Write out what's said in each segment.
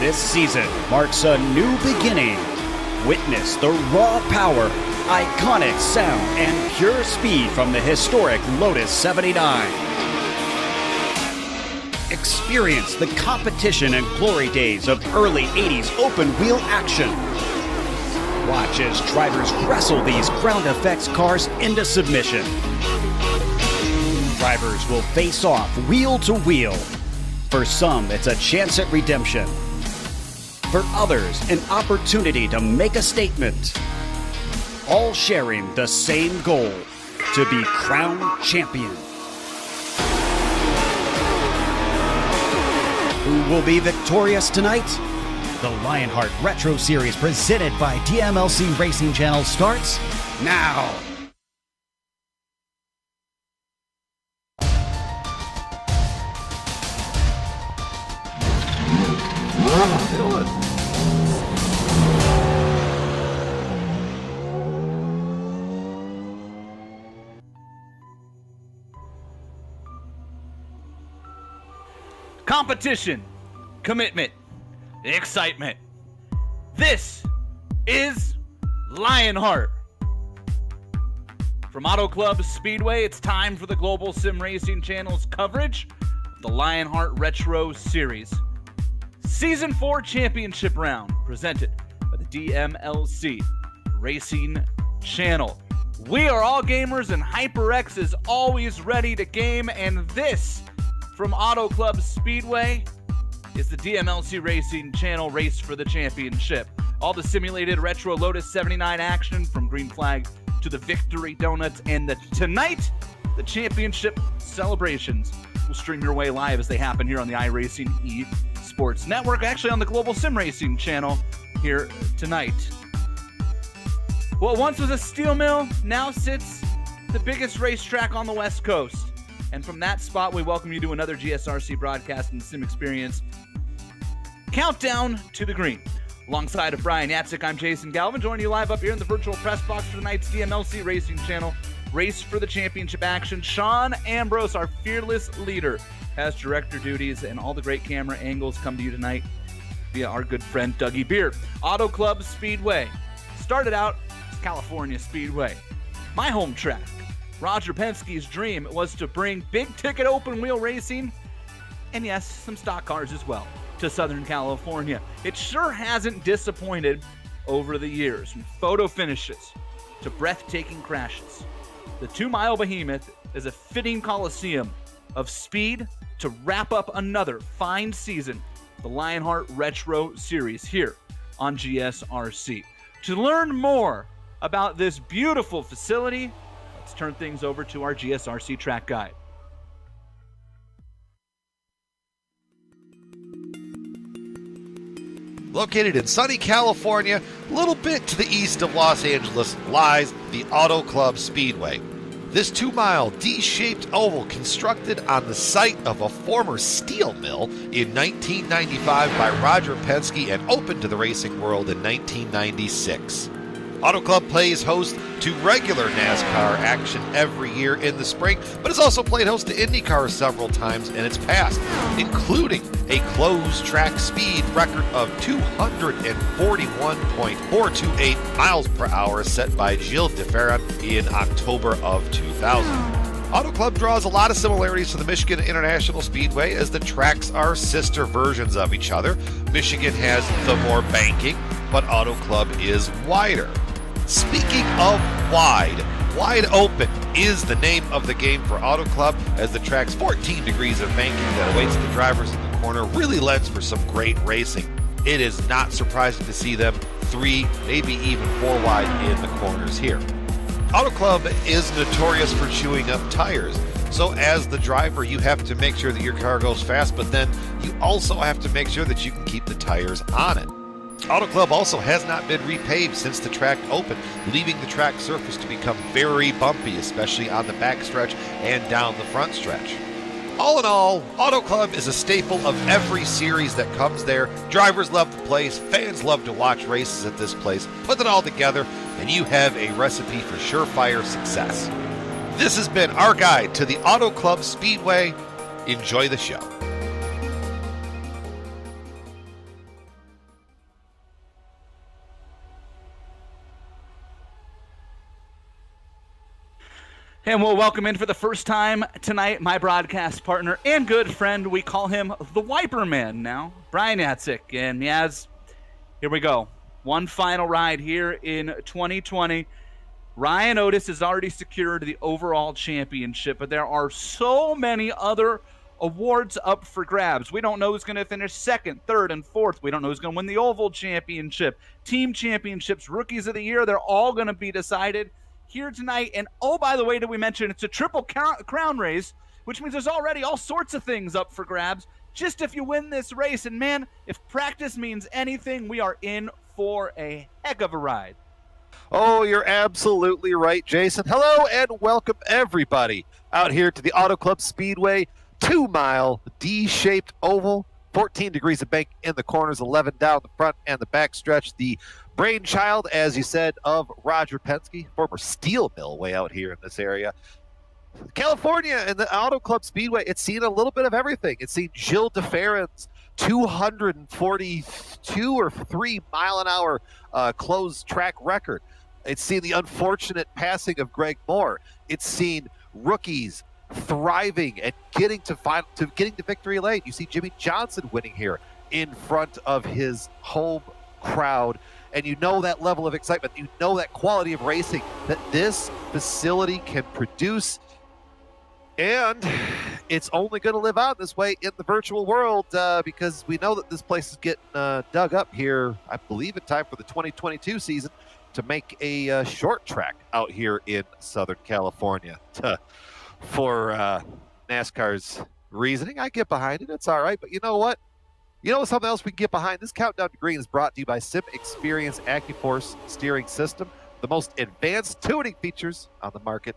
This season marks a new beginning. Witness the raw power, iconic sound, and pure speed from the historic Lotus 79. Experience the competition and glory days of early 80s open-wheel action. Watch as drivers wrestle these ground effects cars into submission. Drivers will face off wheel to wheel. For some, it's a chance at redemption. For others, an opportunity to make a statement. All sharing the same goal, to be crowned champion. Who will be victorious tonight? The Lionheart Retro Series presented by DMLC Racing Channel starts now. Competition, commitment, excitement. This is Lionheart. From Auto Club Speedway, it's time for the Global SimRacing Channel's coverage of the Lionheart Retro Series. Season 4 Championship Round, presented by the DMLC Racing Channel. We are all gamers, and HyperX is always ready to game, and this, from Auto Club Speedway, is the DMLC Racing Channel Race for the Championship. All the simulated retro Lotus 79 action, from green flag to the victory donuts, and tonight, the championship celebrations will stream your way live as they happen here on the iRacing Esports Network, actually on the Global SimRacing Channel here tonight. What once was a steel mill now sits the biggest racetrack on the West Coast. And from that spot, we welcome you to another GSRC broadcast and sim experience. Countdown to the green. Alongside of Brian Yatzik, I'm Jason Galvin, joining you live up here in the virtual press box for tonight's DMLC Racing Channel Race for the Championship action. Sean Ambrose, our fearless leader, has director duties, and all the great camera angles come to you tonight via our good friend Dougie Beard. Auto Club Speedway started out as California Speedway, my home track. Roger Penske's dream was to bring big-ticket open-wheel racing, and yes, some stock cars as well, to Southern California. It sure hasn't disappointed over the years. From photo finishes to breathtaking crashes, the 2-mile behemoth is a fitting coliseum of speed to wrap up another fine season, the Lionheart Retro Series here on GSRC. To learn more about this beautiful facility, let's turn things over to our GSRC track guide. Located in sunny California, a little bit to the east of Los Angeles, lies the Auto Club Speedway. This 2-mile D-shaped oval constructed on the site of a former steel mill in 1995 by Roger Penske and opened to the racing world in 1996. Auto Club plays host to regular NASCAR action every year in the spring, but has also played host to IndyCar several times in its past, including a closed track speed record of 241.428 miles per hour set by Gilles de Ferran in October of 2000. Auto Club draws a lot of similarities to the Michigan International Speedway, as the tracks are sister versions of each other. Michigan has the more banking, but Auto Club is wider. Speaking of wide open is the name of the game for Auto Club, as the track's 14 degrees of banking that awaits the drivers in the corner really lends for some great racing. It is not surprising to see them 3, maybe even 4 wide in the corners here. Auto Club is notorious for chewing up tires, so as the driver you have to make sure that your car goes fast, but then you also have to make sure that you can keep the tires on it. Auto Club also has not been repaved since the track opened, leaving the track surface to become very bumpy, especially on the backstretch and down the front stretch. All in all, Auto Club is a staple of every series that comes there. Drivers love the place, fans love to watch races at this place. Put it all together, and you have a recipe for surefire success. This has been our guide to the Auto Club Speedway. Enjoy the show. And we'll welcome in for the first time tonight my broadcast partner and good friend. We call him the Wiper Man now, Brian Yatzik. And Yaz, here we go. One final ride here in 2020. Ryan Otis has already secured the overall championship, but there are so many other awards up for grabs. We don't know who's going to finish second, third, and fourth. We don't know who's going to win the Oval Championship, team championships, rookies of the year. They're all going to be decided here tonight. And oh, by the way, did we mention it's a triple crown race, which means there's already all sorts of things up for grabs just if you win this race. And man, if practice means anything, we are in for a heck of a ride. Oh, you're absolutely right, Jason. Hello and welcome everybody out here to the Auto Club Speedway 2-mile D-shaped oval. 14 degrees of bank in the corners, 11 down the front and the back stretch. The brainchild, as you said, of Roger Penske, former steel mill way out here in this area. California and the Auto Club Speedway, it's seen a little bit of everything. It's seen Gilles de Ferran's 242 or 3 mile an hour closed track record. It's seen the unfortunate passing of Greg Moore. It's seen rookies thriving and getting to victory lane. You see Jimmy Johnson winning here in front of his home crowd, and you know that level of excitement, you know that quality of racing that this facility can produce, and it's only going to live on this way in the virtual world because we know that this place is getting dug up here, I believe, in time for the 2022 season to make a short track out here in Southern California. For NASCAR's reasoning, I get behind it. It's all right. But you know what? You know something else we can get behind? This Countdown to Green is brought to you by Sim Experience AccuForce steering system, the most advanced tuning features on the market.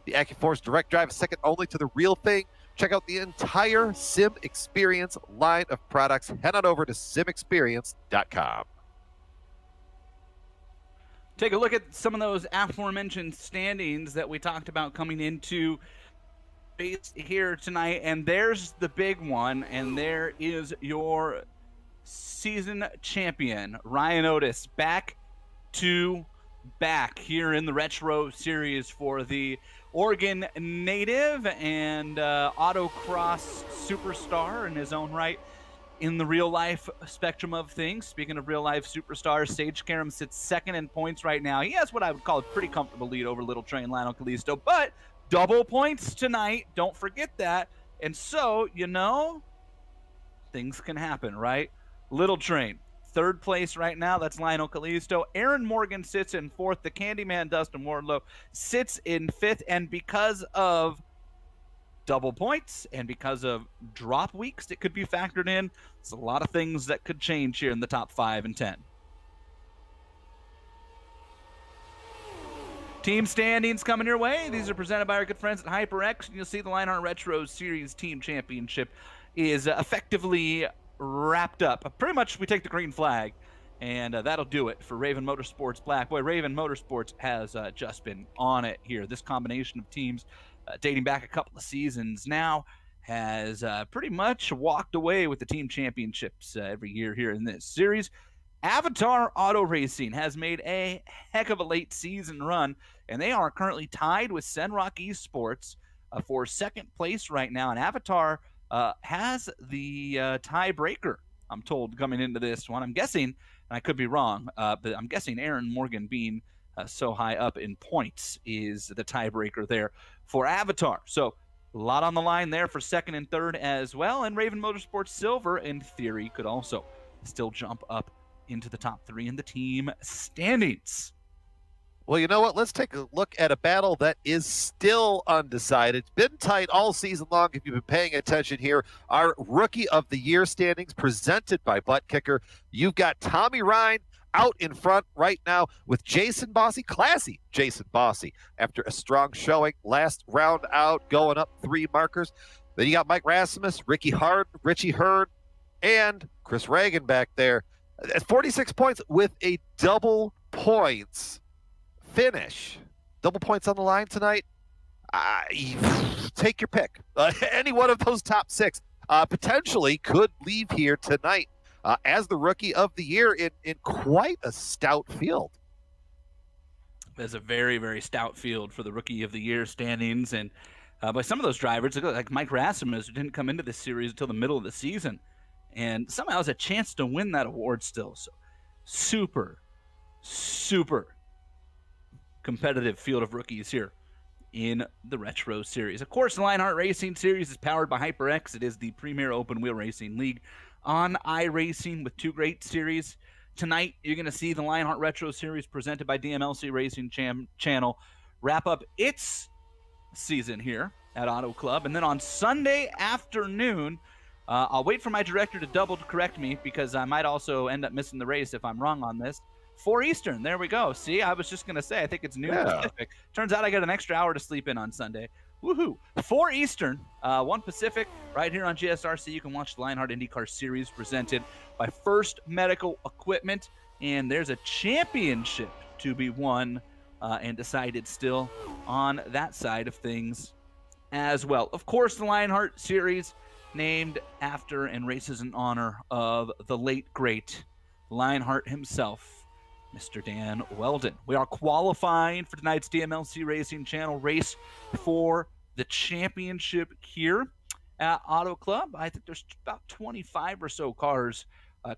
The AccuForce Direct Drive is second only to the real thing. Check out the entire Sim Experience line of products. Head on over to simexperience.com. Take a look at some of those aforementioned standings that we talked about coming into base here tonight, and there's the big one, and there is your season champion, Ryan Otis, back to back here in the Retro Series for the Oregon native and autocross superstar in his own right. In the real-life spectrum of things, speaking of real-life superstars, Sage Karam sits second in points right now. He has what I would call a pretty comfortable lead over Little Train Lionel Callisto, but double points tonight. Don't forget that. And so, you know, things can happen, right? Little Train, third place right now. That's Lionel Callisto. Aaron Morgan sits in fourth. The Candyman, Dustin Wardlow, sits in fifth. And because of double points and because of drop weeks that could be factored in, there's a lot of things that could change here in the top 5 and 10. Team standings coming your way. These are presented by our good friends at HyperX. You'll see the Lionheart Retro Series Team Championship is effectively wrapped up. Pretty much we take the green flag, and that'll do it for Raven Motorsports Black. Boy, Raven Motorsports has just been on it here. This combination of teams dating back a couple of seasons now has pretty much walked away with the team championships every year here in this series. Avatar Auto Racing has made a heck of a late season run, and they are currently tied with Senrock Esports for second place right now. And Avatar has the tiebreaker, I'm told, coming into this one. I'm guessing, and I could be wrong, but I'm guessing Aaron Morgan being so high up in points is the tiebreaker there for Avatar. So a lot on the line there for second and third as well. And Raven Motorsports Silver, in theory, could also still jump up into the top 3 in the team standings. Well, you know what? Let's take a look at a battle that is still undecided. It's been tight all season long. If you've been paying attention here, our Rookie of the Year standings presented by Butt Kicker. You've got Tommy Ryan out in front right now with Jason Bossy, classy Jason Bossy, after a strong showing last round out, going up 3 markers. Then you got Mike Rasmus, Ricky Hart, Richie Hurd, and Chris Reagan back there at 46 points with a double points finish. Double points on the line tonight. Take your pick. Any one of those top 6 potentially could leave here tonight as the Rookie of the Year in quite a stout field. There's a very, very stout field for the Rookie of the Year standings, and by some of those drivers, like Mike Rasmussen, who didn't come into this series until the middle of the season, and somehow has a chance to win that award still. So super, super competitive field of rookies here in the Retro Series. Of course, the Lionheart Racing Series is powered by HyperX. It is the premier open-wheel racing league on iRacing with 2 great series. Tonight, you're going to see the Lionheart Retro Series presented by DMLC Racing Channel wrap up its season here at Auto Club. And then on Sunday afternoon, I'll wait for my director to double correct me because I might also end up missing the race if I'm wrong on this. 4 Eastern, there we go. See, I was just going to say, I think it's noon Pacific. Turns out I got an extra hour to sleep in on Sunday. Woohoo. 4 Eastern, 1 Pacific, right here on GSRC. You can watch the Lionheart IndyCar Series presented by First Medical Equipment. And there's a championship to be won and decided still on that side of things as well. Of course, the Lionheart Series named after and races in honor of the late, great Lionheart himself, Mr. Dan Weldon. We are qualifying for tonight's DMLC Racing Channel race for the championship here at Auto Club. I think there's about 25 or so cars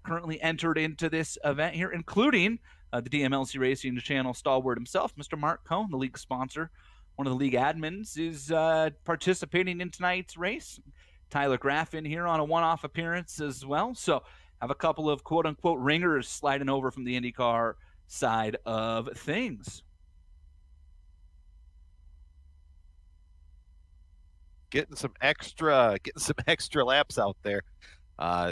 currently entered into this event here, including the DMLC Racing Channel stalwart himself, Mr. Mark Cohn, the league sponsor. One of the league admins is participating in tonight's race. Tyler Graff in here on a one-off appearance as well. So have a couple of quote-unquote ringers sliding over from the IndyCar side of things. Getting some extra laps out there.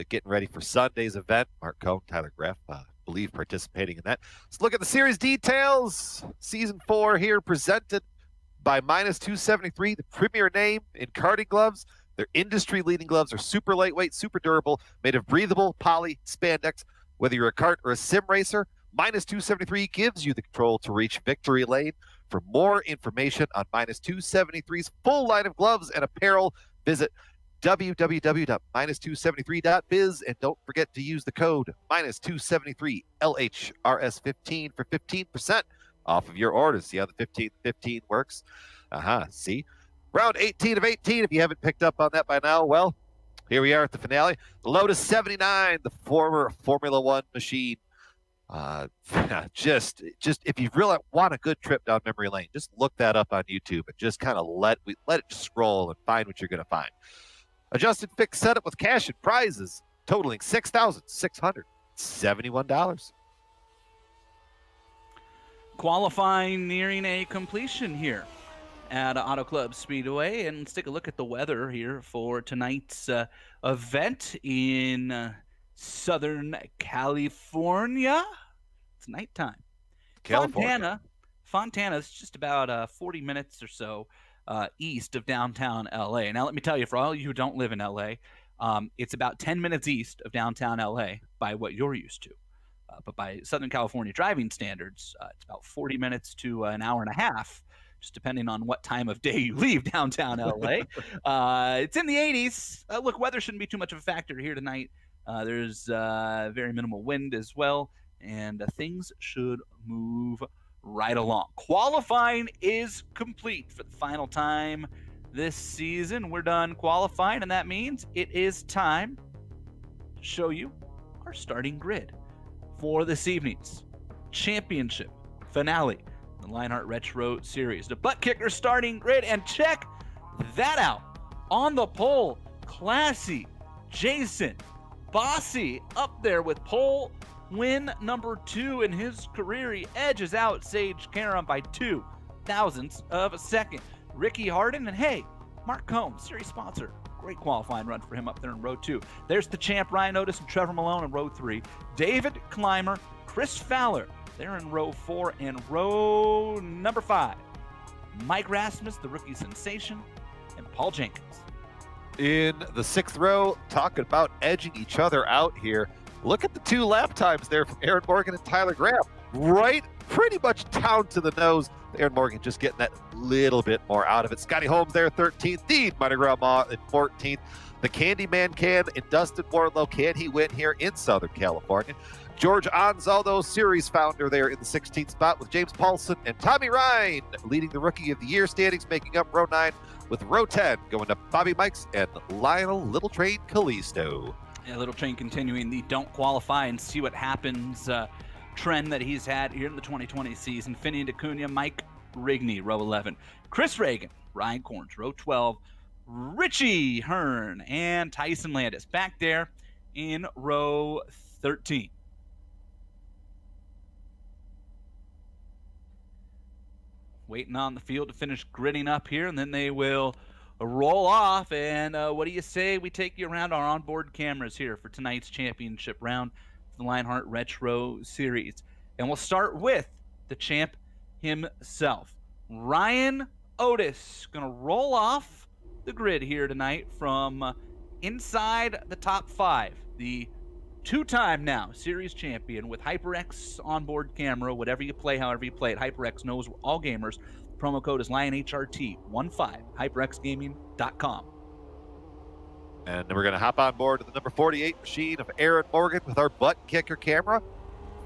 Getting ready for Sunday's event. Mark Cohn, Tyler Graff, believe participating in that. Let's look at the series details. Season 4 here presented by Minus 273, the premier name in karting gloves. Their industry-leading gloves are super lightweight, super durable, made of breathable poly spandex. Whether you're a kart or a sim racer, Minus 273 gives you the control to reach victory lane. For more information on Minus 273's full line of gloves and apparel, visit www.minus273.biz, and don't forget to use the code Minus 273 LHRS15 for 15% off of your orders. See how the 15 works? See? Round 18 of 18, if you haven't picked up on that by now, well, here we are at the finale. The Lotus 79, the former Formula One machine. Just if you really want a good trip down memory lane, just look that up on YouTube and just kind of let it scroll and find what you're going to find. Adjusted fixed setup with cash and prizes totaling $6,671. Qualifying nearing a completion here at Auto Club Speedway, and let's take a look at the weather here for tonight's event in Southern California. It's nighttime. Fontana is just about 40 minutes or so east of downtown LA. Now, let me tell you, for all you who don't live in LA, it's about 10 minutes east of downtown LA by what you're used to. But by Southern California driving standards, it's about 40 minutes to an hour and a half, just depending on what time of day you leave downtown LA. It's in the 80s. Look, weather shouldn't be too much of a factor here tonight. There's very minimal wind as well, and things should move right along. Qualifying is complete for the final time this season. We're done qualifying, and that means it is time to show you our starting grid for this evening's championship finale, the Lionheart Retro Series. The butt kicker starting grid, and check that out. On the pole, classy Jason Bossy up there with pole win number 2 in his career. He edges out Sage Karam by 2 thousandths of a second. Ricky Harden, and hey, Mark Cohn, series sponsor. Great qualifying run for him up there in row 2. There's the champ Ryan Otis and Trevor Malone in row 3. David Clymer, Chris Fowler, they're in row 4, and row number 5. Mike Rasmus, the rookie sensation, and Paul Jenkins. In the 6th row, talking about edging each other out here. Look at the 2 lap times there from Aaron Morgan and Tyler Graff. Right, pretty much down to the nose. Aaron Morgan just getting that little bit more out of it. Scotty Holmes there, 13th. Dean Montegrama in 14th. The Candyman can in Dustin Wardlow. Can he win here in Southern California? George Anzaldo, series founder, there in the 16th spot with James Paulson and Tommy Ryan leading the Rookie of the Year standings, making up row 9 with row 10 going to Bobby Mikes and Lionel Little Train Kalisto. Yeah, Little Train continuing the don't qualify and see what happens trend that he's had here in the 2020 season. Finney DeCunha, Mike Rigney, row 11. Chris Reagan, Ryan Corns, row 12. Richie Hearn and Tyson Landis back there in row 13. Waiting on the field to finish gridding up here, and then they will roll off. And what do you say we take you around our onboard cameras here for tonight's championship round for the Lionheart Retro Series. And we'll start with the champ himself. Ryan Otis going to roll off the grid here tonight from inside the top 5. The two-time now series champion with HyperX onboard camera. Whatever you play, however you play it, HyperX knows all gamers. Promo code is LionHRT15, HyperXGaming.com. And then we're going to hop on board to the number 48 machine of Aaron Morgan with our butt kicker camera.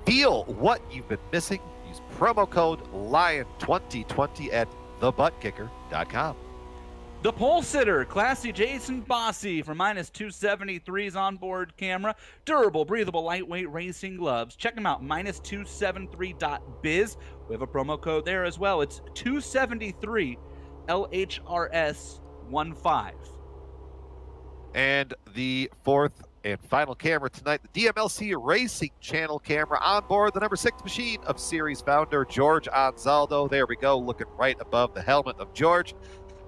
Feel what you've been missing. Use promo code LION2020 at thebuttkicker.com. The pole sitter, classy Jason Bossy for -273's onboard camera. Durable, breathable, lightweight racing gloves. Check them out, -273.biz. We have a promo code there as well. It's 273 LHRS15. And the fourth and final camera tonight, the DMLC Racing Channel camera on board the number 6 machine of series founder George Anzaldo. There we go, looking right above the helmet of George.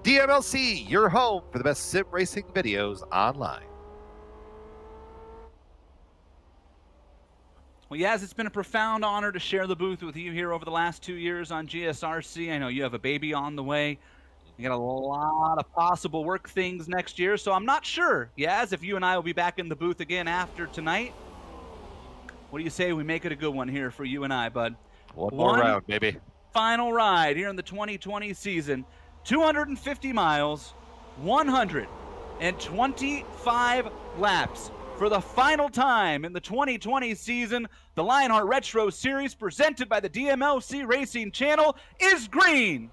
DMLC, your home for the best sim racing videos online. Well, Yaz, it's been a profound honor to share the booth with you here over the last 2 years on GSRC. I know you have a baby on the way. You got a lot of possible work things next year, so I'm not sure, Yaz, if you and I will be back in the booth again after tonight. What do you say we make it a good one here for you and I, bud? One more round, baby. Final ride here in the 2020 season. 250 miles, 125 laps. For the final time in the 2020 season, the Lionheart Retro Series presented by the DMLC Racing Channel is green.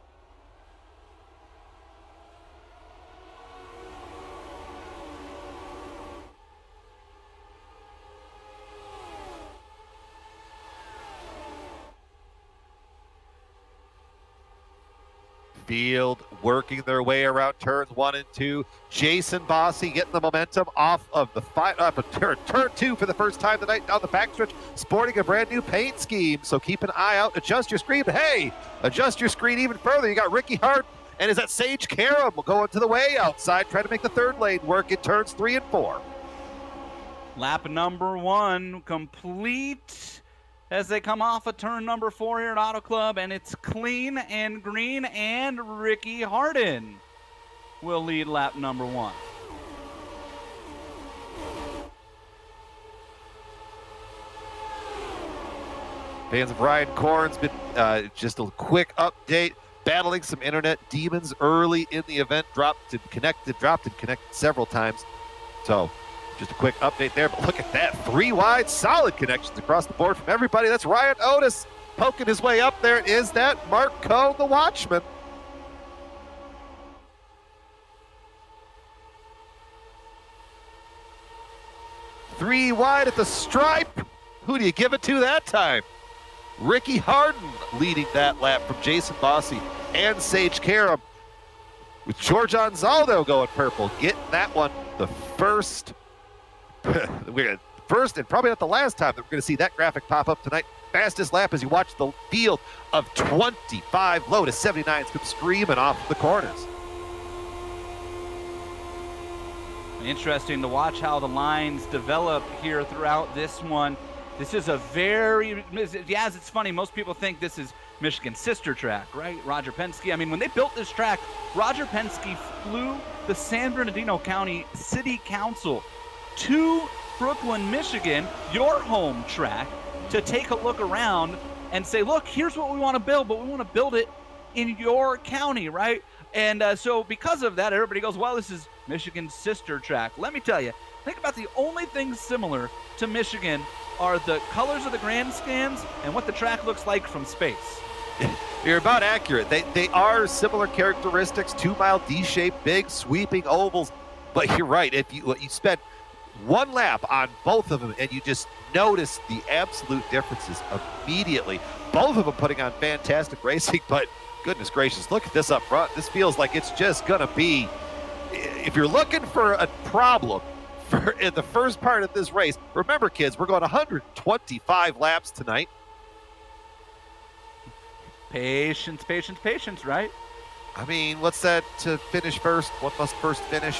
Field working their way around turns 1 and 2. Jason Bossy getting the momentum off of the turn 2 for the first time tonight down the backstretch, sporting a brand new paint scheme. So keep an eye out. Adjust your screen. But hey, adjust your screen even further. You got Ricky Hart and is that Sage Karam going to the way outside, trying to make the third lane work in turns 3 and 4. Lap number 1 complete as they come off of turn number 4 here at Auto Club, and it's clean and green, and Ricky Harden will lead lap number 1. Fans of Ryan Corns, been just a quick update, battling some internet demons early in the event, dropped and connected several times. So just a quick update there, but look at that, 3 wide, solid connections across the board from everybody. That's Ryan Otis poking his way up there. Is that Mark Coe, the Watchman? Three wide at the stripe. Who do you give it to that time? Ricky Harden leading that lap from Jason Bossy and Sage Karam, with George Anzaldo going purple, getting that one the first and probably not the last time that we're going to see that graphic pop up tonight. Fastest lap as you watch the field of 25 Lotus 79s come screaming off the corners. Interesting to watch how the lines develop here throughout this one. This is a very, Yaz, it's funny, most people think this is Michigan's sister track, right? Roger Penske. I mean, when they built this track, Roger Penske flew the San Bernardino County City Council to Brooklyn, Michigan, your home track, to take a look around and say, look, here's what we want to build, but we want to build it in your county, right? And so because of that, everybody goes, well, this is Michigan's sister track. Let me tell you, think about the only things similar to Michigan are the colors of the grandstands and what the track looks like from space. You're about accurate. They are similar characteristics, 2-mile D-shaped, big, sweeping ovals. But you're right. If you spend one lap on both of them and you just notice the absolute differences immediately. Both of them putting on fantastic racing, but goodness gracious, look at this up front. This feels like it's just going to be, if you're looking for a problem in the first part of this race, remember, kids, we're going 125 laps tonight. Patience, patience, patience, right? I mean, what's that to finish first? One must first finish.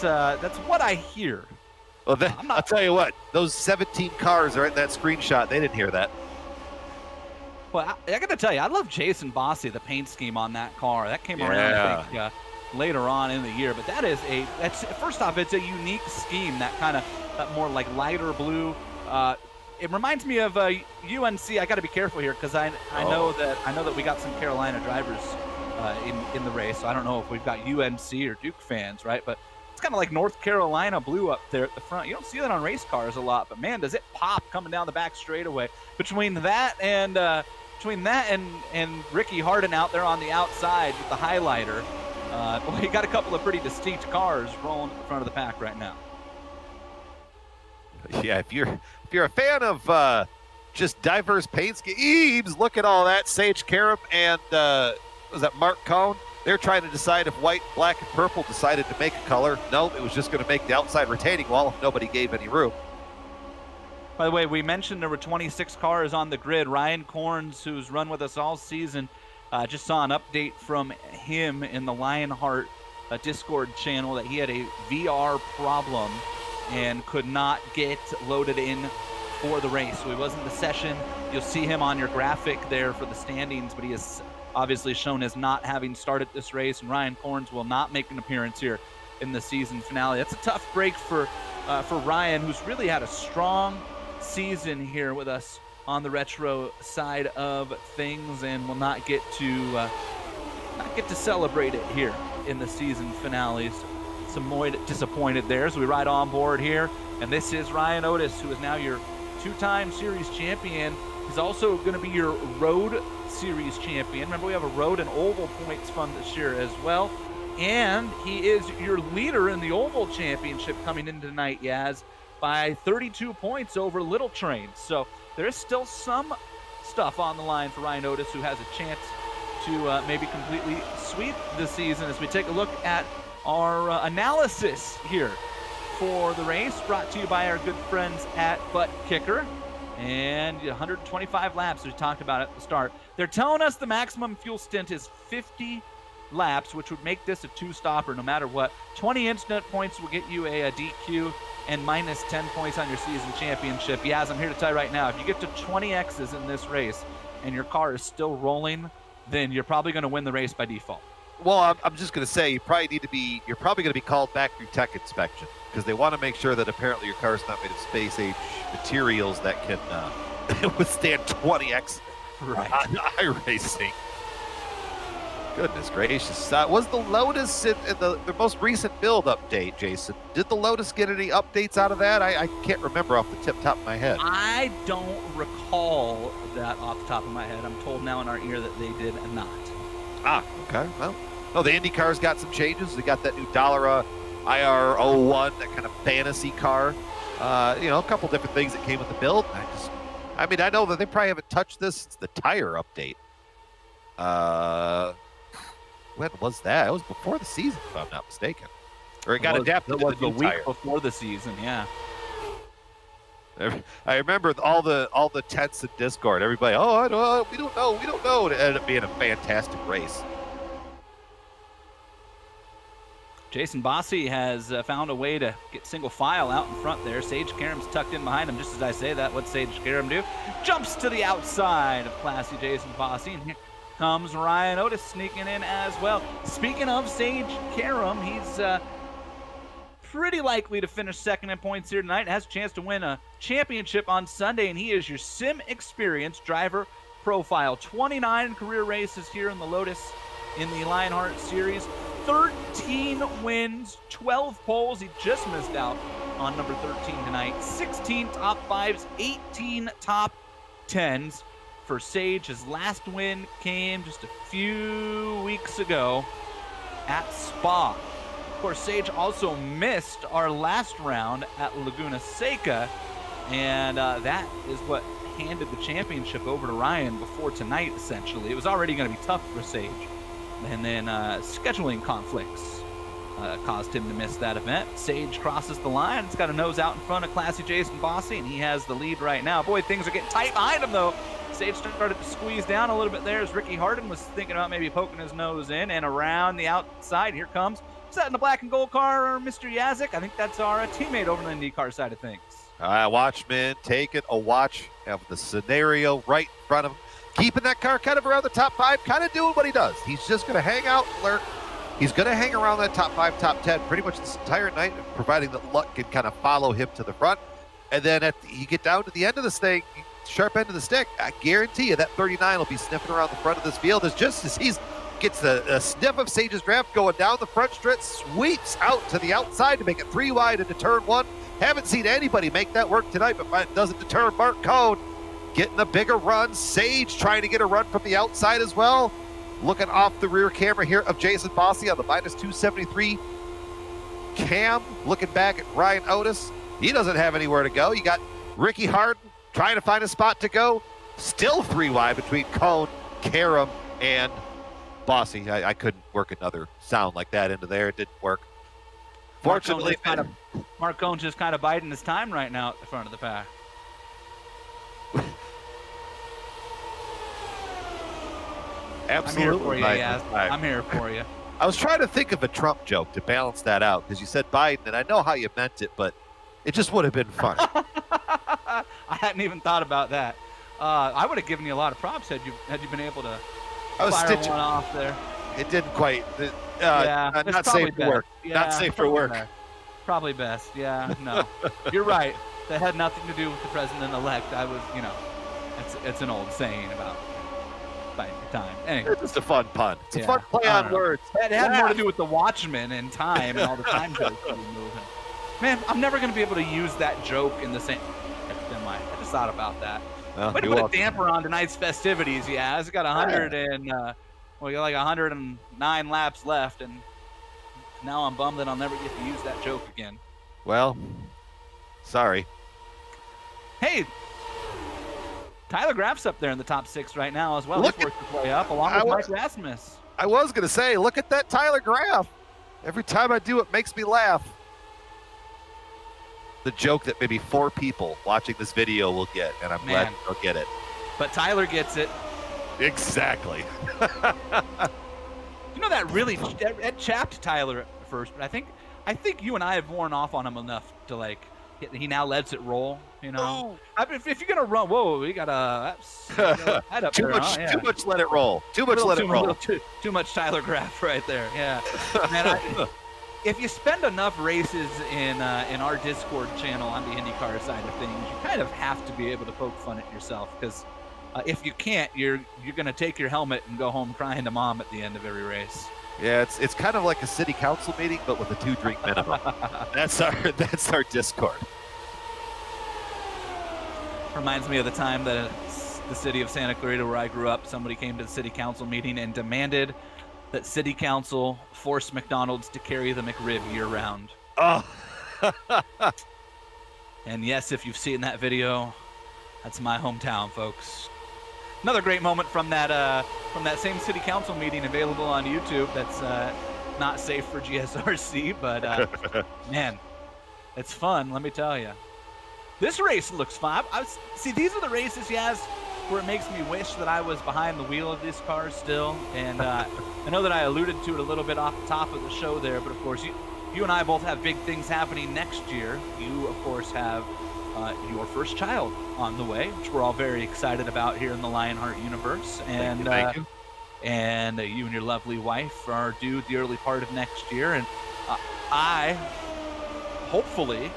That's what I hear. Well, I'll tell you what, those 17 cars are in that screenshot. They didn't hear that. Well, I got to tell you, I love Jason Bossy, the paint scheme on that car. That came around, I think, later on in the year. But that's first off, it's a unique scheme, that kind of more like lighter blue. It reminds me of UNC. I got to be careful here because I know that we got some Carolina drivers in the race. So I don't know if we've got UNC or Duke fans, right? But it's kind of like North Carolina blue up there at the front. You don't see that on race cars a lot, but man, does it pop coming down the back straightaway. Between that and Ricky Harden out there on the outside with the highlighter, well, you got a couple of pretty distinct cars rolling at the front of the pack right now. Yeah, if you're a fan of just diverse paint schemes, look at all that. Sage Karam and was that Mark Cohn? They're trying to decide if white, black, and purple decided to make a color. No, it was just going to make the outside retaining wall if nobody gave any room. By the way, we mentioned there were 26 cars on the grid. Ryan Corns, who's run with us all season, just saw an update from him in the Lionheart Discord channel that he had a VR problem and could not get loaded in for the race. So he was in the session. You'll see him on your graphic there for the standings, but he is obviously shown as not having started this race, and Ryan Corns will not make an appearance here in the season finale. That's a tough break for Ryan, who's really had a strong season here with us on the retro side of things, and will not get to celebrate it here in the season finales. Somewhat disappointed there as we ride on board here. And this is Ryan Otis, who is now your two-time series champion. He's also going to be your road series champion. Remember, we have a road and oval points fund this year as well. And he is your leader in the oval championship coming into tonight, Yaz, by 32 points over Little Train. So there is still some stuff on the line for Ryan Otis, who has a chance to maybe completely sweep the season, as we take a look at our analysis here for the race, brought to you by our good friends at Butt Kicker. And 125 laps, we talked about at the start. They're telling us the maximum fuel stint is 50 laps, which would make this a two-stopper no matter what. 20 instant points will get you a DQ and minus 10 points on your season championship. Yaz, I'm here to tell you right now, if you get to 20 X's in this race and your car is still rolling, then you're probably going to win the race by default. Well, I'm just going to say you're probably going to be called back through tech inspection, because they want to make sure that apparently your car is not made of space-age materials that can withstand 20x right on iRacing. Goodness gracious. Was the Lotus in the most recent build update, Jason? Did the Lotus get any updates out of that? I can't remember off the top of my head. I don't recall that off the top of my head. I'm told now in our ear that they did not. Okay. Well, the IndyCar's got some changes. They got that new Dallara IR01, that kind of fantasy car. A couple different things that came with the build. I know that they probably haven't touched this since the tire update. When was that? It was before the season, if I'm not mistaken. Or it got adapted to the week tire. Before the season, yeah. I remember all the tents in Discord. Everybody, we don't know. It ended up being a fantastic race. Jason Bossy has found a way to get single file out in front there. Sage Karam's tucked in behind him. Just as I say that, what's Sage Karam do? Jumps to the outside of classy Jason Bossy. And here comes Ryan Otis sneaking in as well. Speaking of Sage Karam, he's pretty likely to finish second in points here tonight and has a chance to win a championship on Sunday. And he is your sim experience driver profile. 29 career races here in the Lotus in the Lionheart Series. 13 wins, 12 poles. He just missed out on number 13 tonight. 16 top 5s, 18 top 10s for Sage. His last win came just a few weeks ago at Spa. Of course, Sage also missed our last round at Laguna Seca, and that is what handed the championship over to Ryan before tonight, essentially. It was already going to be tough for Sage. And then scheduling conflicts caused him to miss that event. Sage crosses the line. It's got a nose out in front of Classy Jason Bossy, and he has the lead right now. Boy, things are getting tight behind him, though. Sage started to squeeze down a little bit there as Ricky Harden was thinking about maybe poking his nose in, and around the outside, here comes, set in the black and gold car, Mr. Yazik. I think that's our teammate over on the IndyCar side of things. Watchman taking a watch of the scenario right in front of him. Keeping that car kind of around the top 5, kind of doing what he does. He's just going to hang out, lurk. He's going to hang around that top 5, top 10 pretty much this entire night, providing that luck can kind of follow him to the front. And then you get down to the end of this thing, sharp end of the stick, I guarantee you that 39 will be sniffing around the front of this field as just as he gets a sniff of Sage's draft going down the front stretch, sweeps out to the outside to make it 3 wide into turn 1. Haven't seen anybody make that work tonight, but it doesn't deter Mark Cohn. Getting a bigger run. Sage trying to get a run from the outside as well. Looking off the rear camera here of Jason Bossy on the -273 cam. Looking back at Ryan Otis. He doesn't have anywhere to go. You got Ricky Harden trying to find a spot to go. Still 3 wide between Cohn, Karam, and Bossy. I couldn't work another sound like that into there. It didn't work. Fortunately, Mark Cohn's just kind of biding his time right now at the front of the pack. Absolutely. I'm here for you. I was trying to think of a Trump joke to balance that out because you said Biden, and I know how you meant it, but it just would have been funny. I hadn't even thought about that. I would have given you a lot of props had you been able to fire one off there. It didn't quite. Not safe for work. Yeah, not safe for work. Probably best. Yeah, no. You're right. That had nothing to do with the president-elect. I was, it's an old saying about biding your time. Anyway. It's just a fun pun. It's a fun play on words. It had more to do with the Watchmen and time and all the time jokes that we moving. Man, I'm never going to be able to use that joke in the same. I just thought about that. Way to put a damper on tonight's festivities, yeah. It's got 109 laps left, and now I'm bummed that I'll never get to use that joke again. Well, sorry. Hey, Tyler Graff's up there in the top 6 right now as well. He's worked his way up along with Mike Rasmus. I was going to say, look at that Tyler Graff. Every time I do it makes me laugh. The joke that maybe 4 people watching this video will get, and I'm glad they'll get it. But Tyler gets it. Exactly. That chapped Tyler at first, but I think you and I have worn off on him enough to he now lets it roll. If you're gonna run, we gotta head up too much. Let it roll. Too much Tyler Graff right there. Yeah, man. If you spend enough races in our Discord channel on the IndyCar side of things, you kind of have to be able to poke fun at yourself because if you can't, you're going to take your helmet and go home crying to mom at the end of every race. Yeah, it's kind of like a city council meeting, but with a 2-drink minimum. That's our Discord. Reminds me of the time that the city of Santa Clarita, where I grew up, somebody came to the city council meeting and demanded that city council force McDonald's to carry the McRib year-round. Oh. And yes, if you've seen that video, that's my hometown, folks. Another great moment from that same city council meeting available on YouTube. That's not safe for GSRC, but man, it's fun. Let me tell you. This race looks fun. See, these are the races, Yaz, where it makes me wish that I was behind the wheel of this car still. And I know that I alluded to it a little bit off the top of the show there, but of course, you and I both have big things happening next year. You, of course, have your first child on the way, which we're all very excited about here in the Lionheart universe. And thank you. And you and your lovely wife are due the early part of next year. And I, hopefully,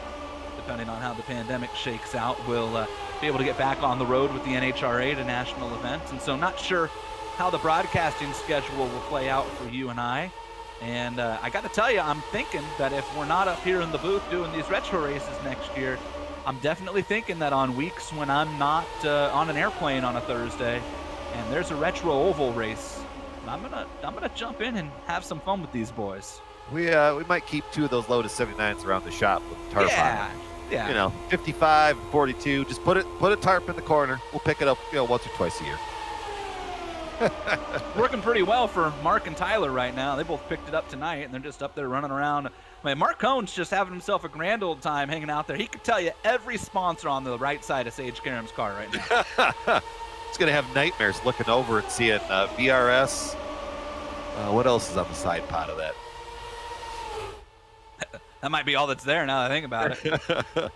depending on how the pandemic shakes out, will be able to get back on the road with the NHRA to national events. And so not sure how the broadcasting schedule will play out for you and I. And I got to tell you, I'm thinking that if we're not up here in the booth doing these retro races next year, I'm definitely thinking that on weeks when I'm not on an airplane on a Thursday and there's a retro oval race, I'm gonna jump in and have some fun with these boys. We might keep 2 of those Lotus 79s around the shop with the tarp on. Yeah. You know, 55, 42. Just put a tarp in the corner. We'll pick it up, once or twice a year. Working pretty well for Mark and Tyler right now. They both picked it up tonight, and they're just up there running around. I mean, Mark Cohn's just having himself a grand old time hanging out there. He could tell you every sponsor on the right side of Sage Karam's car right now. It's going to have nightmares looking over and seeing VRS. What else is on the side pod of that? That might be all that's there now that I think about it.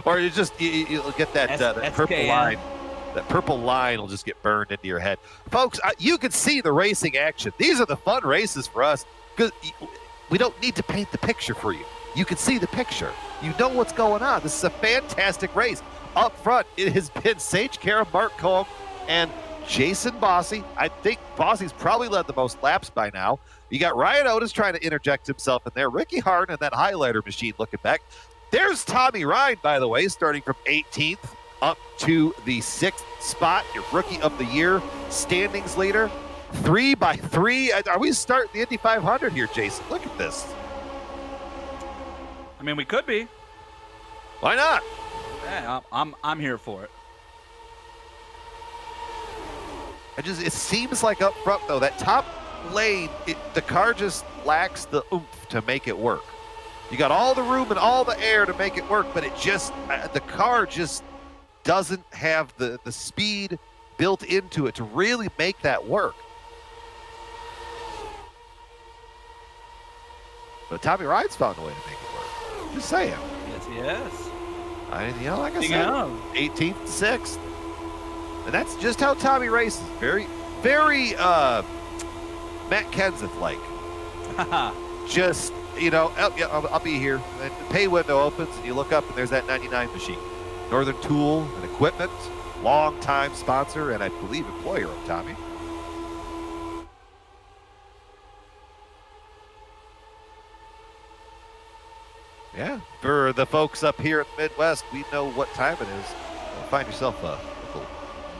Or you'll get that purple line. That purple line will just get burned into your head. Folks, you can see the racing action. These are the fun races for us because we don't need to paint the picture for you. You can see the picture. You know what's going on. This is a fantastic race. Up front, it has been Sage Karam, Mark Cohn, and Jason Bossy. I think Bossy's probably led the most laps by now. You got Ryan Otis trying to interject himself in there. Ricky Harden and that highlighter machine looking back. There's Tommy Ryan, by the way, starting from 18th. Up to the 6th spot, your Rookie of the Year standings leader. 3 by 3. Are we starting the Indy 500 here, Jason? Look at this. I mean, we could be. Why not? Yeah, I'm here for it. It seems like up front, though, that top lane, the car just lacks the oomph to make it work. You got all the room and all the air to make it work, but the car just doesn't have the speed built into it to really make that work. But Tommy Ryan's found a way to make it work. Just saying. Yes. Like I said, 18th to 6th. And that's just how Tommy races. Very, very Matt Kenseth-like. Just, I'll be here. And the pay window opens, and you look up, and there's that 99 machine. Northern Tool and Equipment, long-time sponsor and I believe employer of Tommy. Yeah, for the folks up here in the Midwest, we know what time it is. Find yourself a local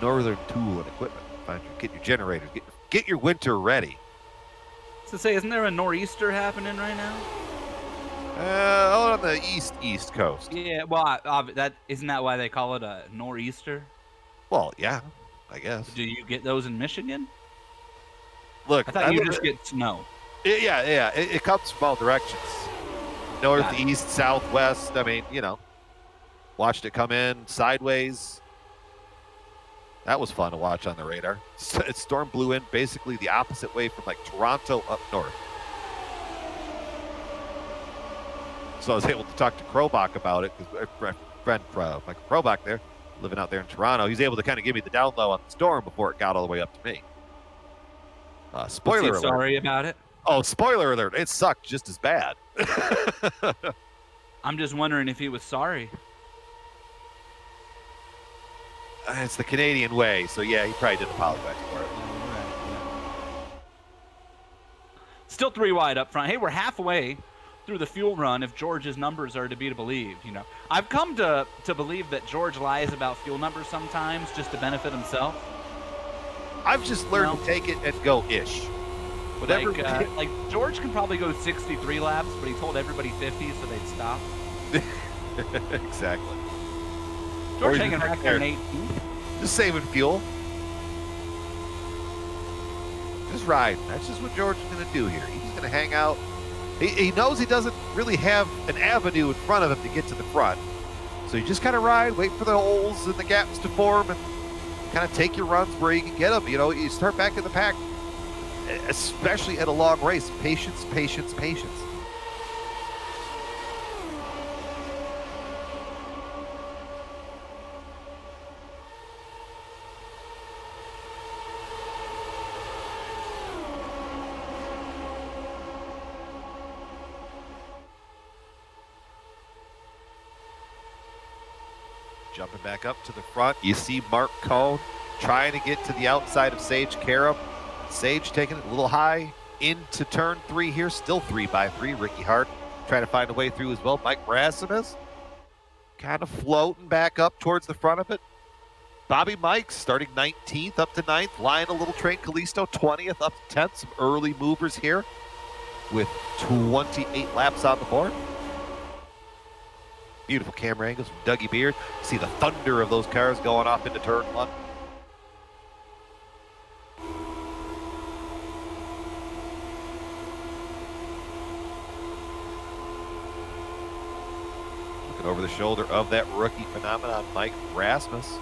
Northern Tool and Equipment. Get your generators, get your winter ready. So say, isn't there a nor'easter happening right now? On the east coast. Yeah, well, isn't that why they call it a nor'easter? Well, yeah, I guess. Do you get those in Michigan? Look, I thought you just get snow. Yeah. It comes from all directions. North, east, south, west. I mean, watched it come in sideways. That was fun to watch on the radar. Storm blew in basically the opposite way from like Toronto up north. So I was able to talk to Krobach about it because my friend Michael Krobach there, living out there in Toronto, he's able to kind of give me the down low on the storm before it got all the way up to me. Spoiler alert. Sorry about it. Oh, spoiler alert. It sucked just as bad. I'm just wondering if he was sorry. It's the Canadian way. So, yeah, he probably didn't apologize for it. Still 3 wide up front. Hey, we're halfway through the fuel run if George's numbers are to be believed. I've come to believe that George lies about fuel numbers sometimes just to benefit himself. I've just learned to take it and go ish. Whatever. Like George can probably go 63 laps, but he told everybody 50 so they'd stop. Exactly. George hanging back there in 18. Just saving fuel. Just ride. That's just what George is going to do here. He's going to hang out. He knows he doesn't really have an avenue in front of him to get to the front. So you just kind of ride, wait for the holes and the gaps to form, and kind of take your runs where you can get them. You start back in the pack, especially at a long race. Patience, patience, patience. Jumping back up to the front, you see Mark Cohn, trying to get to the outside of Sage Karam. Sage taking it a little high into turn 3 here, still 3x3. Ricky Hart trying to find a way through as well. Mike Rasmussen kind of floating back up towards the front of it. Bobby Mikes starting 19th up to 9th. Lionel Little Train Callisto 20th up to 10th. Some early movers here with 28 laps on the board. Beautiful camera angles from Dougie Beard. See the thunder of those cars going off into turn 1. Looking over the shoulder of that rookie phenomenon, Mike Rasmus.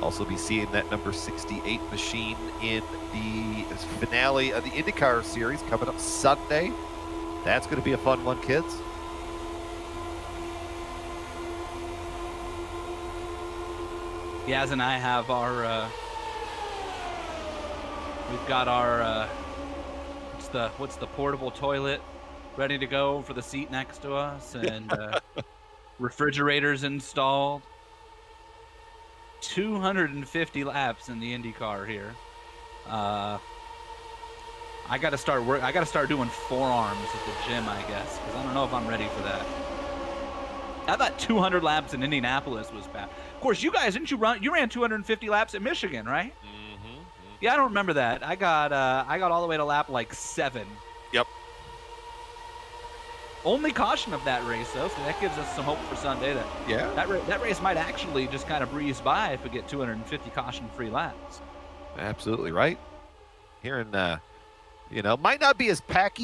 Also be seeing that number 68 machine in the finale of the IndyCar series coming up Sunday. That's going to be a fun one, kids. Yaz and I have our, we've got our, what's the portable toilet ready to go for the seat next to us, and refrigerators installed. 250 laps in the IndyCar here. I got to start doing forearms at the gym, I guess, because I don't know if I'm ready for that. I thought 200 laps in Indianapolis was bad. Of course, you guys, you ran 250 laps at Michigan, right? Mm-hmm. Yeah, I don't remember that. I got all the way to lap like 7. Yep. Only caution of that race, though, so that gives us some hope for Sunday. That race might actually just kind of breeze by if we get 250 caution-free laps. Absolutely right. Here in, might not be as pack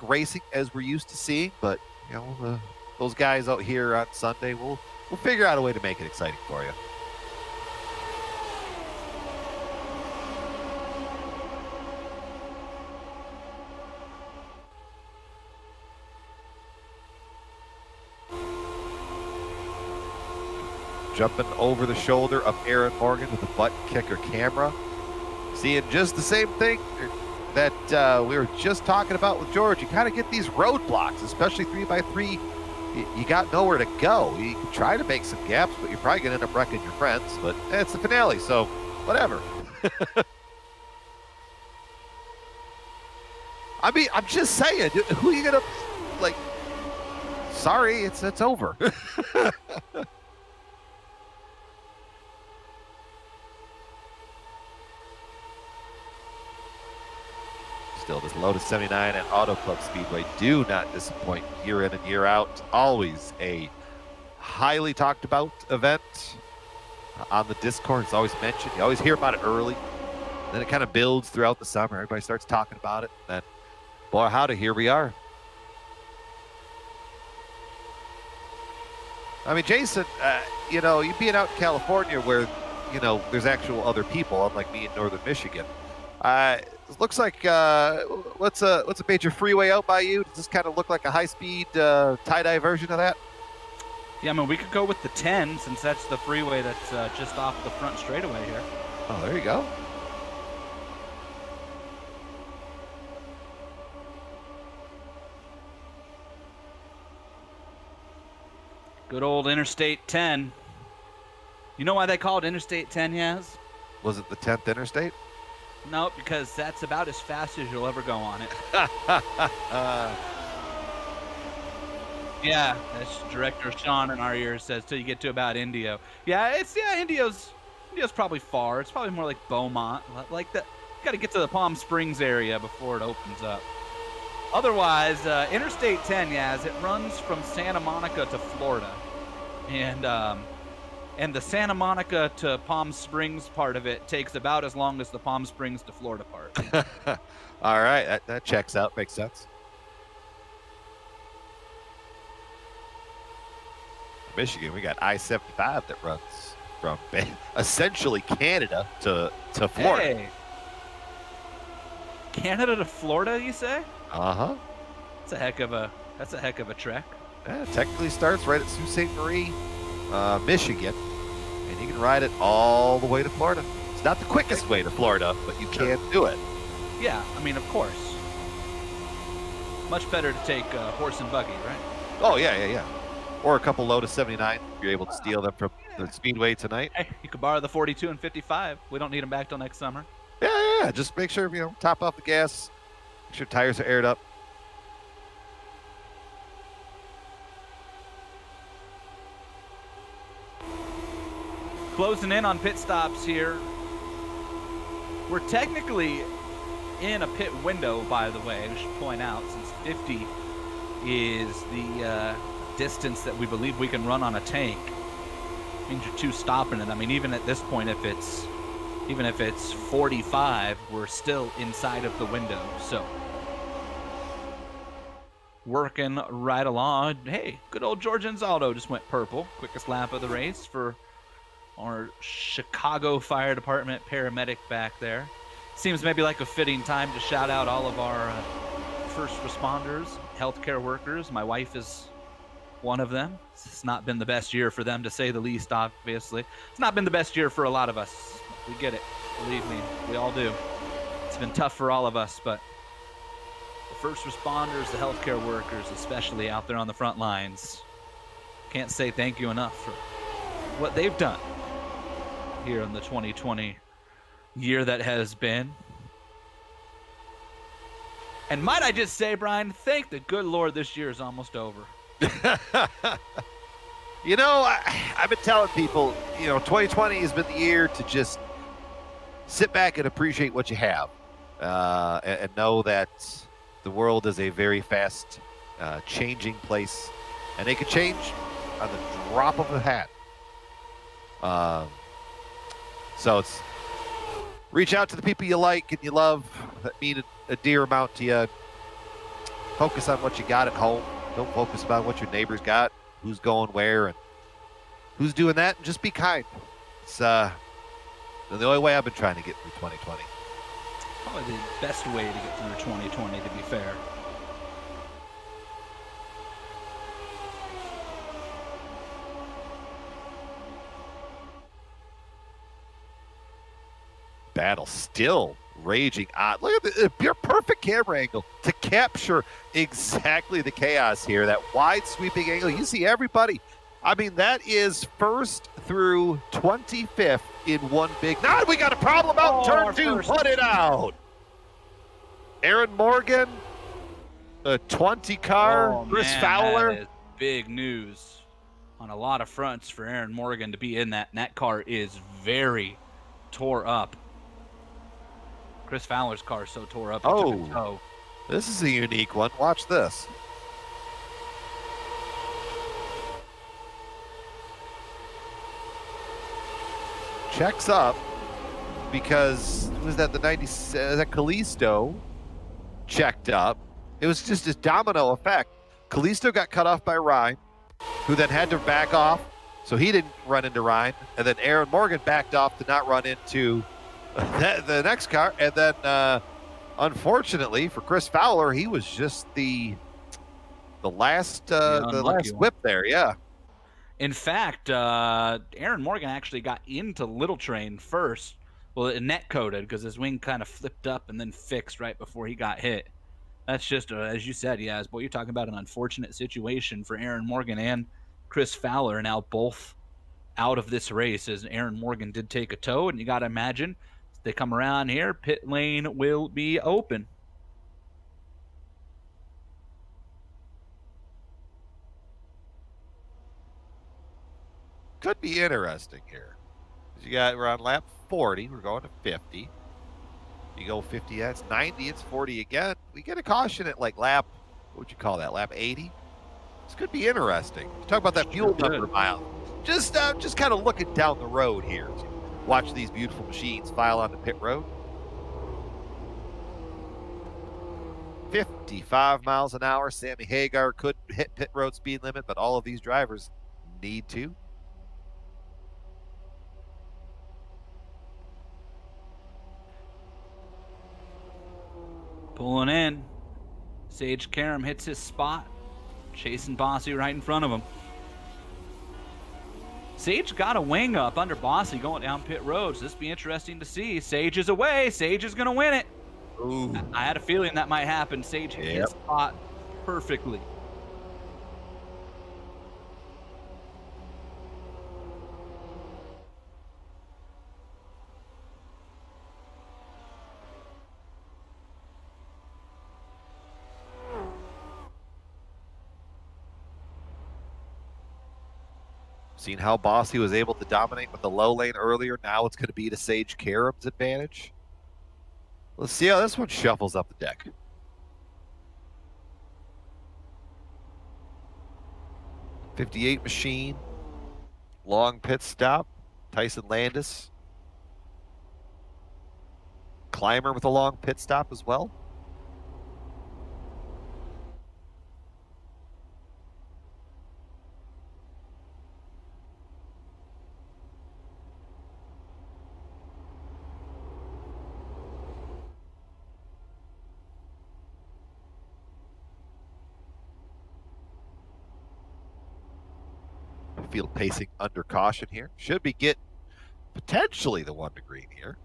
racing as we're used to seeing, but those guys out here on Sunday, we'll figure out a way to make it exciting for you. Jumping over the shoulder of Aaron Morgan with the butt kicker camera. Seeing just the same thing that we were just talking about with George. You kind of get these roadblocks, especially 3x3. You got nowhere to go. You can try to make some gaps, but you're probably going to end up wrecking your friends. But it's the finale, so whatever. I mean, I'm just saying, who are you going to, sorry, it's over. Still, this Lotus 79 and Auto Club Speedway do not disappoint year in and year out. Always a highly talked about event on the Discord. It's always mentioned. You always hear about it early. Then it kind of builds throughout the summer. Everybody starts talking about it. And then, boy, howdy, here we are. I mean, Jason, you being out in California where, there's actual other people, unlike me in northern Michigan. It looks like what's a major freeway out by you? Does this kind of look like a high-speed tie-dye version of that? Yeah, I mean, we could go with the 10 since that's the freeway that's just off the front straightaway here. Oh, there you go. Good old Interstate 10. You know why they call it Interstate 10, Yaz? Was it the 10th Interstate? No, because that's about as fast as you'll ever go on it. Yeah, that's director Sean in our ears says till you get to about Indio. Indio's probably far. It's probably more like Beaumont. Like that, you got to get to the Palm Springs area before it opens up. Otherwise, Interstate 10, Yaz, it runs from Santa Monica to Florida, and the Santa Monica to Palm Springs part of it takes about as long as the Palm Springs to Florida part. All right, that checks out. Makes sense. Michigan, we got I-75 that runs from essentially Canada to Florida. Hey. Canada to Florida, you say? Uh-huh. That's a heck of a trek. Yeah, it technically starts right at Sault Ste. Marie, Michigan, and you can ride it all the way to Florida. It's not the quickest way to Florida, but you can do it. Yeah, I mean, of course. Much better to take horse and buggy, right? Oh, yeah. Or a couple Lotus 79. You're able to steal them from the speedway tonight. Hey, you could borrow the 42 and 55. We don't need them back till next summer. Yeah. Just make sure, top off the gas. Make sure tires are aired up. Closing in on pit stops here. We're technically in a pit window, by the way. I should point out, since 50 is the distance that we believe we can run on a tank. Means you're two stopping it. I mean, even at this point, even if it's 45, we're still inside of the window. So working right along. Hey, good old George Anzaldo just went purple. Quickest lap of the race for our Chicago Fire Department paramedic back there. Seems maybe like a fitting time to shout out all of our first responders, healthcare workers. My wife is one of them. It's not been the best year for them, to say the least, obviously. It's not been the best year for a lot of us. We get it. Believe me, we all do. It's been tough for all of us, but the first responders, the healthcare workers, especially out there on the front lines, can't say thank you enough for what they've done here in the 2020 year that has been. And might I just say, Brian, thank the good Lord this year is almost over. I've been telling people, 2020 has been the year to just sit back and appreciate what you have, and know that the world is a very fast changing place, and it could change on the drop of a hat. So it's reach out to the people you like and you love that mean a dear amount to you. Focus on what you got at home. Don't focus about what your neighbors got, who's going where, and who's doing that. And just be kind. It's the only way I've been trying to get through 2020. Probably the best way to get through 2020, to be fair. Battle still raging on. Look at your perfect camera angle to capture exactly the chaos here. That wide sweeping angle. You see everybody. I mean, that is first through 25th in one big. Now we got a problem out in turn two. Put it out. Aaron Morgan, a 20 car. Chris Fowler. That is big news on a lot of fronts for Aaron Morgan to be in that. And that car is very tore up. Chris Fowler's car is so tore up. This is a unique one. Watch this. Checks up because was that the 90? That Kalisto checked up. It was just a domino effect. Kalisto got cut off by Ryan, who then had to back off, so he didn't run into Ryan, and then Aaron Morgan backed off to not run into the next car, and then unfortunately for Chris Fowler, he was just the last whip there. Yeah. In fact, Aaron Morgan actually got into Little Train first. Well, it net coated because his wing kind of flipped up and then fixed right before he got hit. That's just, as you said, boy, you're talking about an unfortunate situation for Aaron Morgan and Chris Fowler, now both out of this race, as Aaron Morgan did take a tow, and you got to imagine they come around here, pit lane will be open. Could be interesting here. We're on lap 40. We're going to 50. You go 50, that's 90. It's 40 again. We get a caution at like lap, what would you call that? Lap 80. This could be interesting. Talk about that fuel number mile. Just kind of looking down the road here. Watch these beautiful machines file onto pit road. 55 miles an hour. Sammy Hagar could hit pit road speed limit, but all of these drivers need to. Pulling in. Sage Karam hits his spot. Chasing Bossy right in front of him. Sage got a wing up under Bossy going down pit road, so this will be interesting to see. Sage is away. Sage is going to win it. Ooh. I had a feeling that might happen. Sage hit his spot perfectly. Seen how Bossy was able to dominate with the low lane earlier. Now it's going to be to Sage Karam's advantage. Let's see how this one shuffles up the deck. '58 machine. Long pit stop. Tyson Landis. Climber with a long pit stop as well. Field pacing under caution here. Should be get potentially the 1 to green here.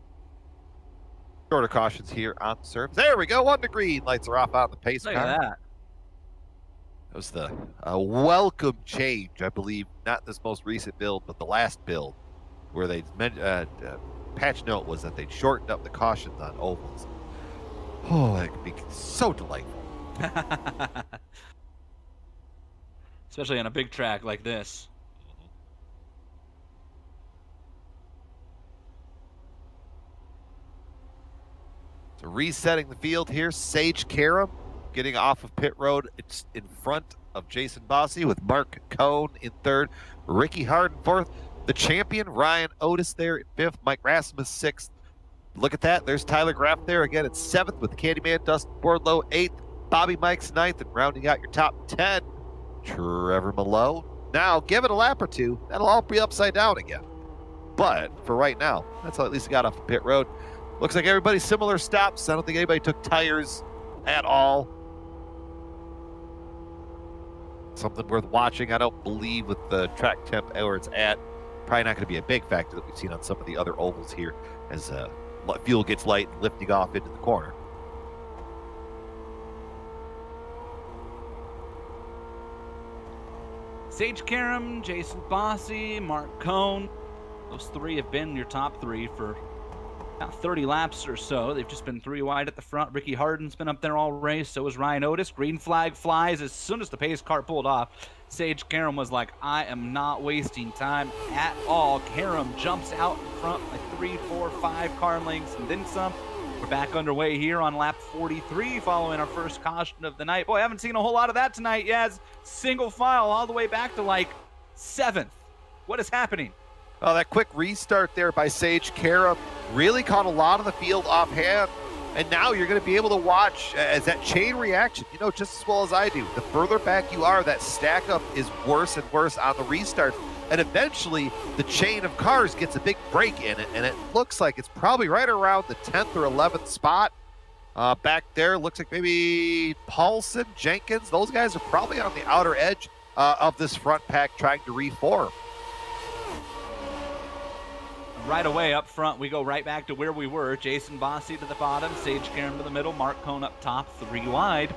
Shorter cautions here on the surface. There we go, 1 to green. Lights are off on the pace car. Look at that. That was the welcome change, I believe. Not this most recent build, but the last build, where they patch note was that they'd shortened up the cautions on ovals. Oh, that could be so delightful. Especially on a big track like this. So resetting the field here, Sage Karam getting off of pit road. It's in front of Jason Bossy with Mark Cohn in third, Ricky Harden fourth, the champion Ryan Otis there in fifth, Mike Rasmus sixth. Look at that, there's Tyler Graff there again at seventh with Candyman Dustin Wardlow eighth, Bobby Mike's ninth, and rounding out your top 10, Trevor Malone. Now give it a lap or two, that'll all be upside down again. But for right now, that's how at least got off the pit road. Looks like everybody's similar stops. I don't think anybody took tires at all. Something worth watching. I don't believe with the track temp where it's at, probably not going to be a big factor that we've seen on some of the other ovals here as fuel gets light and lifting off into the corner. Sage Karam, Jason Bossy, Mark Cohn. Those three have been your top three for about 30 laps or so. They've just been 3 wide at the front. Ricky Harden's been up there all race. So is Ryan Otis. Green flag flies as soon as the pace car pulled off. Sage Karam was like, I am not wasting time at all. Karam jumps out in front by 3, 4, 5 car lengths and then some. We're back underway here on lap 43 following our first caution of the night. Boy, I haven't seen a whole lot of that tonight. Yaz, single file all the way back to like 7th. What is happening? Oh, that quick restart there by Sage Karam really caught a lot of the field offhand. And now you're going to be able to watch as that chain reaction, you know, just as well as I do. The further back you are, that stack up is worse and worse on the restart. And eventually the chain of cars gets a big break in it. And it looks like it's probably right around the 10th or 11th spot. Back there, looks like maybe Paulson, Jenkins, those guys are probably on the outer edge of this front pack trying to reform. Right away up front, we go right back to where we were. Jason Bossy to the bottom, Sage Karam to the middle, Mark Cohn up top, 3 wide.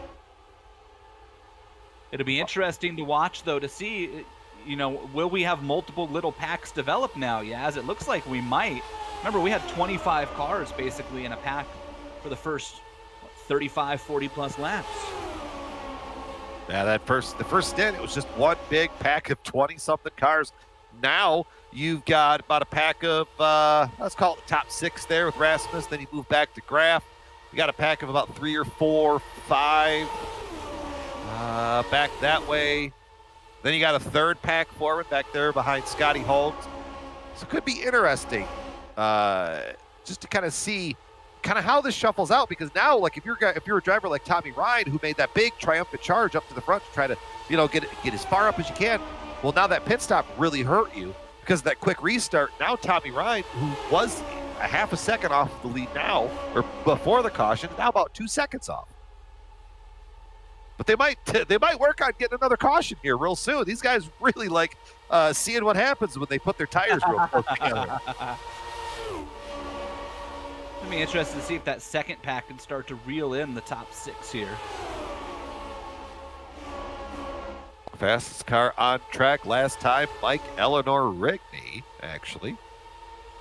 It'll be interesting to watch, though, to see, you know, will we have multiple little packs develop now, Yaz? It looks like we might. Remember, we had 25 cars basically in a pack for the first 35, 40-plus laps. Yeah, the first stint, it was just one big pack of 20-something cars. Now you've got about a pack of, let's call it the top 6 there with Rasmus. Then you move back to Graff. You got a pack of about 3 or 4, 5 back that way. Then you got a third pack forward back there behind Scotty Holmes. So it could be interesting just to kind of see kind of how this shuffles out, because now, like if you're a driver like Tommy Ryan who made that big triumphant charge up to the front to try to, you know, get as far up as you can. Well, now that pit stop really hurt you because of that quick restart. Now Tommy Ryan, who was a half a second off the lead now, or before the caution, now about 2 seconds off. But they might work on getting another caution here real soon. These guys really like seeing what happens when they put their tires real close together. It'll be interesting to see if that second pack can start to reel in the top 6 here. Fastest car on track last time, Mike Eleanor Rigney, actually.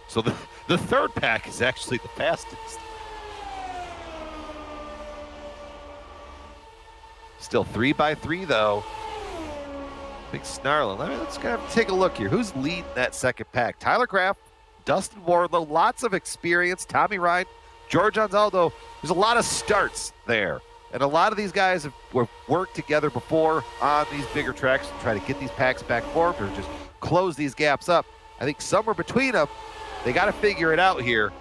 So the third pack is actually the fastest. Still 3x3 though. Big snarling. Let's kind of take a look here. Who's leading that second pack? Tyler Graff, Dustin Wardlow, lots of experience. Tommy Ryan, George Anzaldo. There's a lot of starts there. And a lot of these guys have worked together before on these bigger tracks to try to get these packs back forward or just close these gaps up. I think somewhere between them, they got to figure it out here.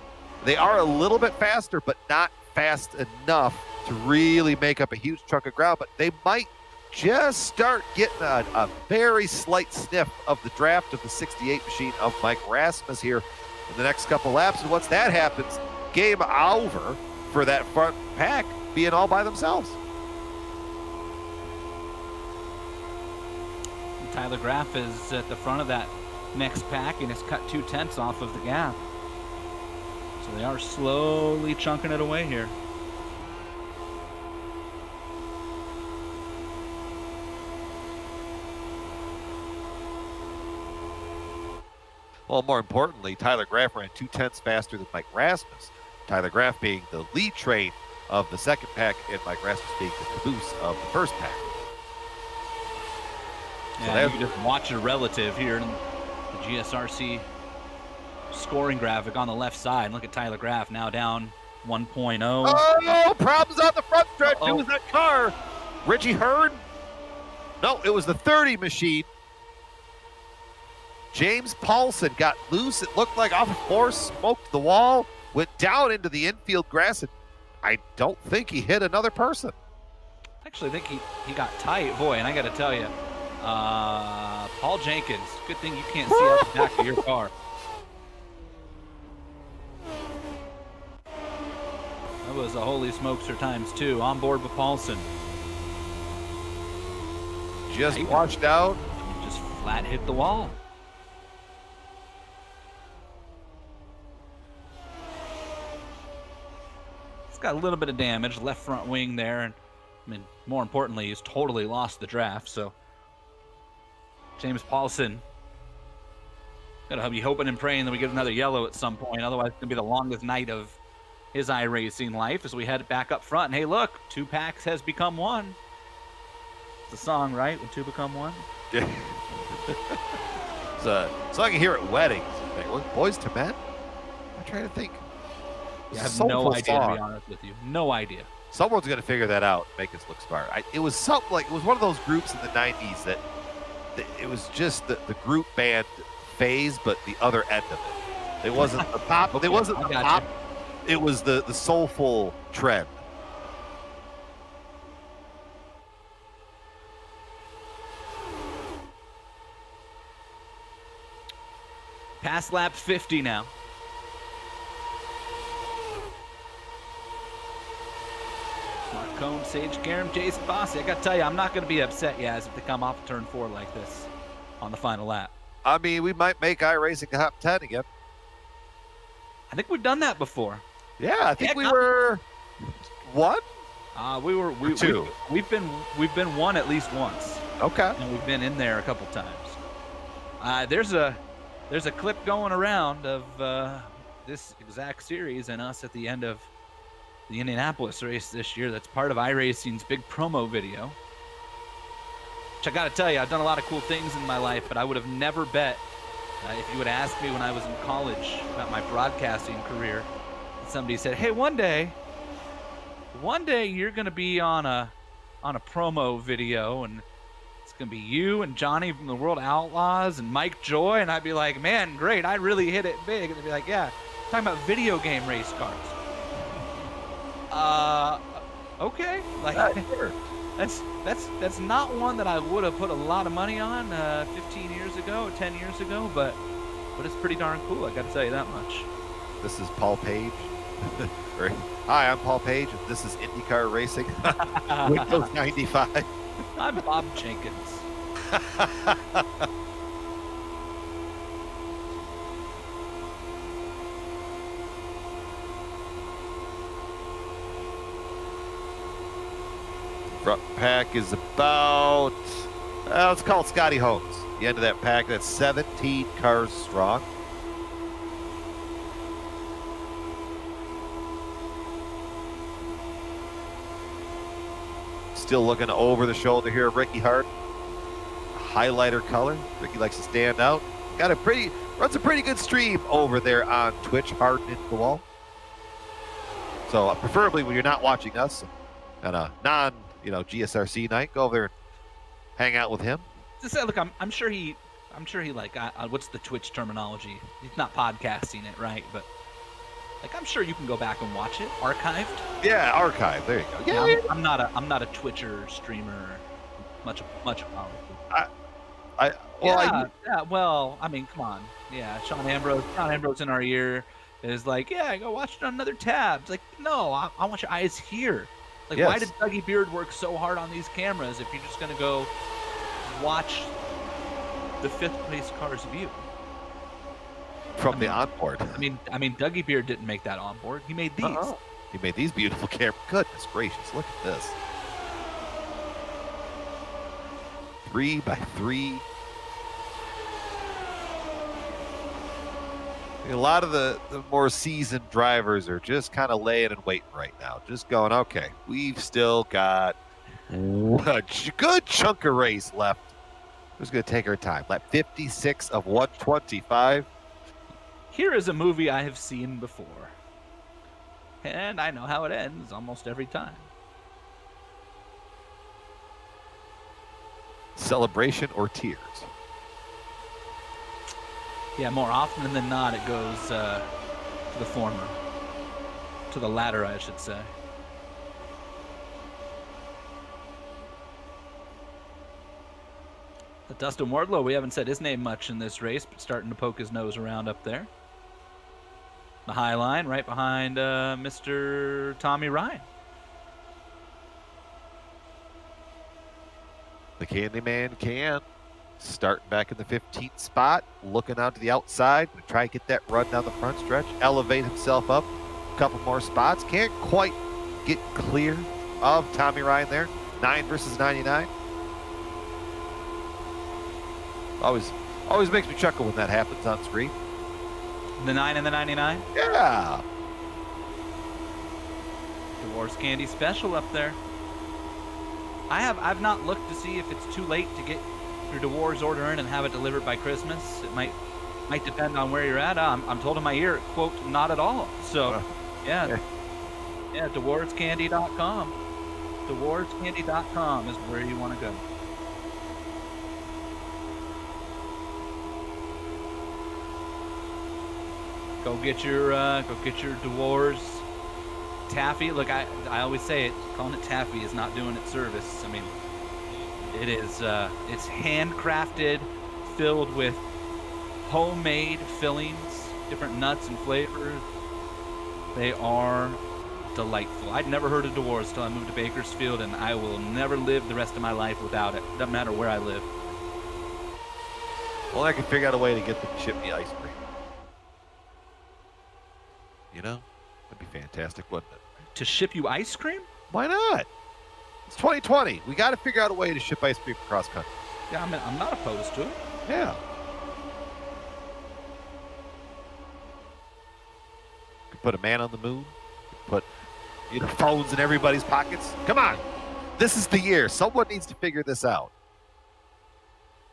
They are a little bit faster, but not fast enough to really make up a huge chunk of ground. But they might just start getting a very slight sniff of the draft of the 68 machine of Mike Rasmus here in the next couple laps. And once that happens, game over for that front pack being all by themselves. Tyler Graff is at the front of that next pack and has cut 2/10 off of the gap. So they are slowly chunking it away here. Well, more importantly, Tyler Graff ran 2/10 faster than Mike Rasmus. Tyler Graff being the lead train of the second pack and Mike Rasmus being the caboose of the first pack. Yeah, you can just watch a relative here in the GSRC scoring graphic on the left side. Look at Tyler Graff now down 1.0. Oh, problems on the front stretch. Who was that car? Richie Hearn? No, it was the 30 machine. James Paulson got loose. It looked like off of course, smoked the wall, went down into the infield grass, and I don't think he hit another person. I actually think he got tight. Boy, and I got to tell you, Paul Jenkins, good thing you can't see out the back of your car. That was a holy smokester times 2 on board with Paulson. Just washed out. Just flat hit the wall. It's got a little bit of damage, left front wing there, and I mean, more importantly, he's totally lost the draft. So James Paulson, gotta be hoping and praying that we get another yellow at some point. Otherwise, it's gonna be the longest night of his iRacing life as we head back up front. And hey, look, 2 packs has become 1. It's a song, right? When 2 become 1. Yeah. It's a song you hear at weddings. Boys to Men? I'm trying to think. I have no idea, to be honest with you. No idea. Someone's going to figure that out and make us look smart. It was something like, it was one of those groups in the 90s that it was just the group band phase, but the other end of it. It wasn't the pop. Okay, it wasn't the pop. It was the soulful trend. Past lap 50 now. Mark Cohn, Sage Garum, Jason Bossy. I got to tell you, I'm not going to be upset, Yaz, if they come off of turn 4 like this on the final lap. I mean, we might make iRacing top 10 again. I think we've done that before. Yeah, I think we were 1. We 2. We've been 1 at least once. Okay. And we've been in there a couple times. There's a clip going around of this exact series and us at the end of the Indianapolis race this year. That's part of iRacing's big promo video. Which I got to tell you, I've done a lot of cool things in my life, but I would have never bet if you would have asked me when I was in college about my broadcasting career. Somebody said, "Hey, one day you're going to be on a promo video, and it's going to be you and Johnny from the World Outlaws and Mike Joy." And I'd be like, "Man, great! I really hit it big." And they'd be like, "Yeah, talking about video game race cars." Okay, like sure. that's not one that I would have put a lot of money on 15 years ago, 10 years ago, but it's pretty darn cool. I got to tell you that much. This is Paul Page. Hi, I'm Paul Page, and this is IndyCar Racing. Windows 95. I'm Bob Jenkins. Front pack is about, let's call it Scotty Holmes. The end of that pack, that's 17 cars strong. Still looking over the shoulder here, Ricky Hart. highlighter color. Ricky likes to stand out. Runs a pretty good stream over there on Twitch, Hardened into the Wall. So preferably when you're not watching us on a GSRC night, go over there and hang out with him. Just say, look, I'm sure he like what's the Twitch terminology? He's not podcasting it, right? But like, I'm sure you can go back and watch it archived. Yeah, archived. There you go. Yeah, I'm not a Twitcher streamer. Much apology. Well, I mean, come on. Yeah, Sean Ambrose in our ear is like, yeah, go watch it on another tab. It's like, no, I want your eyes here. Like, yes. Why did Dougie Beard work so hard on these cameras if you're just gonna go watch the 5th place car's view from the onboard? I mean, Dougie Beard didn't make that onboard. He made these. He made these beautiful cameras. Goodness gracious, look at this. 3x3. A lot of the more seasoned drivers are just kind of laying and waiting right now. Just going, okay, we've still got a good chunk of race left. We're just going to take our time. Lap 56 of 125. Here is a movie I have seen before. And I know how it ends almost every time. Celebration or tears? Yeah, more often than not, it goes to the former. To the latter, I should say. But Dustin Wardlow, we haven't said his name much in this race, but starting to poke his nose around up there. The high line, right behind Mr. Tommy Ryan. The Candyman can. Starting back in the 15th spot, looking out to the outside, to try to get that run down the front stretch, elevate himself up a couple more spots. Can't quite get clear of Tommy Ryan there. 9 versus 99. Always makes me chuckle when that happens on screen. The 9 and the 99? Yeah. Divorce Candy special up there. I've not looked to see if it's too late to get your DeWars order in and have it delivered by Christmas. It might depend on where you're at. I'm told in my ear, quote, not at all. So, yeah, DeWarsCandy.com. DeWarsCandy.com is where you want to go. Go get your DeWars taffy. Look, I always say it. Calling it taffy is not doing it service. I mean, it is. It's handcrafted, filled with homemade fillings, different nuts and flavors. They are delightful. I'd never heard of DeWars until I moved to Bakersfield, and I will never live the rest of my life without it. Doesn't matter where I live. Well, I can figure out a way to get them to ship me ice cream. You know, that'd be fantastic, wouldn't it? To ship you ice cream? Why not? It's 2020. We got to figure out a way to ship ice cream across country. Yeah, I'm not opposed to it. Yeah. Could put a man on the moon. Could put phones in everybody's pockets. Come on. This is the year. Someone needs to figure this out.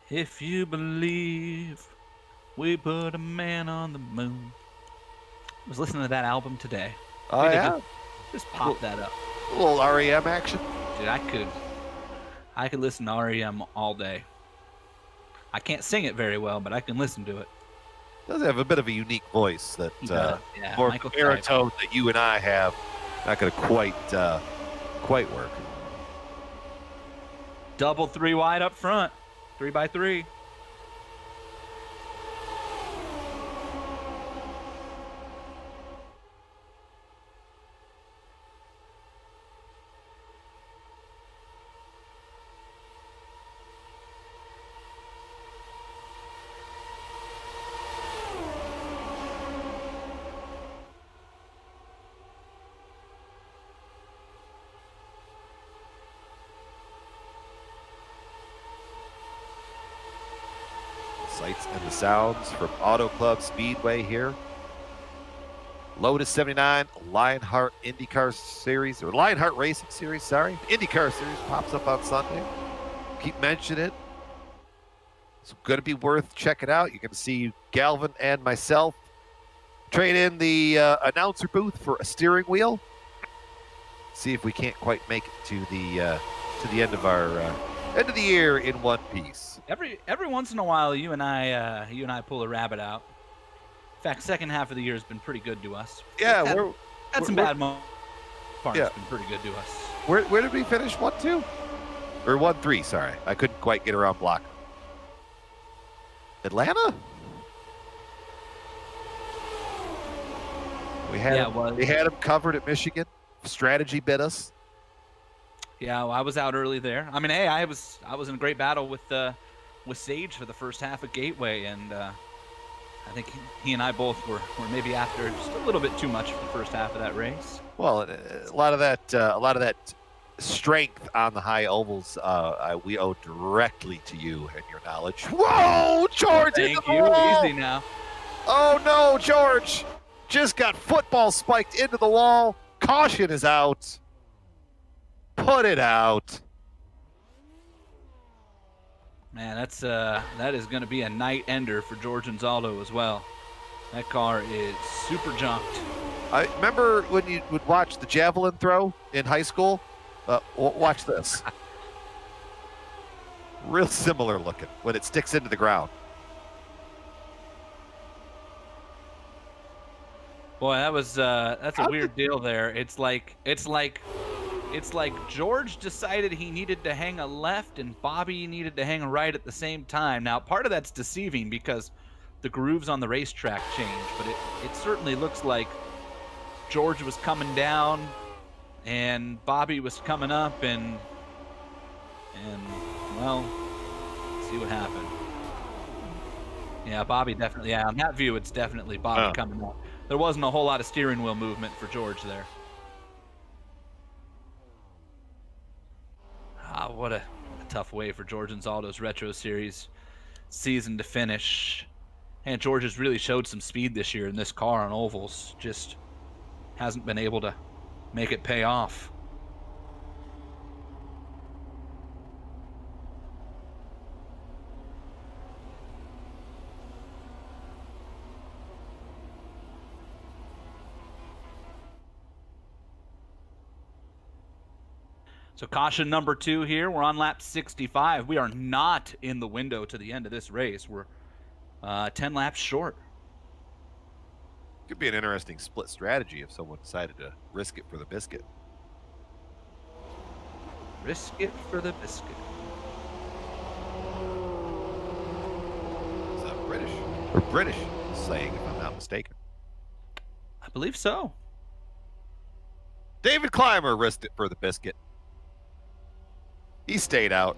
If you believe we put a man on the moon. I was listening to that album today. Oh, yeah? Just pop that up. A little REM action. Dude, I could listen to REM all day. I can't sing it very well, but I can listen to it. Does have a bit of a unique voice that more baritone that you and I have. Not going to quite work. Double 3 wide up front. 3x3. Sights and the sounds from Auto Club Speedway here. Lotus 79, Lionheart IndyCar Series, or Lionheart Racing Series, sorry. IndyCar Series pops up on Sunday. Keep mentioning it. It's going to be worth checking out. You can see Galvin and myself trade in the announcer booth for a steering wheel. See if we can't quite make it to the end of our end of the year in one piece. Every once in a while, you and I pull a rabbit out. In fact, second half of the year has been pretty good to us. Yeah, had some bad moments. Part Yeah. has been pretty good to us. Where did we finish? 1-2 or 1-3? Sorry, I couldn't quite get around block. Atlanta. We had him covered at Michigan. Strategy bit us. Yeah, well, I was out early there. I mean, hey, I was in a great battle with Sage for the first half of Gateway, and I think he and I both were maybe after just a little bit too much for the first half of that race. Well, a lot of that strength on the high ovals we owe directly to you and your knowledge. Whoa, George! Thank you. Easy now. Oh no, George! Just got football spiked into the wall. Caution is out. Put it out. Man, that is going to be a night ender for George and Zaldo as well. That car is super junked. I remember when you would watch the javelin throw in high school. Watch this. Real similar looking when it sticks into the ground. Boy, that's a weird deal there. It's like George decided he needed to hang a left and Bobby needed to hang a right at the same time. Now, part of that's deceiving because the grooves on the racetrack change, but it certainly looks like George was coming down and Bobby was coming up, and well, let's see what happened. Yeah, Bobby definitely. Yeah, on that view, it's definitely Bobby coming up. There wasn't a whole lot of steering wheel movement for George there. What a tough way for George and Zaldo's Retro Series season to finish. And George has really showed some speed this year in this car on ovals. Just hasn't been able to make it pay off. So caution number 2 here. We're on lap 65. We are not in the window to the end of this race. We're 10 laps short. Could be an interesting split strategy if someone decided to risk it for the biscuit. Risk it for the biscuit. Is that British? Or British saying, if I'm not mistaken. I believe so. David Clymer risked it for the biscuit. He stayed out.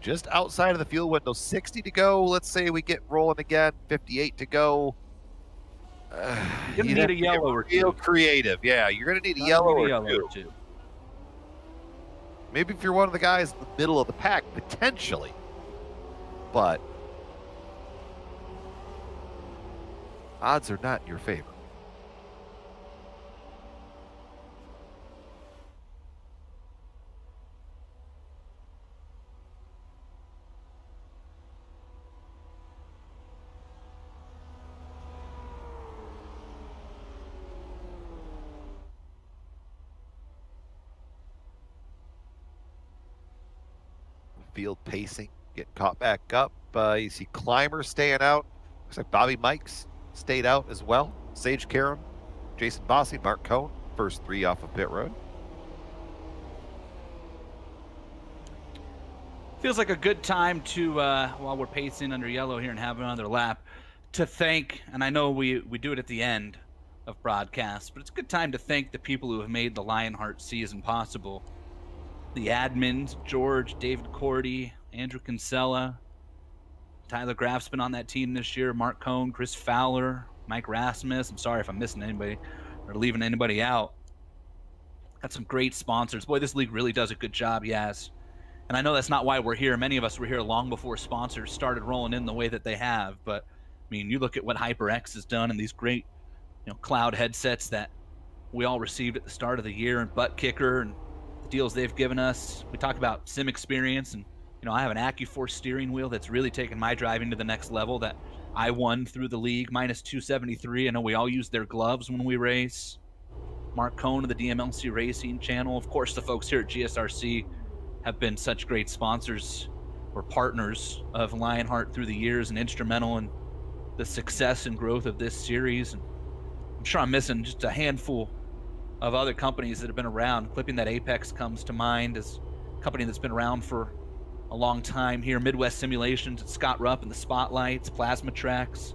Just outside of the fuel window, 60 to go. Let's say we get rolling again, 58 to go. You're gonna need a yellow or two. Real creative, yeah. You're gonna need a yellow or two. Maybe if you're one of the guys in the middle of the pack, potentially. But odds are not in your favor. Field pacing, getting caught back up. You see Clymer staying out. Looks like Bobby Mikes stayed out as well. Sage Karam, Jason Bossy, Mark Cohn, first 3 off of pit road. Feels like a good time to, while we're pacing under yellow here and having another lap, to thank, and I know we do it at the end of broadcasts, but it's a good time to thank the people who have made the Lionheart season possible. The admins, George, David Cordy, Andrew Kinsella, Tyler Graff's been on that team this year, Mark Cohn, Chris Fowler, Mike Rasmus. I'm sorry if I'm missing anybody or leaving anybody out. Got some great sponsors. Boy, this league really does a good job, yes. And I know that's not why we're here. Many of us were here long before sponsors started rolling in the way that they have. But, I mean, you look at what HyperX has done and these great, cloud headsets that we all received at the start of the year, and Butt Kicker and the deals they've given us. We talk about sim experience, and I have an AccuForce steering wheel that's really taken my driving to the next level that I won through the league, minus 273. I know we all use their gloves when we race. Mark Cohn of the DMLC Racing Channel. Of course, the folks here at GSRC have been such great sponsors or partners of Lionheart through the years and instrumental in the success and growth of this series. And I'm sure I'm missing just a handful of other companies that have been around. Clipping That Apex comes to mind as a company that's been around for a long time here. Midwest Simulations, it's Scott Rupp and the Spotlights, Plasma Tracks.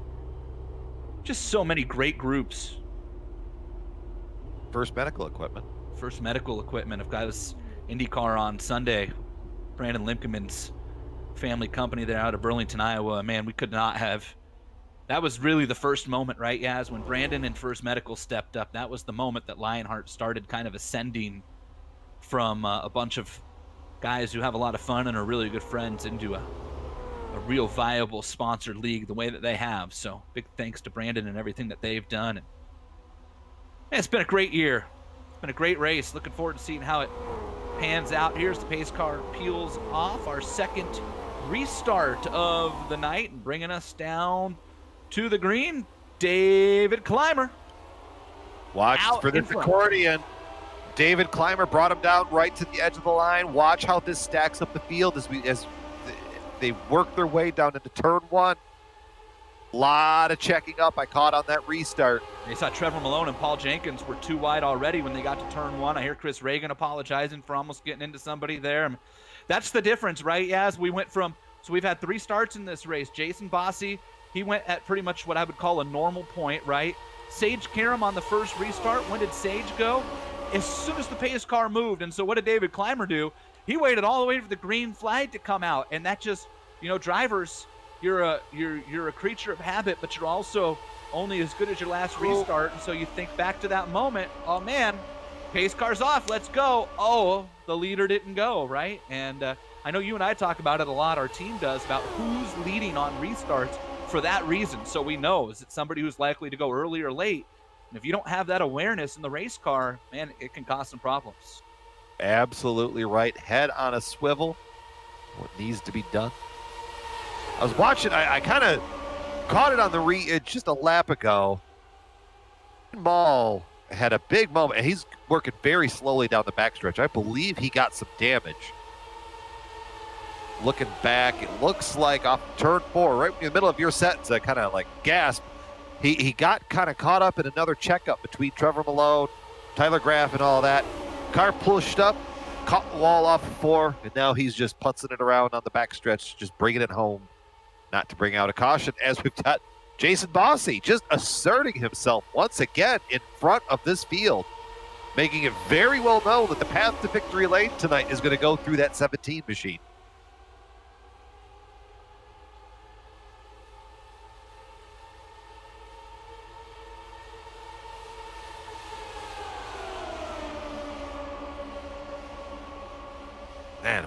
Just so many great groups. First Medical Equipment. First Medical Equipment. I've got this IndyCar on Sunday. Brandon Limkeman's family company there out of Burlington, Iowa. Man, we could not have. That was really the first moment, right, Yaz? When Brandon and First Medical stepped up, that was the moment that Lionheart started kind of ascending from a bunch of guys who have a lot of fun and are really good friends into a real viable sponsored league the way that they have. So big thanks to Brandon and everything that they've done. And man, it's been a great year. It's been a great race. Looking forward to seeing how it pans out. Here's the pace car peels off, our second restart of the night, and bringing us down to the green, David Clymer. Watch for this accordion. David Clymer brought him down right to the edge of the line. Watch how this stacks up the field as they work their way down into turn one. A lot of checking up. I caught on that restart. They saw Trevor Malone and Paul Jenkins were too wide already when they got to turn one. I hear Chris Reagan apologizing for almost getting into somebody there. That's the difference, right? As we went from, so we've had 3 starts in this race. Jason Bossy, he went at pretty much what I would call a normal point, right? Sage Karam on the first restart. When did Sage go? As soon as the pace car moved. And so what did David Clymer do? He waited all the way for the green flag to come out. And that just, drivers, you're a creature of habit, but you're also only as good as your last restart. And so you think back to that moment, oh man, pace car's off, let's go. Oh, the leader didn't go, right? And I know you and I talk about it a lot, our team does, about who's leading on restarts for that reason. So we know, is it somebody who's likely to go early or late? And if you don't have that awareness in the race car, man, it can cause some problems. Absolutely right. Head on a swivel. What needs to be done. I was watching, I kind of caught it on the just a lap ago. Maul had a big moment, and he's working very slowly down the backstretch. I believe he got some damage. Looking back, it looks like off turn 4, right in the middle of your sentence, I kind of like gasp. He got kind of caught up in another checkup between Trevor Malone, Tyler Graff, and all that. Car pushed up, caught the wall off of 4, and now he's just putzing it around on the backstretch, just bringing it home. Not to bring out a caution, as we've got Jason Bossy just asserting himself once again in front of this field, making it very well known that the path to victory lane tonight is going to go through that 17 machine. Man,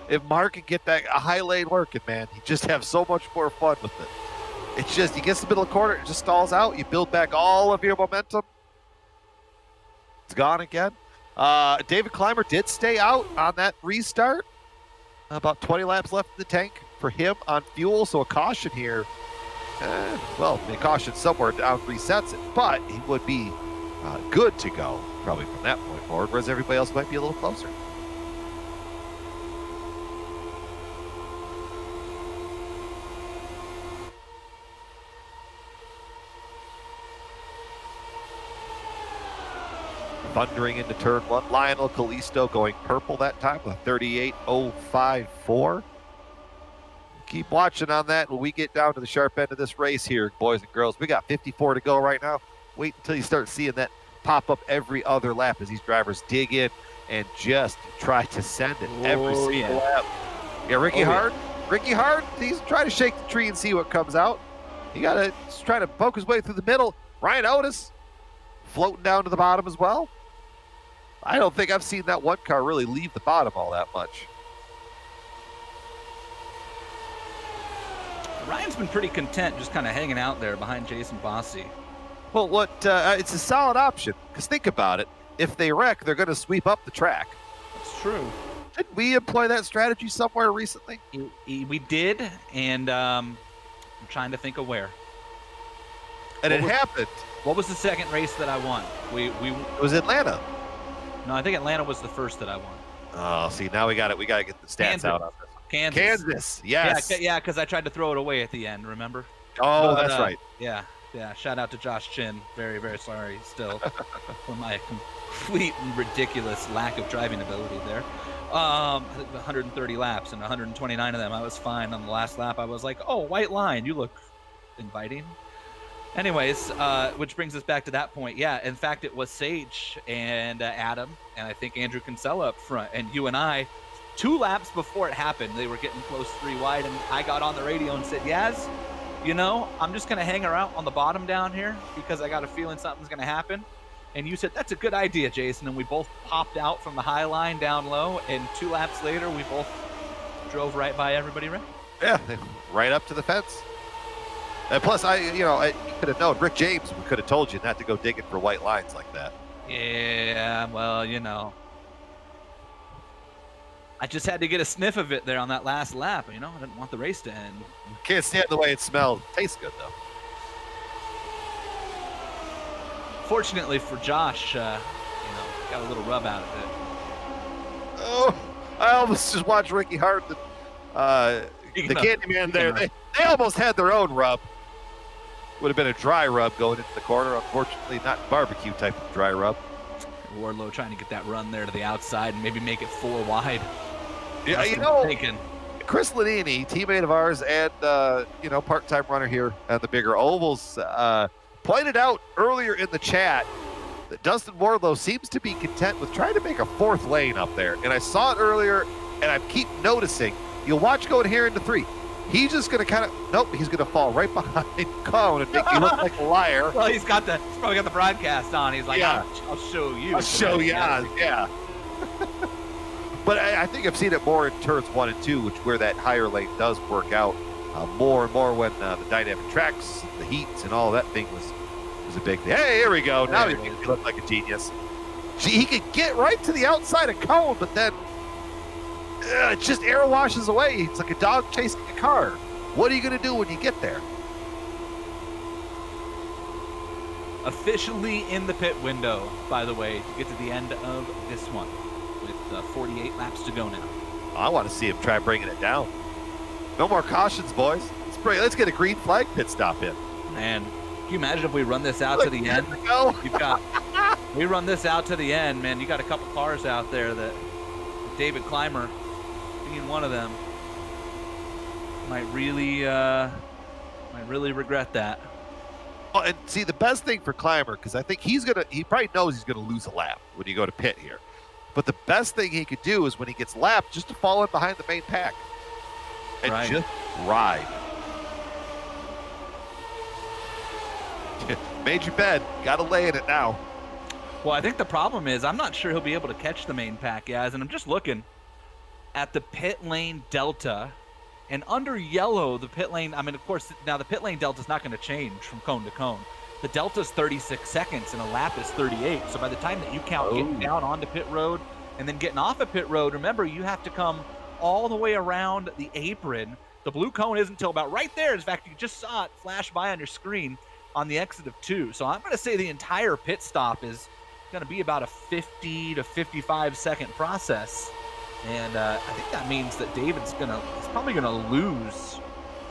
if Mark can get that a high lane working, man, he'd just have so much more fun with it. It's just, he gets the middle of the corner, it just stalls out. You build back all of your momentum. It's gone again. David Clymer did stay out on that restart. About 20 laps left in the tank for him on fuel, so a caution here. A caution somewhere down resets it, but he would be good to go probably from that point forward, whereas everybody else might be a little closer. Thundering into turn 1. Lionel Kalisto going purple that time with a 38.054. Keep watching on that when we get down to the sharp end of this race here, boys and girls. We got 54 to go right now. Wait until you start seeing that pop up every other lap as these drivers dig in and just try to send it every single lap. Yeah, Ricky Hard, he's trying to shake the tree and see what comes out. He's trying to poke his way through the middle. Ryan Otis floating down to the bottom as well. I don't think I've seen that one car really leave the bottom all that much. Ryan's been pretty content just kind of hanging out there behind Jason Bossy. Well, it's a solid option, because think about it. If they wreck, they're going to sweep up the track. That's true. Didn't we employ that strategy somewhere recently? We did, and I'm trying to think of where. And it happened. What was the second race that I won? It was Atlanta. No, I think Atlanta was the first that I won. Oh, see, now we got it. We got to get the stats out on this. Kansas, yes. Yeah, because I tried to throw it away at the end, remember? Oh, that's right. Yeah, shout out to Josh Chin. Very, very sorry still for my complete and ridiculous lack of driving ability there. 130 laps, and 129 of them I was fine. On the last lap, I was like, oh, white line, you look inviting. Anyways, which brings us back to that point. Yeah, in fact, it was Sage and Adam, and I think Andrew Kinsella up front, and you and I, 2 laps before it happened, they were getting close 3 wide, and I got on the radio and said, Yaz, you know, I'm just going to hang her out on the bottom down here because I got a feeling something's going to happen. And you said, that's a good idea, Jason. And we both popped out from the high line down low, and 2 laps later, we both drove right by everybody, right? Yeah, right up to the fence. And plus, I could have known. Rick James could have told you not to go digging for white lines like that. Yeah, well, you know. I just had to get a sniff of it there on that last lap. You know, I didn't want the race to end. Can't stand the way it smells. Tastes good, though. Fortunately for Josh, got a little rub out of it. Oh, I almost just watched Ricky Hart, the Candyman there. They almost had their own rub. Would have been a dry rub going into the corner. Unfortunately, not barbecue type of dry rub. Warlow trying to get that run there to the outside and maybe make it 4 wide. Yeah, Chris Lanini, teammate of ours and, part-time runner here at the bigger ovals, pointed out earlier in the chat that Dustin Warlow seems to be content with trying to make a 4th lane up there. And I saw it earlier, and I keep noticing. You'll watch going here into 3. He's just going to he's going to fall right behind Cone and make you look like a liar. Well, he's probably got the broadcast on. He's like, yeah. I'll show you. I'll show you, yeah. But I think I've seen it more in turns 1 and 2, where that higher lane does work out more and more when the dynamic tracks, the heats, and all that thing was a big thing. Hey, here we go. Now he look like a genius. He could get right to the outside of Cone, but then it just air washes away. It's like a dog chasing a car. What are you going to do when you get there? Officially in the pit window, by the way, to get to the end of this one with 48 laps to go now. I want to see him try bringing it down. No more cautions, boys. Let's get a green flag pit stop in. Man, can you imagine if we run this out to the end? We run this out to the end, man. You got a couple cars out there that David Clymer, being one of them, might really regret that. Oh, and see, the best thing for Clymer, because I think he probably knows he's going to lose a lap when you go to pit here. But the best thing he could do is when he gets lapped, just to fall in behind the main pack and just ride. Made your bed. Got to lay in it now. Well, I think the problem is I'm not sure he'll be able to catch the main pack, guys. And I'm just looking at the pit lane delta. And under yellow, the pit lane, of course, now the pit lane delta is not going to change from cone to cone. The delta is 36 seconds and a lap is 38. So by the time that you count getting down onto pit road and then getting off of pit road, remember, you have to come all the way around the apron. The blue cone isn't until about right there. In fact, you just saw it flash by on your screen on the exit of 2. So I'm going to say the entire pit stop is going to be about a 50 to 55 second process. And I think that means that David's probably going to lose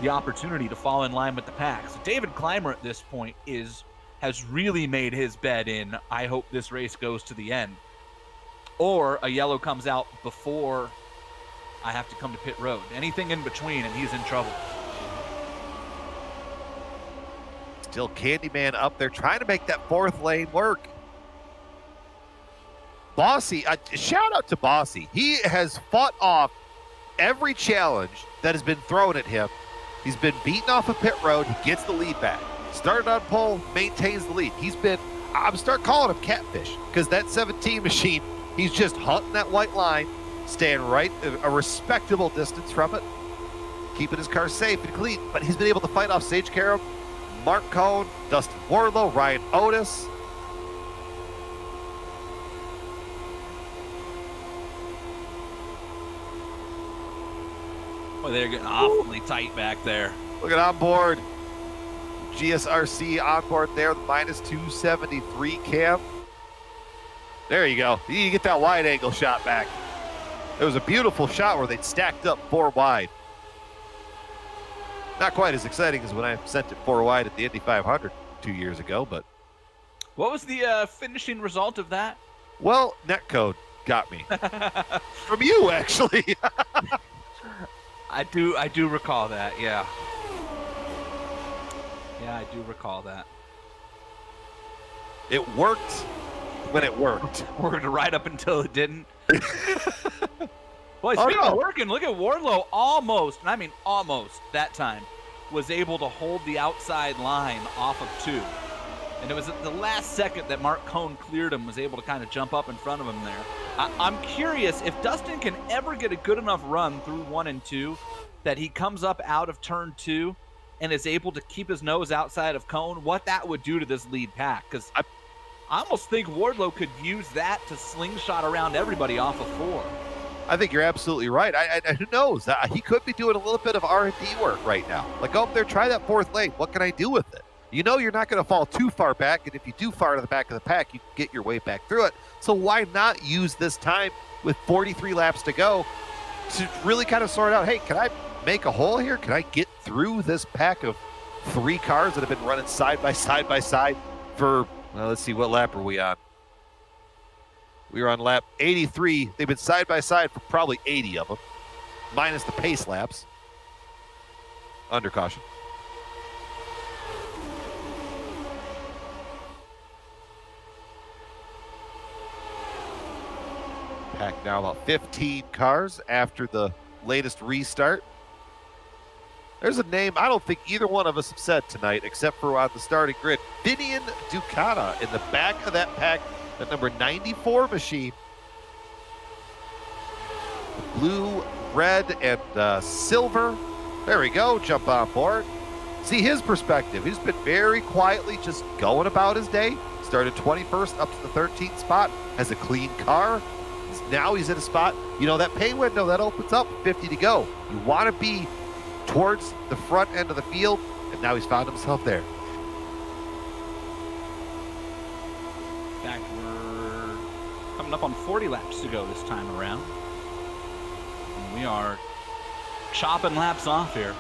the opportunity to fall in line with the pack. So David Clymer at this point has really made his bet in, I hope this race goes to the end. Or a yellow comes out before I have to come to pit road. Anything in between and he's in trouble. Still Candyman up there trying to make that 4th lane work. Bossy, shout out to Bossy. He has fought off every challenge that has been thrown at him. He's been beaten off of pit road. He gets the lead back. Started on pole, maintains the lead. I'm start calling him Catfish because that 17 machine, he's just hunting that white line, staying right a respectable distance from it, keeping his car safe and clean. But he's been able to fight off Sage Karam Mark Cohn, Dustin Warlow, Ryan Otis. Boy, they're getting awfully tight back there. Look at onboard. GSRC onboard there, the minus 273 cam. There you go. You get that wide angle shot back. It was a beautiful shot where they'd stacked up 4 wide. Not quite as exciting as when I sent it 4 wide at the Indy 500 2 years ago, but. What was the finishing result of that? Well, netcode got me. From you, actually. I do recall that, yeah. Yeah, I do recall that. It worked when it worked. Worked right up until it didn't. Boy, speaking of working, look at Wardlow almost, and I mean almost, that time, was able to hold the outside line off of 2. And it was at the last second that Mark Cohn cleared him, was able to kind of jump up in front of him there. I'm curious if Dustin can ever get a good enough run through 1 and 2 that he comes up out of turn 2 and is able to keep his nose outside of Cohn, what that would do to this lead pack. Because I almost think Wardlow could use that to slingshot around everybody off of 4. I think you're absolutely right. Who knows? He could be doing a little bit of R&D work right now. Like, go up there, try that 4th lane. What can I do with it? You know you're not going to fall too far back, and if you do far to the back of the pack, you can get your way back through it. So why not use this time with 43 laps to go to really kind of sort out, hey, can I make a hole here? Can I get through this pack of 3 cars that have been running side by side for, well, let's see, what lap are we on? We were on lap 83. They've been side by side for probably 80 of them, minus the pace laps. Under caution. Pack now about 15 cars after the latest restart. There's a name I don't think either one of us have said tonight, except for on the starting grid. Finian Ducata in the back of that pack, the number 94 machine. Blue, red, and silver. There we go, jump on board. See his perspective. He's been very quietly just going about his day. Started 21st up to the 13th spot, has a clean car. Now he's in a spot, you know, that pay window that opens up, 50 to go. You want to be towards the front end of the field, and now he's found himself there. In fact, we're coming up on 40 laps to go this time around. And we are chopping laps off here.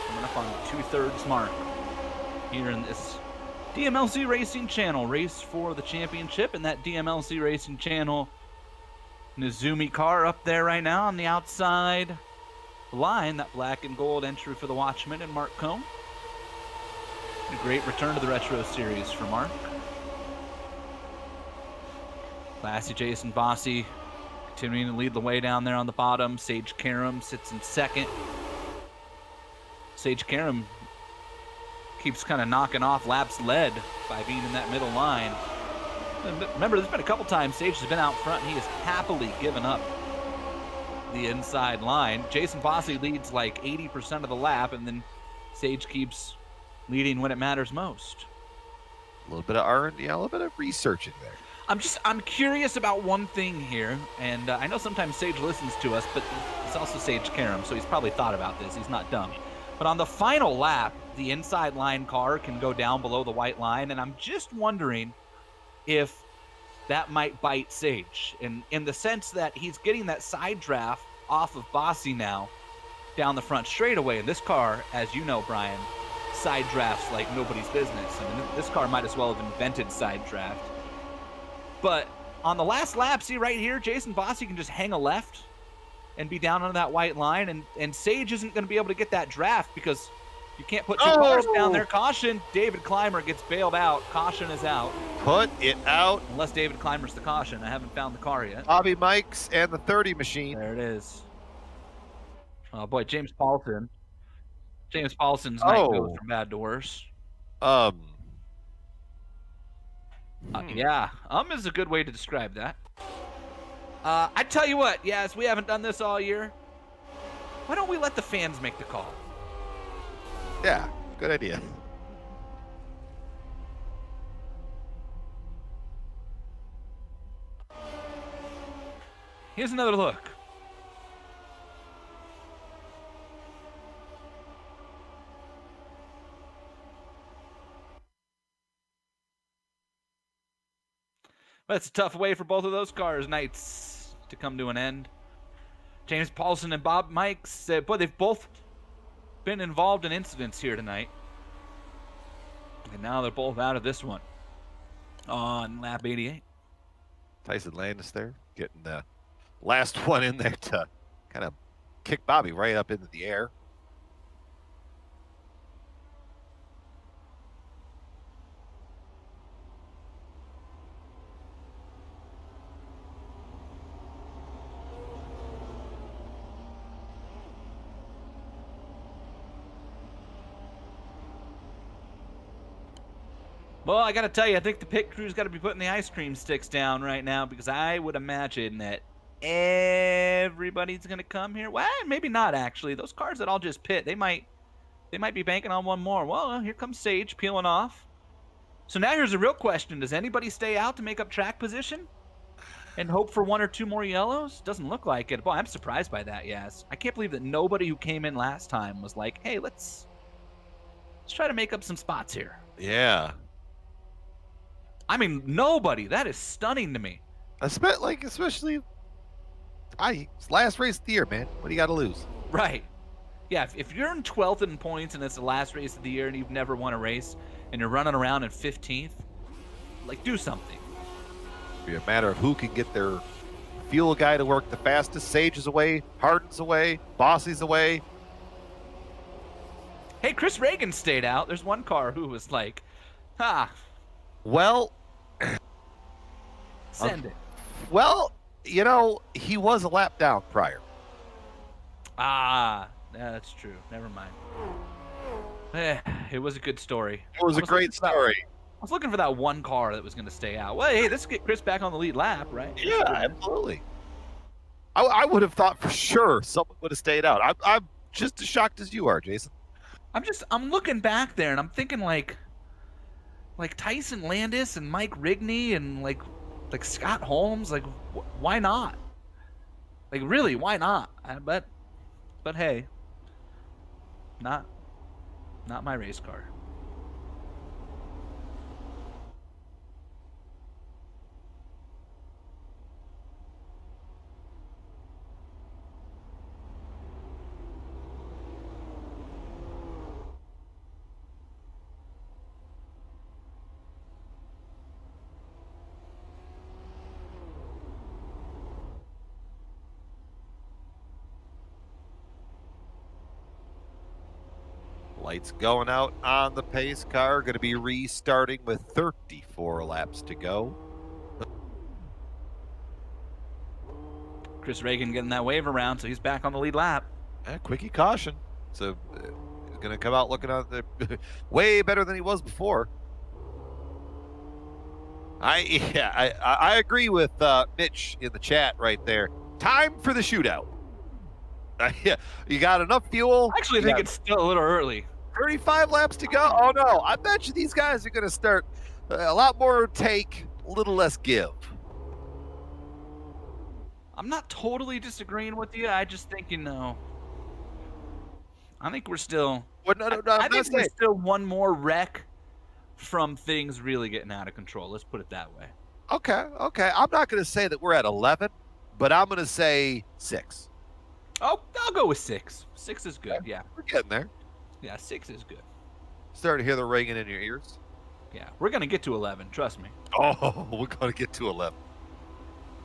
Coming up on the 2/3 mark here in this DMLC Racing Channel race for the championship, and that DMLC Racing Channel Nizumi car up there right now on the outside line, that black and gold entry for the Watchman and Mark Cohn. A great return to the Retro Series for Mark. Classy Jason Bossy continuing to lead the way down there on the bottom. Sage Karam sits in second. Sage Karam keeps kind of knocking off laps led by being in that middle line. Remember, there's been a couple times Sage has been out front and he has happily given up the inside line. Jason Bossy leads like 80% of the lap, and then Sage keeps leading when it matters most. A little bit of R&D, a little bit of researching there. I'm curious about one thing here, and I know sometimes Sage listens to us, but it's also Sage Karam, so he's probably thought about this. He's not dumb. But on the final lap, the inside line car can go down below the white line, and I'm just wondering if that might bite Sage, in the sense that he's getting that side draft off of Bossy now down the front straightaway. And this car, as you know, Brian, side drafts like nobody's business. I mean, this car might as well have invented side draft. But on the last lap, see right here, Jason Bossy can just hang a left and be down on that white line, and Sage isn't going to be able to get that draft because you can't put two cars down there. Caution, David Clymer gets bailed out. Caution is out. Put it out. Unless David Clymer's the caution. I haven't found the car yet. Bobby Mikes and the 30 machine. There it is. Oh boy, James Paulson. James Paulson's night goes from bad to worse. Yeah, is a good way to describe that. I tell you what, yes, we haven't done this all year. Why don't we let the fans make the call? Yeah, good idea. Here's another look. But it's a tough way for both of those cars' nights to come to an end. James Paulson and Bob Mikes, boy, they've both been involved in incidents here tonight. And now they're both out of this one on lap 88. Tyson Landis there, getting the last one in there to kind of kick Bobby right up into the air. Well, I got to tell you, I think the pit crew's got to be putting the ice cream sticks down right now, because I would imagine that everybody's going to come here. Well, maybe not, actually. Those cars that all just pit, they might be banking on one more. Well, here comes Sage peeling off. So now here's a real question. Does anybody stay out to make up track position and hope for one or two more yellows? Doesn't look like it. Boy, I'm surprised by that, yes. I can't believe that nobody who came in last time was like, hey, let's try to make up some spots here. Yeah. I mean, nobody. That is stunning to me. Especially, it's last race of the year, man. What do you got to lose? Right. Yeah, if you're in 12th in points and it's the last race of the year and you've never won a race and you're running around in 15th, like, do something. It'll be a matter of who can get their fuel guy to work the fastest. Sage is away, Hardin's away, Bossy's away. Hey, Chris Reagan stayed out. There's one car who was like, Well, send it. Well, you know, he was a lap down prior. Yeah, that's true. Never mind. It was a good story. It was a great story. I was looking for that one car that was going to stay out. Well, hey, let's get Chris back on the lead lap, right? Yeah, absolutely. I would have thought for sure someone would have stayed out. I'm just as shocked as you are, Jason. I'm looking back there and I'm thinking like Tyson Landis and Mike Rigney and like Scott Holmes, like why not? Like really, why not? But hey, not my race car. Lights going out on the pace car. Going to be restarting with 34 laps to go. Chris Reagan getting that wave around, so he's back on the lead lap. Quickie caution. So he's going to come out looking at the way better than he was before. I agree with Mitch in the chat right there. Time for the shootout. You got enough fuel. I actually think it's still a little early. 35 laps to go. Oh no, I bet you these guys are going to start a lot more take, a little less give. I'm not totally disagreeing with you. I just think, I think we're still. Well, no, I think we're still one more wreck from things really getting out of control. Let's put it that way. Okay. I'm not going to say that we're at 11, but I'm going to say 6. Oh, I'll go with 6. 6 is good. Yeah, we're getting there. Yeah, 6 is good. Starting to hear the ringing in your ears. Yeah, we're gonna get to 11. Trust me. Oh, we're gonna get to 11.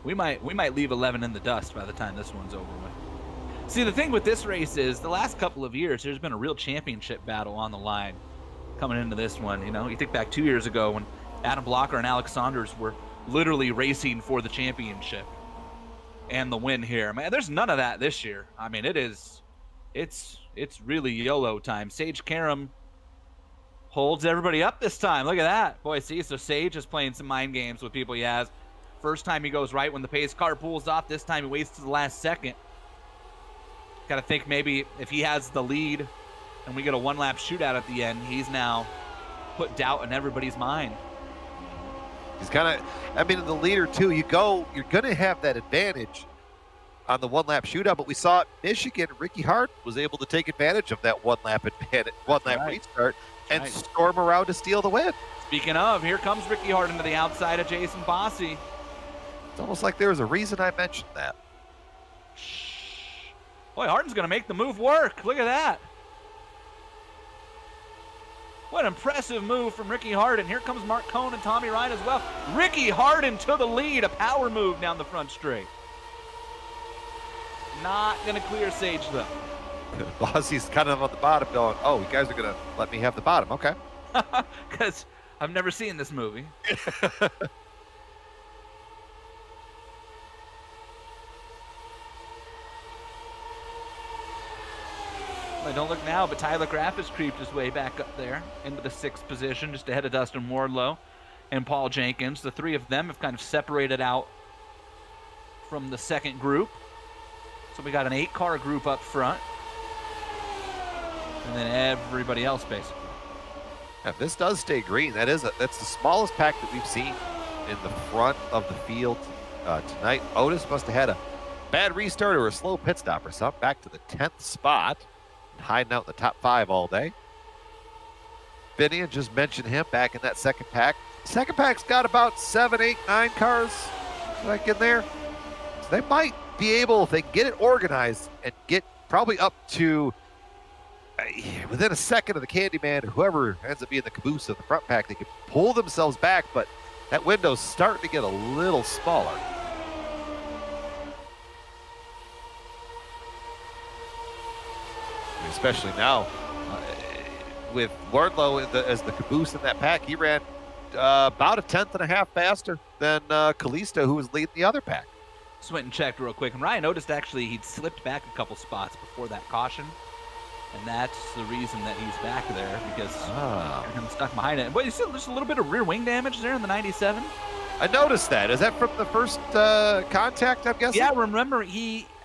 We might leave 11 in the dust by the time this one's over with. See, the thing with this race is the last couple of years, there's been a real championship battle on the line coming into this one. You think back 2 years ago when Adam Blocker and Alex Saunders were literally racing for the championship and the win here. Man, there's none of that this year. I mean, it's really YOLO time. Sage Karam holds everybody up this time. Look at that. Boy, see, so Sage is playing some mind games with people he has. First time he goes right when the pace car pulls off. This time he waits to the last second. Got to think maybe if he has the lead and we get a one-lap shootout at the end, he's now put doubt in everybody's mind. He's kind of, I mean, the leader too, you're going to have that advantage on the one-lap shootout, but we saw at Michigan, Ricky Hart was able to take advantage of that one-lap restart and storm around to steal the win. Speaking of, here comes Ricky Hart into the outside of Jason Bossi. It's almost like there was a reason I mentioned that. Boy, Harden's going to make the move work. Look at that. What an impressive move from Ricky Harden. Here comes Mark Cohn and Tommy Ryan as well. Ricky Harden to the lead, a power move down the front straight. Not going to clear Sage, though. Bossie's kind of on the bottom going, oh, you guys are going to let me have the bottom. Okay. Because I've never seen this movie. Well, don't look now, but Tyler Graff has creeped his way back up there into the 6th position, just ahead of Dustin Wardlow and Paul Jenkins. The three of them have kind of separated out from the 2nd group. So we got an 8-car group up front. And then everybody else, basically. If this does stay green, that's the smallest pack that we've seen in the front of the field tonight. Otis must have had a bad restart or a slow pit stop or something. Back to the 10th spot. Hiding out in the top 5 all day. Finian, just mentioned him back in that 2nd pack. 2nd pack's got about 7, 8, 9 cars back in there. So they might be able, if they get it organized and get probably up to within a second of the Candyman or whoever ends up being the caboose of the front pack, they could pull themselves back, but that window's starting to get a little smaller. Especially now with Wardlow as the caboose in that pack. He ran about a 1/10.5 faster than Kalisto, who was leading the other pack. Just went and checked real quick, and Ryan noticed actually he'd slipped back a couple spots before that caution, and that's the reason that he's back there, because he's stuck behind it. But you see there's a little bit of rear wing damage there in the 97. I noticed that. Is that from the first contact, I'm guessing? Yeah, remember,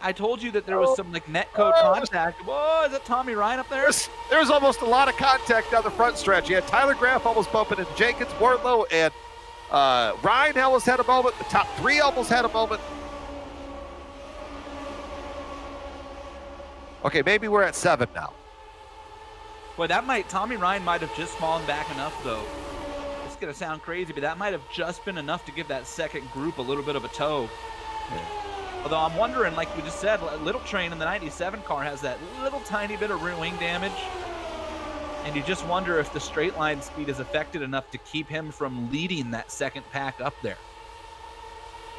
I told you that there was some like net code contact. Whoa, is that Tommy Ryan up there? There's almost a lot of contact down the front stretch. You had Tyler Graff almost bumping into Jenkins, Wardlow, and Ryan almost had a moment. The top 3 almost had a moment. Okay, maybe we're at 7 now. Boy, Tommy Ryan might have just fallen back enough, though. It's going to sound crazy, but that might have just been enough to give that 2nd group a little bit of a tow. Yeah. Although I'm wondering, like we just said, Little Train in the 97 car has that little tiny bit of rear wing damage. And you just wonder if the straight line speed is affected enough to keep him from leading that 2nd pack up there.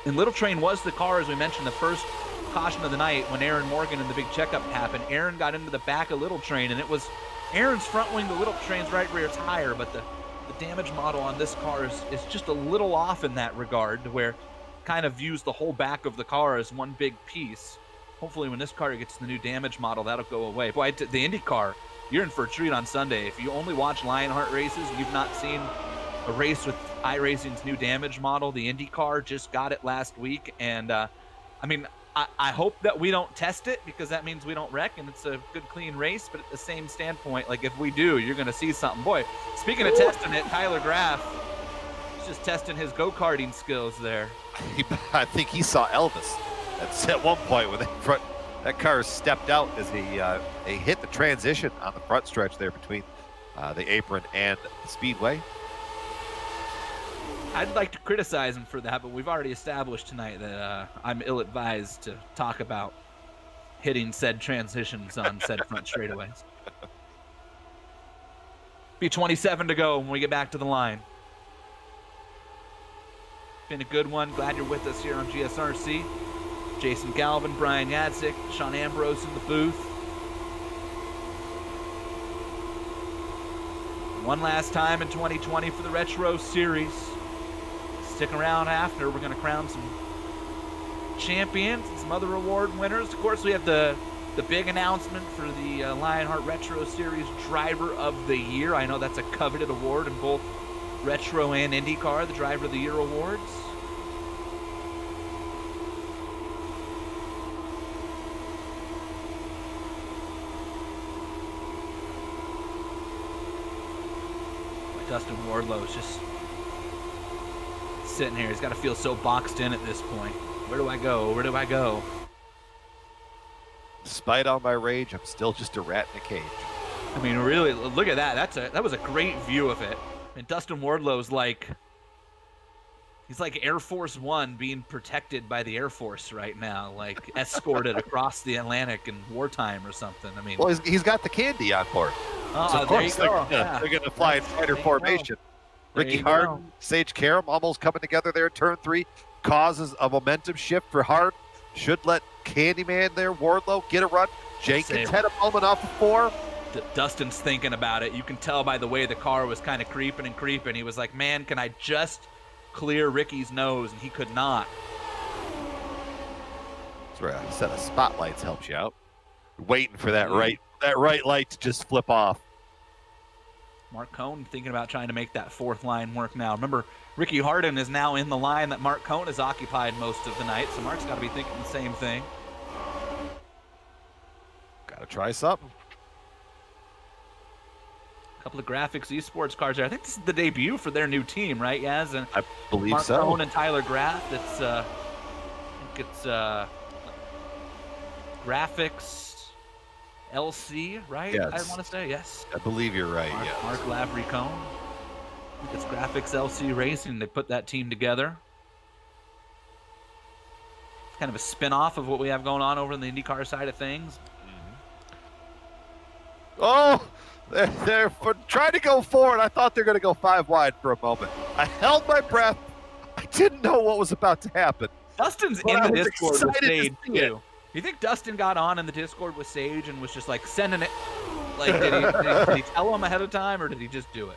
And Little Train was the car, as we mentioned, the first caution of the night when Aaron Morgan and the big checkup happened. Aaron got into the back of Little Train, and it was Aaron's front wing to Little Train's right rear tire, but the damage model on this car is just a little off in that regard, where it kind of views the whole back of the car as one big piece. Hopefully when this car gets the new damage model, that'll go away. Boy, the IndyCar, you're in for a treat on Sunday. If you only watch Lionheart races, you've not seen a race with iRacing's new damage model. The IndyCar just got it last week, and I mean, I hope that we don't test it, because that means we don't wreck and it's a good, clean race. But at the same standpoint, like if we do, you're going to see something. Boy, speaking of testing it, Tyler Graff is just testing his go-karting skills there. I think he saw Elvis. That's at one point when that car stepped out as he hit the transition on the front stretch there between the apron and the speedway. I'd like to criticize him for that, but we've already established tonight that I'm ill-advised to talk about hitting said transitions on said front straightaways. Be 27 to go when we get back to the line. Been a good one. Glad you're with us here on GSRC. Jason Galvin, Brian Yadzik, Sean Ambrose in the booth. One last time in 2020 for the Retro Series. Stick around after. We're going to crown some champions and some other award winners. Of course, we have the big announcement for the Lionheart Retro Series Driver of the Year. I know that's a coveted award in both Retro and IndyCar, the Driver of the Year awards. Dustin Wardlow's just sitting here. He's got to feel so boxed in at this point. Where do I go? Where do I go? Despite all my rage, I'm still just a rat in a cage. I mean, really, look at that. That was a great view of it. And Dustin Wardlow's like, he's like Air Force One being protected by the Air Force right now, like escorted across the Atlantic in wartime or something. I mean, Well, he's got the candy on board. So of there course you go. they're going to fly in fighter formation. Ricky Harden, Sage Karam almost coming together there in turn 3. Causes a momentum shift for Harden. Should let Candyman there, Wardlow, get a run. Jenkins had a moment off of 4. Dustin's thinking about it. You can tell by the way the car was kind of creeping and creeping. He was like, man, can I just clear Ricky's nose? And he could not. That's where a set of spotlights helps you out. Waiting for that right light to just flip off. Mark Cohn thinking about trying to make that 4th line work now. Remember, Ricky Harden is now in the line that Mark Cohn has occupied most of the night, so Mark's got to be thinking the same thing. Got to try something. A couple of graphics esports cars there. I think this is the debut for their new team, right, Yaz? And I believe Mark so. Cohn and Tyler Graff. It's I think it's graphics LC, right? Yes. I want to say yes. I believe you're right. Yeah. Mark Lavery Cohn. I think it's graphics LC Racing. They put that team together. It's kind of a spin-off of what we have going on over in the IndyCar side of things. Oh, they're trying to go forward. I thought they were going to go 5 wide for a moment. I held my breath. I didn't know what was about to happen. Dustin's in the Discord with Sage, too. You think Dustin got on in the Discord with Sage and was just like sending it? Like, did he tell him ahead of time, or did he just do it?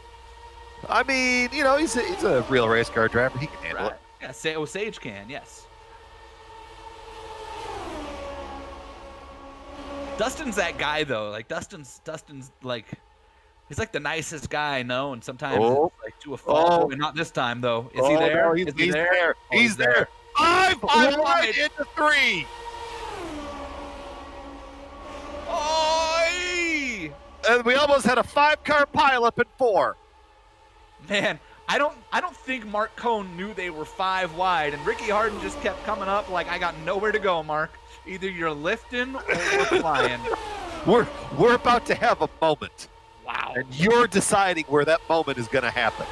I mean, you know, he's a real race car driver. He can handle it. Yeah, Sage can, yes. Dustin's that guy, though. Like, Dustin's like, he's like the nicest guy I know, and sometimes it's like to a fault. And not this time, though. Is he there? No, he's there. He's there. 5 wide into 3. Oy! And we almost had a 5-car pileup in 4. Man, I don't think Mark Cohn knew they were 5 wide, and Ricky Harden just kept coming up like, I got nowhere to go, Mark. Either you're lifting or we're flying. We're about to have a moment. Wow. And you're deciding where that moment is going to happen.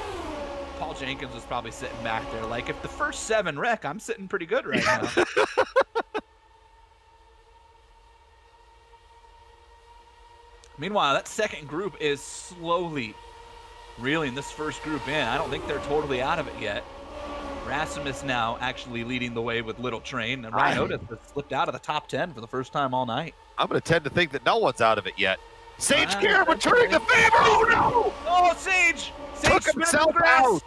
Paul Jenkins was probably sitting back there like, if the first 7 wreck, I'm sitting pretty good right now. Meanwhile, that second group is slowly reeling this first group in. I don't think they're totally out of it yet. Rasmus now actually leading the way with Little Train, and Ryan Otis has slipped out of the top 10 for the first time all night. I'm going to tend to think that no one's out of it yet. Sage Karam returning the favor. Oh, no! Oh, Sage! Took himself out.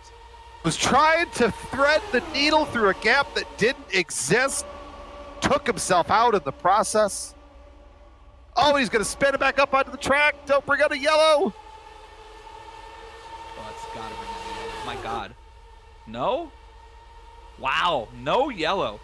Was trying to thread the needle through a gap that didn't exist. Took himself out in the process. Oh, he's going to spin it back up onto the track. Don't bring out a yellow. Oh, it's got to bring out a yellow. My God. No? Wow, no yellow.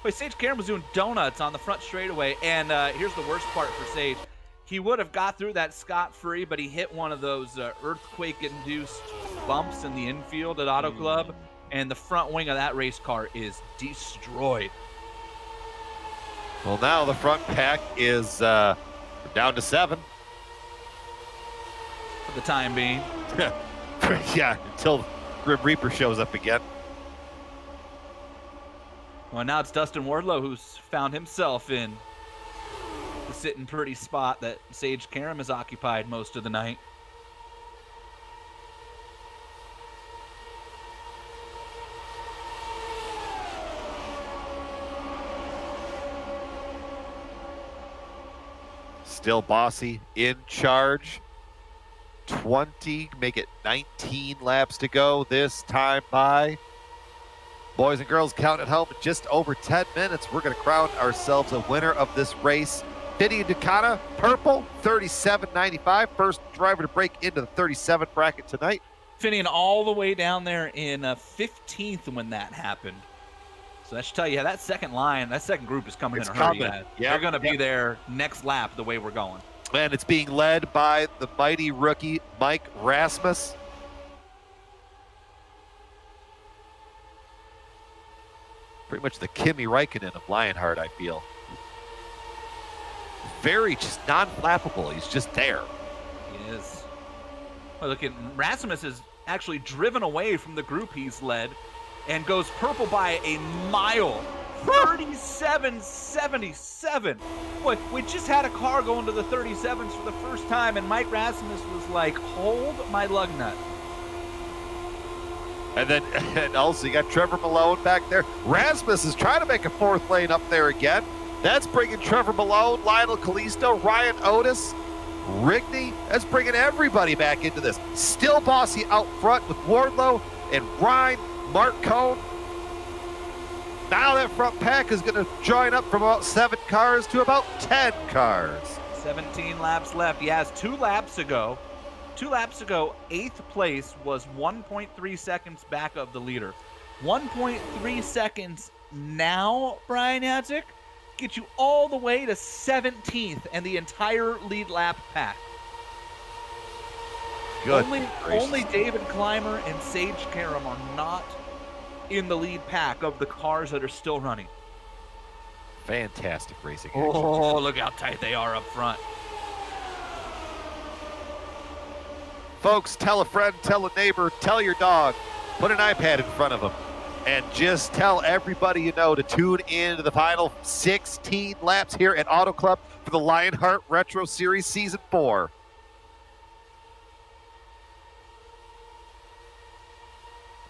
Wait, Sage Karam was doing donuts on the front straightaway, and here's the worst part for Sage. He would have got through that scot-free, but he hit one of those earthquake-induced bumps in the infield at Auto Club, and the front wing of that race car is destroyed. Well, now the front pack is down to 7. For the time being. Yeah, until Grim Reaper shows up again. Well, now it's Dustin Wardlow who's found himself in the sitting pretty spot that Sage Karam has occupied most of the night. Still Bossy in charge. 20, make it 19 laps to go this time by. Boys and girls, count at home in just over 10 minutes. We're going to crown ourselves a winner of this race. Vinny Ducata, purple, 37.95. First driver to break into the 37 bracket tonight. Finian all the way down there in 15th when that happened. So that should tell you how that second line, that second group is coming in a hurry. Yep. They're going to be there next lap the way we're going. And it's being led by the mighty rookie Mike Rasmus. Pretty much the Kimi Räikkönen of Lionheart, I feel. Very just non-flappable. He's just there. He is. Well, look at Rasmus is actually driven away from the group he's led and goes purple by a mile. 37.77. Boy, we just had a car go into the 37s for the first time, and Mike Rasmus was like, hold my lug nut. And also you got Trevor Malone back there. Rasmus is trying to make a fourth lane up there again. That's bringing Trevor Malone, Lionel Callisto, Ryan Otis, Rigney. That's bringing everybody back into this. Still Bossy out front with Wardlow and Ryan, Mark Cohn. Now that front pack is going to join up from about 7 cars to about 10 cars. 17 laps left. He has 2 laps ago. 2 laps ago, 8th place was 1.3 seconds back of the leader. 1.3 seconds now, Brian Jacek, get you all the way to 17th and the entire lead lap pack. Good. Only David Clymer and Sage Karam are not in the lead pack of the cars that are still running. Fantastic racing action. Oh, look how tight they are up front. Folks, tell a friend, tell a neighbor, tell your dog, put an iPad in front of them, and just tell everybody you know to tune in to the final 16 laps here at Auto Club for the Lionheart Retro Series Season 4.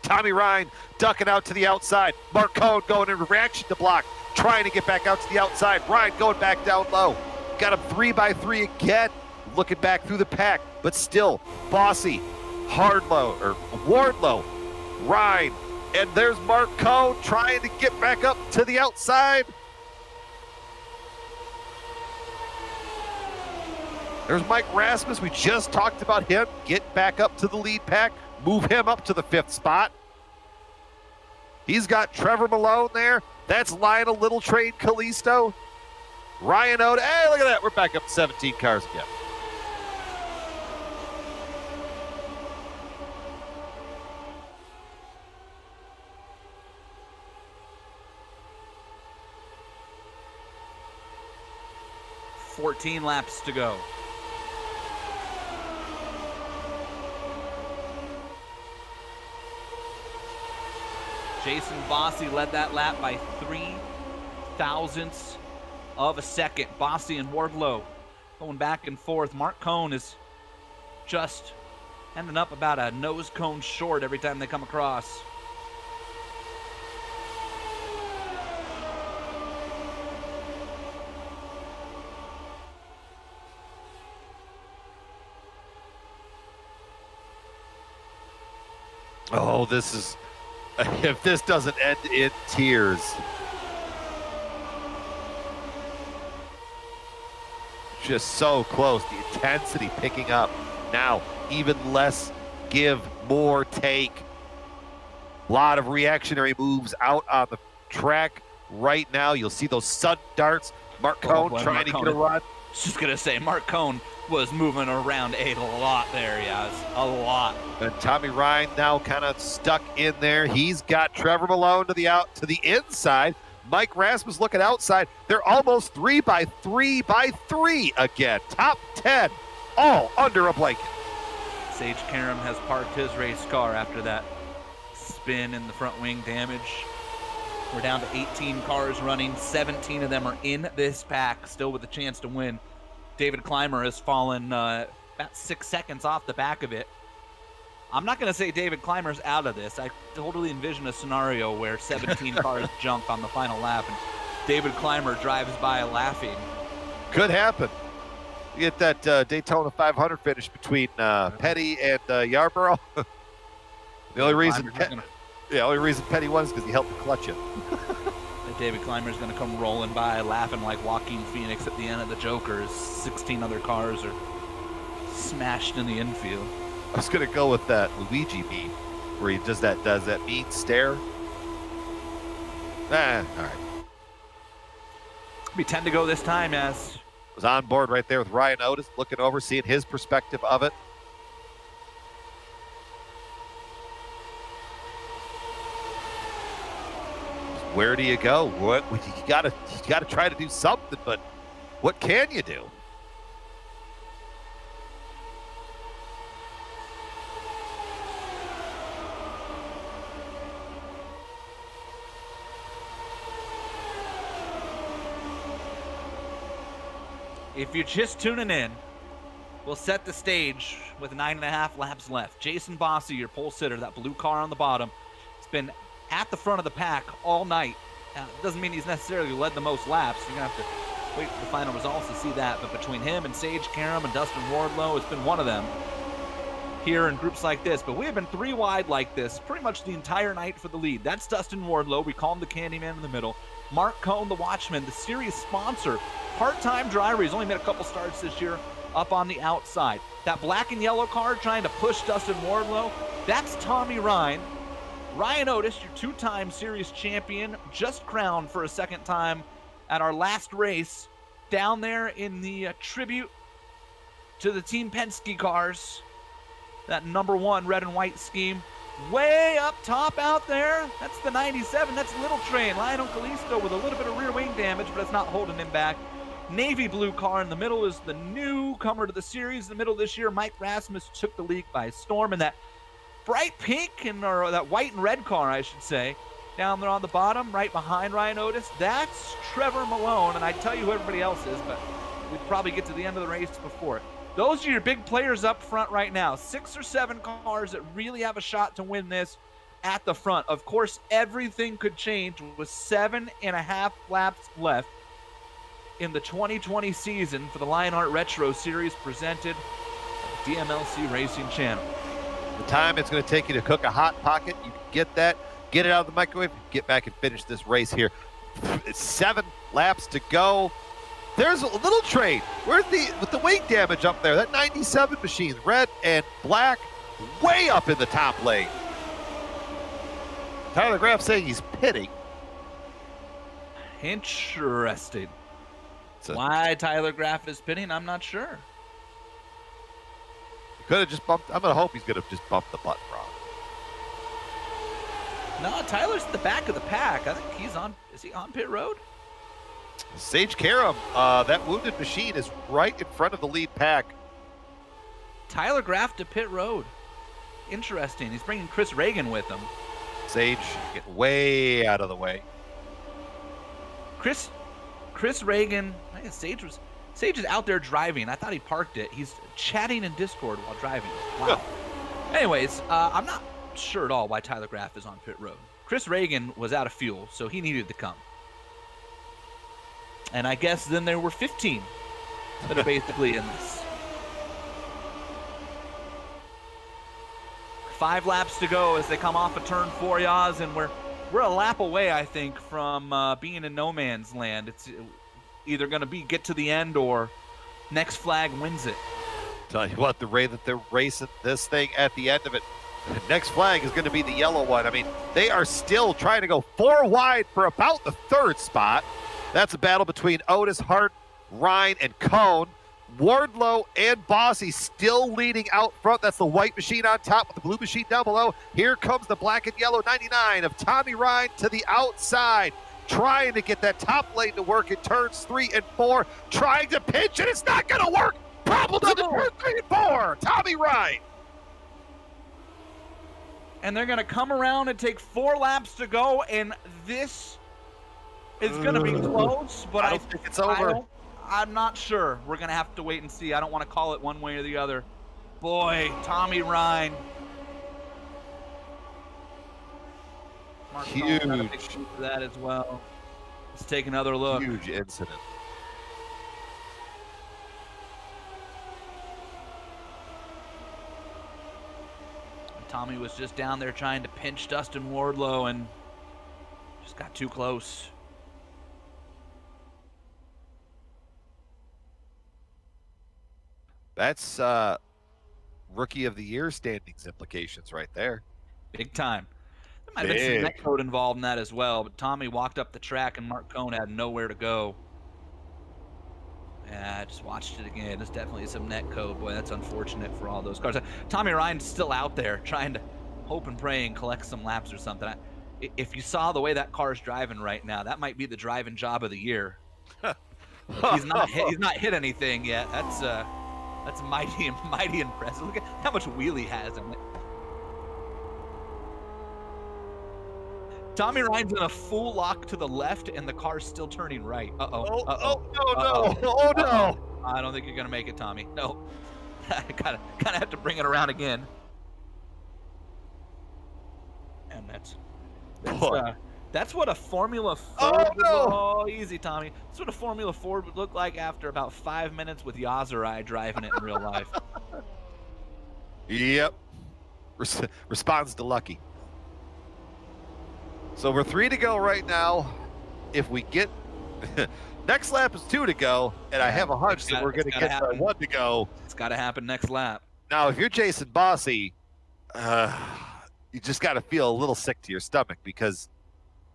Tommy Ryan ducking out to the outside. Mark Cohn going in reaction to block, trying to get back out to the outside. Ryan going back down low. Got him 3x3 again, looking back through the pack, but still Bossy, Wardlow, Ryan, and there's Mark Cohn trying to get back up to the outside. There's Mike Rasmus. We just talked about him. Get back up to the lead pack. Move him up to the 5th spot. He's got Trevor Malone there. That's Lionel Little Train Callisto. Ryan Oda. Hey, look at that. We're back up to 17 cars again. $14 laps to go. Jason Bossy led that lap by 3 thousandths of a second. Bossy and Wardlow going back and forth. Mark Cohn is just ending up about a nose cone short every time they come across. Oh, this is... If this doesn't end in tears. Just so close. The intensity picking up. Now, even less give, more take. A lot of reactionary moves out on the track right now. You'll see those sudden darts. Mark Cohn trying to get a run. Just going to say, Mark Cohn was moving around a lot there, yes. A lot. And Tommy Ryan now kind of stuck in there. He's got Trevor Malone to the inside. Mike Rasmus looking outside. They're almost 3x3 again. Top 10, all under a blanket. Sage Karam has parked his race car after that spin in the front wing damage. We're down to 18 cars running. 17 of them are in this pack, still with a chance to win. David Clymer has fallen about 6 seconds off the back of it. I'm not going to say David Clymer's out of this. I totally envision a scenario where 17 cars jump on the final lap and David Clymer drives by laughing. Could happen. You get that Daytona 500 finish between Petty and Yarborough. The only reason Petty won is because he helped the clutch it. David Clymer's going to come rolling by, laughing like Joaquin Phoenix at the end of the Joker. 16 other cars are smashed in the infield. I was going to go with that Luigi meme where he does that mean stare. All right. It'll be 10 to go this time, as was on board right there with Ryan Otis, looking over, seeing his perspective of it. where do you go? What you gotta try to do something, but what can you do? If you're just tuning in, we'll set the stage with 9.5 laps left. Jason Bossi, your pole sitter, that blue car on the bottom, has been at the front of the pack all night. Now, it doesn't mean he's necessarily led the most laps. You're going to have to wait for the final results to see that. But between him and Sage Karam and Dustin Wardlow, it's been one of them here in groups like this. But we have been 3 wide like this pretty much the entire night for the lead. That's Dustin Wardlow. We call him the Candyman in the middle. Mark Cohn, the Watchman, the series sponsor, part-time driver. He's only made a couple starts this year, up on the outside. That black and yellow car trying to push Dustin Wardlow, that's Tommy Ryan. Ryan Otis, your 2-time series champion, just crowned for a second time at our last race down there in the tribute to the Team Penske cars. That #1 red and white scheme. Way up top out there, that's the 97, that's Little Train. Lionel Kalisto with a little bit of rear wing damage, but it's not holding him back. Navy blue car in the middle is the newcomer to the series in the middle this year. Mike Rasmus took the league by storm, and that bright pink or that white and red car, I should say, down there on the bottom, right behind Ryan Otis, that's Trevor Malone, and I tell you who everybody else is, but we'd probably get to the end of the race before it. Those are your big players up front right now. 6 or 7 cars that really have a shot to win this at the front. Of course, everything could change with 7.5 laps left in the 2020 season for the Lionheart Retro Series presented by DMLC Racing Channel. The time it's going to take you to cook a Hot Pocket, you can get that, get it out of the microwave, get back and finish this race here. It's 7 laps to go. There's a Little Train. Where's with the wing damage up there? That 97 machine, red and black, way up in the top lane. Tyler Graff saying he's pitting. Interesting. Why Tyler Graff is pitting, I'm not sure. He could have just bumped. I'm going to hope he's going to just bump the button wrong. No, Tyler's at the back of the pack. I think he's on. Is he on pit road? Sage Karam, that wounded machine is right in front of the lead pack. Tyler Graff to pit road. Interesting. He's bringing Chris Reagan with him. Sage get way out of the way. Chris Reagan. I guess Sage is out there driving. I thought he parked it. He's chatting in Discord while driving. Wow. Anyways, I'm not sure at all why Tyler Graff is on pit road. Chris Reagan was out of fuel, so he needed to come. And I guess then there were 15 that are basically in this. 5 laps to go as they come off of turn 4, Yaz, and we're a lap away, I think, from being in no man's land. It's either going to be get to the end or next flag wins it. Tell you what, the way that they're racing this thing at the end of it, the next flag is going to be the yellow one. I mean, they are still trying to go 4 wide for about the 3rd spot. That's a battle between Otis, Hart, Ryan, and Cohn. Wardlow and Bossy still leading out front. That's the white machine on top with the blue machine down below. Here comes the black and yellow 99 of Tommy Ryan to the outside, trying to get that top lane to work in turns 3 and 4, trying to pinch, and it's not going to work. Problems in turn 3 and 4. Tommy Ryan. And they're going to come around and take 4 laps to go, and this is going to be close, but I don't think it's over. I'm not sure. We're going to have to wait and see. I don't want to call it one way or the other. Boy, Tommy Ryan. Mark Huge. Got a big shoot for that as well. Let's take another look. Huge incident. Tommy was just down there trying to pinch Dustin Wardlow and just got too close. That's Rookie of the Year standings implications right there. Big time. There might have been some net code involved in that as well, but Tommy walked up the track and Mark Cohn had nowhere to go. Yeah, I just watched it again. There's definitely some net code. Boy, that's unfortunate for all those cars. Tommy Ryan's still out there trying to hope and pray and collect some laps or something. if you saw the way that car's driving right now, that might be the driving job of the year. He's not hit anything yet. That's mighty impressive. Look at how much wheel he has in it. Tommy Ryan's in a full lock to the left, and the car's still turning right. No. I don't think you're gonna make it, Tommy. No, I kind of have to bring it around again. And that's what a Formula Ford would look. Oh, easy, Tommy. That's what a Formula Ford would look like after about 5 minutes with Yazirai driving it in real life. Yep. Responds to Lucky. So we're 3 to go right now. If we get next lap is 2 to go, and I have a hunch that we're going to get 1 to go. It's got to happen next lap. Now, if you're Jason Bossy, you just got to feel a little sick to your stomach because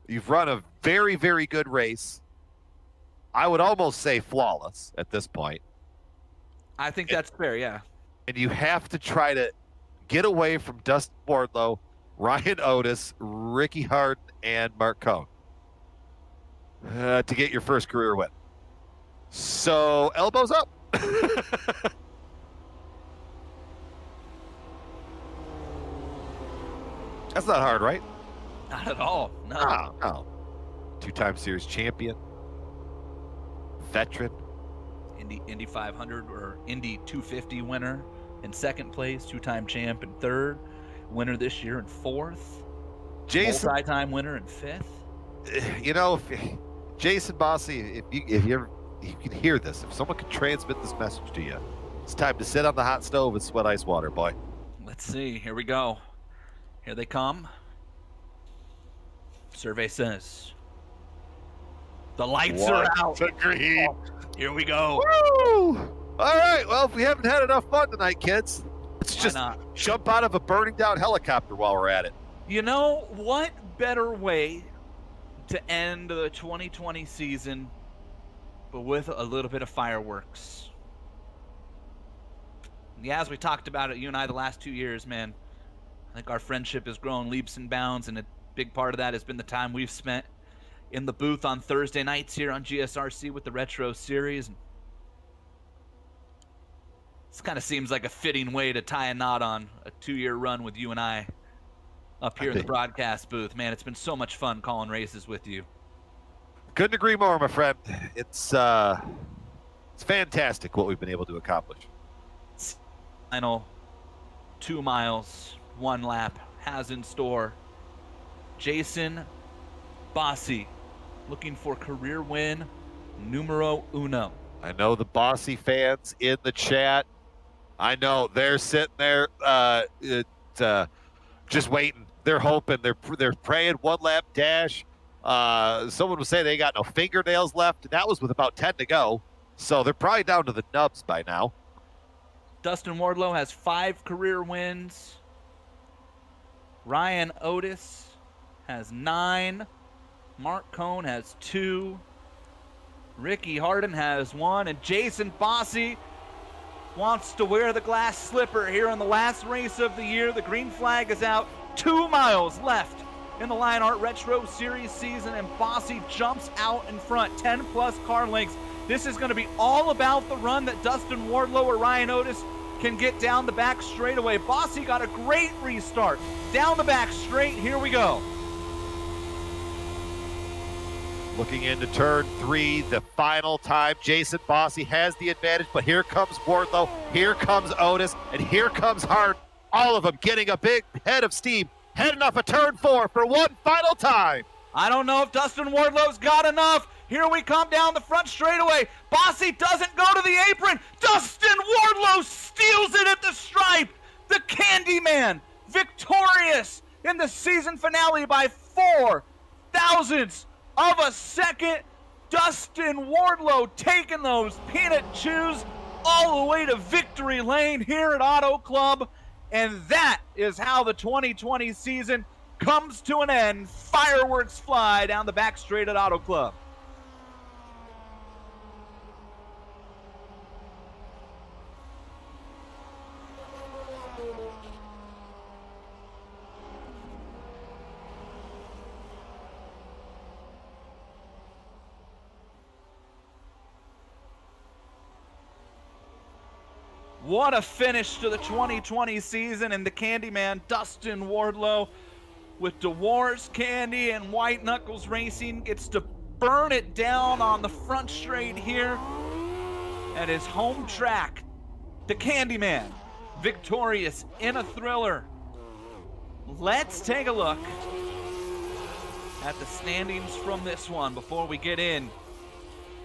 you've run a very, very good race. I would almost say flawless at this point. I think that's fair, yeah. And you have to try to get away from Dustin Wardlow, Ryan Otis, Ricky Harden, and Mark Cohn to get your first career win. So, elbows up. That's not hard, right? Not at all. No. No. 2-time series champion. Veteran. Indy 500 or Indy 250 winner in second place, 2-time champ in third, winner this year in fourth, Jason, multi-time winner in fifth. You know, Jason Bossy, if you can hear this, if someone can transmit this message to you, it's time to sit on the hot stove and sweat ice water, boy. Let's see. Here we go. Here they come. Survey says the lights are out. Agreed. Oh, here we go. Woo! All right. Well, if we haven't had enough fun tonight, kids, let's just jump out of a burning down helicopter while we're at it. You know, what better way to end the 2020 season but with a little bit of fireworks? Yeah, as we talked about it, you and I, the last 2 years, man, I think our friendship has grown leaps and bounds, and a big part of that has been the time we've spent in the booth on Thursday nights here on GSRC with the Retro Series. And this kind of seems like a fitting way to tie a knot on a 2-year run with you and I up here in the broadcast booth. Man, it's been so much fun calling races with you. Couldn't agree more, my friend. It's fantastic what we've been able to accomplish. Final 2 miles, 1 lap has in store Jason Bossy, looking for career win numero uno. I know the Bossy fans in the chat. I know they're sitting there just waiting. They're hoping. They're praying. 1 lap dash. Someone would say they got no fingernails left, and that was with about 10 to go. So they're probably down to the nubs by now. Dustin Wardlow has 5 career wins. Ryan Otis has 9. Mark Cohn has 2. Ricky Harden has 1. And Jason Bossy wants to wear the glass slipper here in the last race of the year. The green flag is out. 2 miles left in the Lionheart Retro Series season, and Bossy jumps out in front, 10-plus car lengths. This is going to be all about the run that Dustin Wardlow or Ryan Otis can get down the back straightaway. Bossy got a great restart. Down the back straight, here we go. Looking into turn 3, the final time. Jason Bossy has the advantage, but here comes Wardlow, here comes Otis, and here comes Hart. All of them getting a big head of steam, heading off of turn 4 for one final time. I don't know if Dustin Wardlow's got enough. Here we come down the front straightaway. Bossy doesn't go to the apron. Dustin Wardlow steals it at the stripe. The Candyman, victorious in the season finale by 4 thousandths of a second. Dustin Wardlow taking those peanut chews all the way to victory lane here at Auto Club. And that is how the 2020 season comes to an end. Fireworks fly down the back straight at Auto Club. What a finish to the 2020 season, and the Candyman, Dustin Wardlow, with DeWars Candy and White Knuckles Racing, gets to burn it down on the front straight here at his home track. The Candyman, victorious in a thriller. Let's take a look at the standings from this one before we get in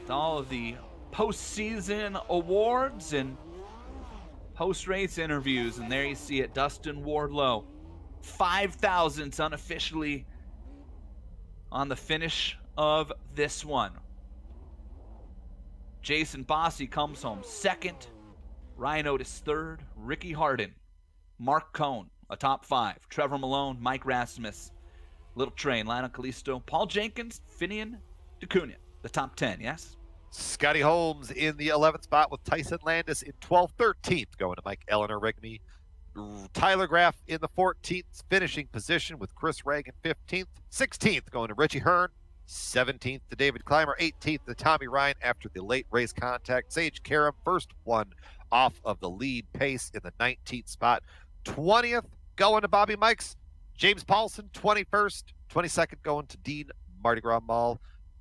to all of the postseason awards and post-race interviews. And there you see it, Dustin Wardlow, 5,000ths unofficially on the finish of this one. Jason Bossy comes home second, Ryan Otis third, Ricky Harden, Mark Cohn, a top 5, Trevor Malone, Mike Rasmus, Little Train, Lionel Kalisto, Paul Jenkins, Finian DeCunha, the top 10, yes? Scotty Holmes in the 11th spot with Tyson Landis in 12th. 13th going to Mike Eleanor Rigby. Tyler Graff in the 14th finishing position with Chris Reagan 15th. 16th going to Richie Hearn. 17th to David Clymer. 18th to Tommy Ryan after the late race contact. Sage Karam, first one off of the lead pace in the 19th spot. 20th going to Bobby Mikes. James Paulson, 21st. 22nd going to Dean Mardi Gras Mall.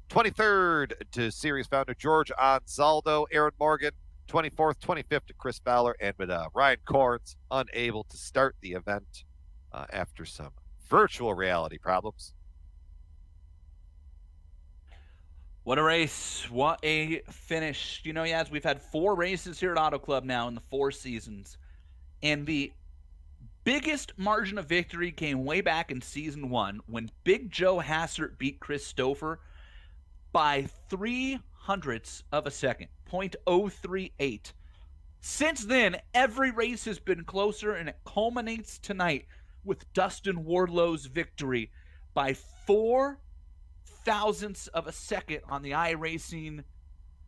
23rd to series founder George Anzaldo. Aaron Morgan, 24th. 25th to Chris Fowler. And with Ryan Corns unable to start the event after some virtual reality problems. What a race. What a finish. You know, Yaz, we've had 4 races here at Auto Club now in the 4 seasons. And the biggest margin of victory came way back in season 1 when Big Joe Hassert beat Chris Stouffer by 0.03 of a second, 0.038. Since then, every race has been closer, and it culminates tonight with Dustin Wardlow's victory by 0.004 of a second on the iRacing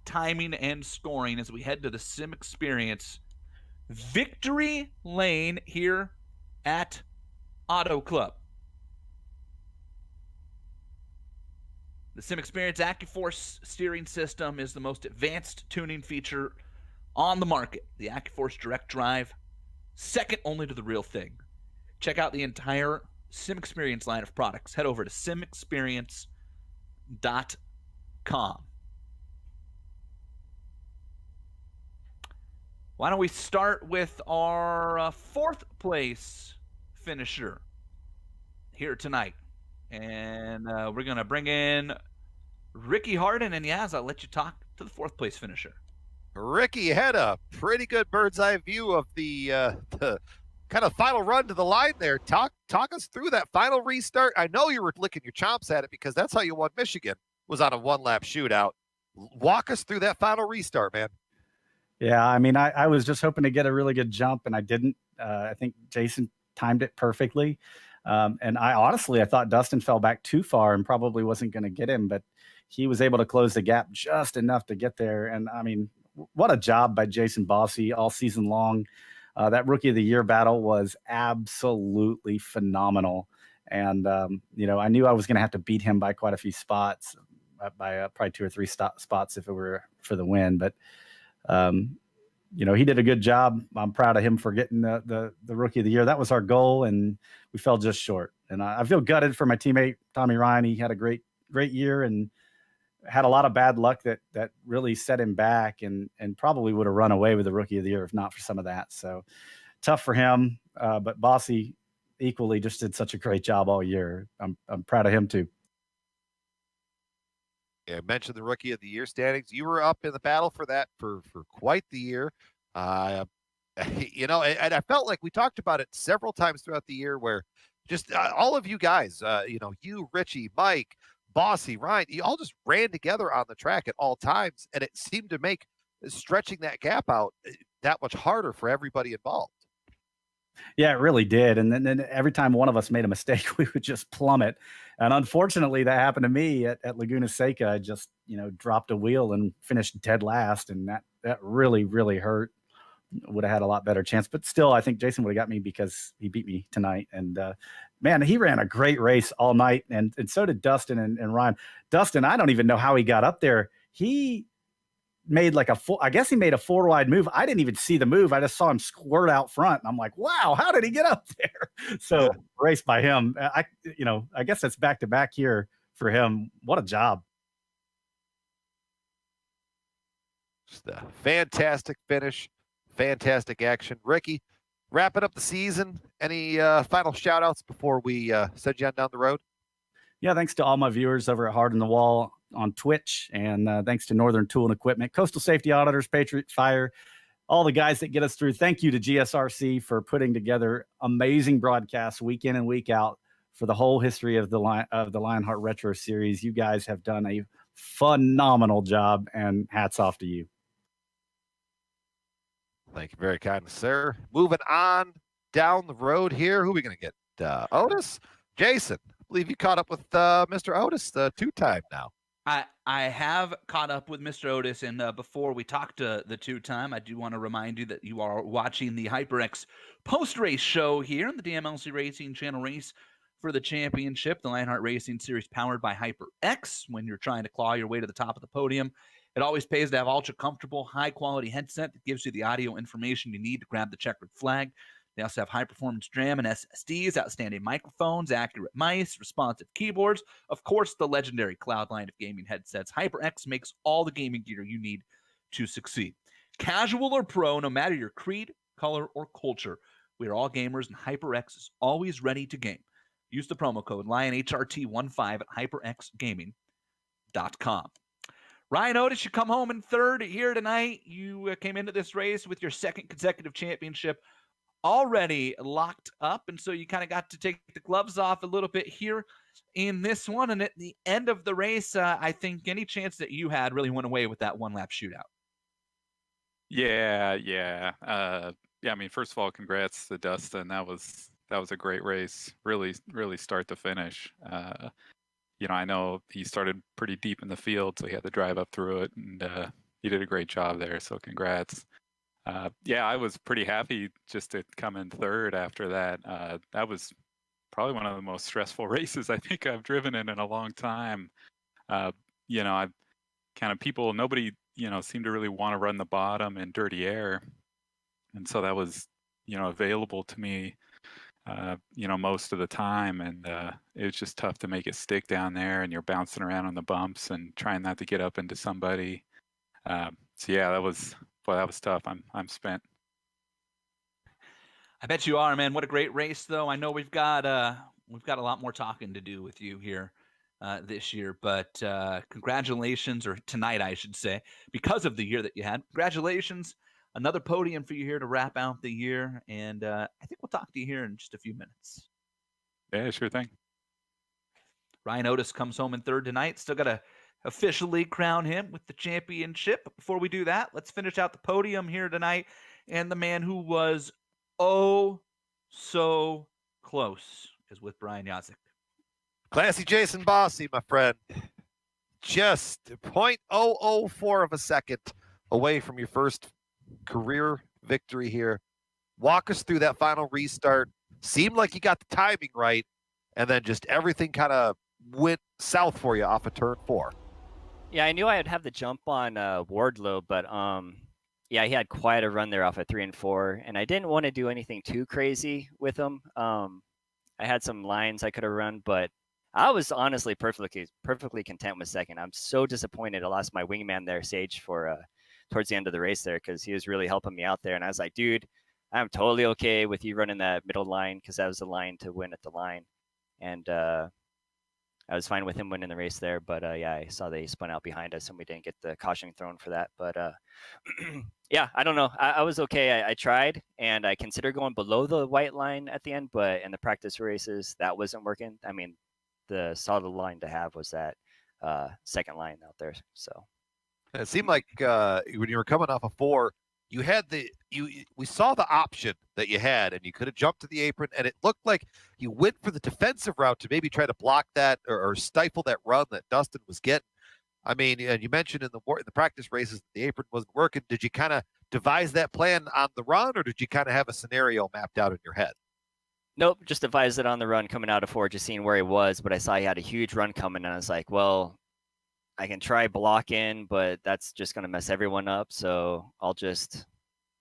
timing and scoring as we head to the Sim Experience victory lane here at Auto Club. The Sim Experience AccuForce steering system is the most advanced tuning feature on the market. The AccuForce Direct Drive, second only to the real thing. Check out the entire Sim Experience line of products. Head over to simexperience.com. Why don't we start with our 4th place finisher here tonight. And we're going to bring in Ricky Harden. And Yaz, I'll let you talk to the 4th place finisher. Ricky had a pretty good bird's eye view of the kind of final run to the line there. Talk us through that final restart. I know you were licking your chops at it because that's how you won Michigan, was on a 1-lap shootout. Walk us through that final restart, man. Yeah, I mean, I was just hoping to get a really good jump, and I didn't. I think Jason timed it perfectly. And I thought Dustin fell back too far and probably wasn't going to get him, but he was able to close the gap just enough to get there. And I mean, what a job by Jason Bossy all season long. That Rookie of the Year battle was absolutely phenomenal. And, you know, I knew I was going to have to beat him by quite a few spots, by probably 2 or 3 spots if it were for the win. But, you know, he did a good job. I'm proud of him for getting the Rookie of the Year. That was our goal, and we fell just short. And I feel gutted for my teammate, Tommy Ryan. He had a great year and had a lot of bad luck that really set him back and probably would have run away with the Rookie of the Year if not for some of that. So tough for him. But Bossy equally just did such a great job all year. I'm proud of him too. I mentioned the Rookie of the Year standings. You were up in the battle for that for quite the year. You know, and I felt like we talked about it several times throughout the year where just all of you guys, you know, you, Richie, Mike, Bossy, Ryan, you all just ran together on the track at all times, and it seemed to make stretching that gap out that much harder for everybody involved. Yeah, it really did. And then every time one of us made a mistake, we would just plummet. And unfortunately, that happened to me at Laguna Seca. I just, you know, dropped a wheel and finished dead last. And that really, really hurt. Would have had a lot better chance. But still, I think Jason would have got me because he beat me tonight. And, man, he ran a great race all night. And so did Dustin and Ryan. Dustin, I don't even know how he got up there. He made like I guess he made a 4 wide move. I didn't even see the move. I just saw him squirt out front. And I'm like, wow, how did he get up there? So race by him. I guess that's back to back here for him. What a job. Just a fantastic finish, fantastic action. Ricky, wrapping up the season, any final shout outs before we send you on down the road? Yeah, thanks to all my viewers over at Hard on the Wall on Twitch, and thanks to Northern Tool and Equipment, Coastal Safety Auditors, Patriot Fire, all the guys that get us through. Thank you to GSRC for putting together amazing broadcasts week in and week out for the whole history of the Lionheart Retro Series. You guys have done a phenomenal job, and hats off to you. Thank you very kindly, sir. Moving on down the road here, who are we going to get? Otis? Jason, I believe you caught up with Mr. Otis 2-time now. I have caught up with Mr. Otis, and before we talk to the 2-time, I do want to remind you that you are watching the HyperX post-race show here on the DMLC Racing Channel race for the championship, the Lionheart Racing Series powered by HyperX. When you're trying to claw your way to the top of the podium, it always pays to have ultra-comfortable, high-quality headset that gives you the audio information you need to grab the checkered flag. They also have high-performance DRAM and SSDs, outstanding microphones, accurate mice, responsive keyboards, of course, the legendary cloud line of gaming headsets. HyperX makes all the gaming gear you need to succeed. Casual or pro, no matter your creed, color, or culture, we are all gamers, and HyperX is always ready to game. Use the promo code LionHRT15 at hyperxgaming.com. Ryan Otis, you come home in third here tonight. You came into this race with your second consecutive championship already locked up, and so you kind of got to take the gloves off a little bit here in this one. And at the end of the race, I think any chance that you had really went away with that one-lap shootout. Yeah. I mean, first of all, congrats to Dustin. That was a great race, really start to finish. I know he started pretty deep in the field, so he had to drive up through it, and he did a great job there, so congrats. I was pretty happy just to come in third after that. That was probably one of the most stressful races I think I've driven in a long time. I've kind of nobody, seemed to really want to run the bottom in dirty air. And so that was, available to me, most of the time. And it was just tough to make it stick down there, and you're bouncing around on the bumps and trying not to get up into somebody. That was tough. I'm spent. I bet you are, man. What a great race, though. I know we've got a lot more talking to do with you here this year, but congratulations, or tonight, I should say, because of the year that you had. Congratulations. Another podium for you here to wrap out the year, and I think we'll talk to you here in just a few minutes. Yeah, sure thing. Ryan Otis comes home in third tonight. Still got to officially crown him with the championship. But before we do that, let's finish out the podium here tonight. And the man who was so close is with Brian Yazik. Classy Jason Bossy, my friend. Just 0.004 of a second away from your first career victory here. Walk us through that final restart. Seemed like you got the timing right, and then just everything kind of went south for you off of turn 4. Yeah, I knew I'd have the jump on Wardlow, but he had quite a run there off of 3 and 4, and I didn't want to do anything too crazy with him. I had some lines I could have run, but I was honestly perfectly content with second. I'm so disappointed I lost my wingman there, Sage, for towards the end of the race there, because he was really helping me out there, and I was like, dude, I'm totally okay with you running that middle line, because that was the line to win at the line, and I was fine with him winning the race there, but I saw that he spun out behind us and we didn't get the caution thrown for that. But I don't know. I was okay. I tried, and I considered going below the white line at the end, but in the practice races, that wasn't working. I mean, the solid line to have was that second line out there. So it seemed like when you were coming off of 4, you had we saw the option that you had, and you could have jumped to the apron, and it looked like you went for the defensive route to maybe try to block that or stifle that run that Dustin was getting. I mean, and you mentioned in the practice races the apron wasn't working. Did you kind of devise that plan on the run, or did you kind of have a scenario mapped out in your head? Nope, just devised it on the run coming out of 4, just seeing where he was. But I saw he had a huge run coming, and I was like, well, I can try block in, but that's just gonna mess everyone up. So I'll just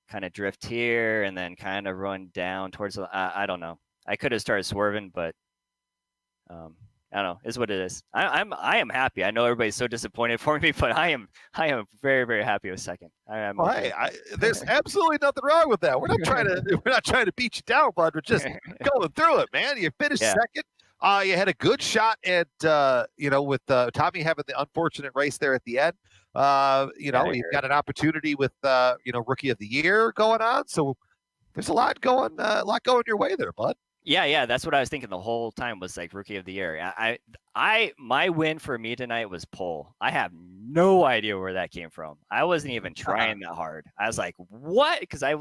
kind of drift here and then kind of run down towards the. I don't know. I could have started swerving, but I don't know. It's what it is. I am happy. I know everybody's so disappointed for me, but I am very, very happy with second. I am. Well, okay. hey, there's absolutely nothing wrong with that. We're not trying to beat you down, bud. We're just going through it, man. You finished second. You had a good shot at with Tommy having the unfortunate race there at the end. You've got an opportunity with Rookie of the Year going on. So there's a lot going your way there, bud. Yeah, that's what I was thinking the whole time was like Rookie of the Year. My win for me tonight was pole. I have no idea where that came from. I wasn't even trying that hard. I was like, what? Because I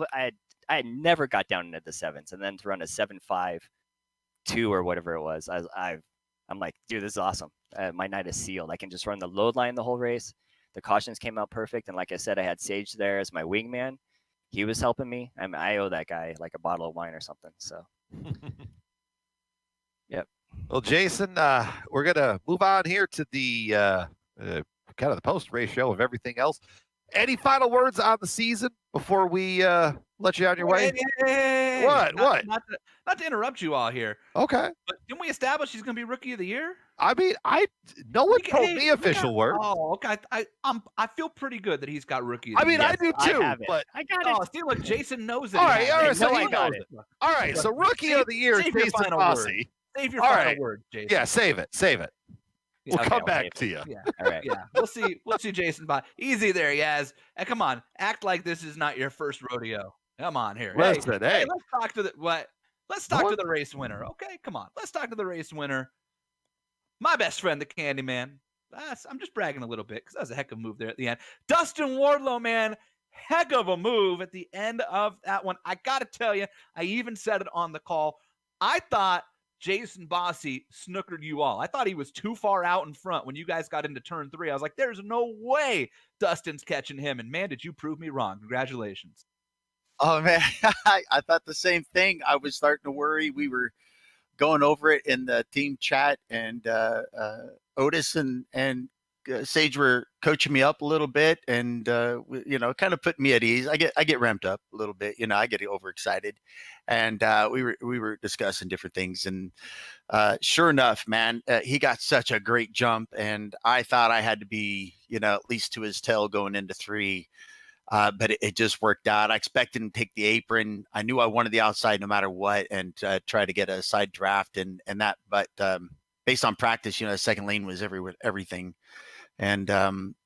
had never got down into the sevens, and then to run a 7.52 or whatever it was, I'm like, dude, this is awesome. My night is sealed. I can just run the load line the whole race. The cautions came out perfect, and like I said, I had Sage there as my wingman. He was helping me. I mean, I owe that guy like a bottle of wine or something. So. Yep. Well, Jason, we're gonna move on here to the kind of the post-race show of everything else. Any final words on the season before we let you on your way? Hey, what? Not to interrupt you all here. Okay. But didn't we establish he's going to be Rookie of the Year? I mean, no one told me official word. Oh, okay. I feel pretty good that he's got Rookie of the Year. Year. I do too. But I got it. See, look, Jason knows it. All right. So he knows it. All right. So Rookie of the Year is Jason Bossy. Save your final word, Jason. Yeah, save it. We'll come back to you. Yeah. All right. Yeah. We'll see Jason Bossy. Easy there, Yaz. Hey, come on. Act like this is not your first rodeo. Come on here. Listen, hey. Let's talk to the race winner. Okay, come on. Let's talk to the race winner. My best friend, the Candyman. I'm just bragging a little bit because that was a heck of a move there at the end. Dustin Wardlow, man. Heck of a move at the end of that one. I got to tell you, I even said it on the call. I thought Jason Bossy snookered you all. I thought he was too far out in front when you guys got into turn 3. I was like, there's no way Dustin's catching him. And man, did you prove me wrong. Congratulations. Oh, man, I thought the same thing. I was starting to worry. We were going over it in the team chat, and Otis and Sage were coaching me up a little bit, and kind of put me at ease. I get ramped up a little bit. I get overexcited, and we were discussing different things, and sure enough, man, he got such a great jump, and I thought I had to be at least to his tail going into 3. But it just worked out. I expected him to take the apron. I knew I wanted the outside no matter what, and try to get a side draft and that. But based on practice, the second lane was everything. And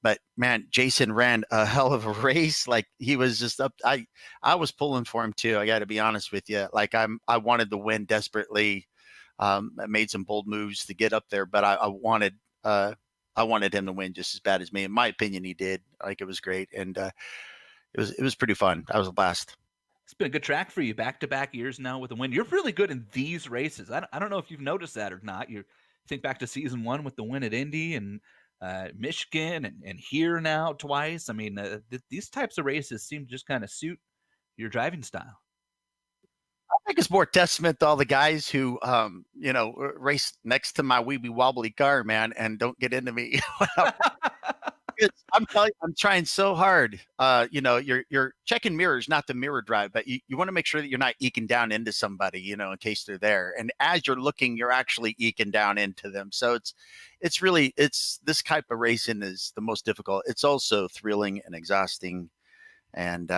but man, Jason ran a hell of a race. Like, he was just up. I was pulling for him too. I got to be honest with you. Like, I wanted to win desperately. I made some bold moves to get up there, but I wanted him to win just as bad as me. In my opinion, he did. Like, it was great, and it was pretty fun. That was a blast. It's been a good track for you, back-to-back years now with a win. You're really good in these races. I don't know if you've noticed that or not. You think back to season 1 with the win at Indy and Michigan and here now twice. I mean, these types of races seem to just kind of suit your driving style. I think it's more testament to all the guys who, race next to my weeby wobbly car, man, and don't get into me. I'm telling you, I'm trying so hard. You're checking mirrors, not the mirror drive, but you want to make sure that you're not eking down into somebody, in case they're there. And as you're looking, you're actually eking down into them. So it's really this type of racing is the most difficult. It's also thrilling and exhausting. And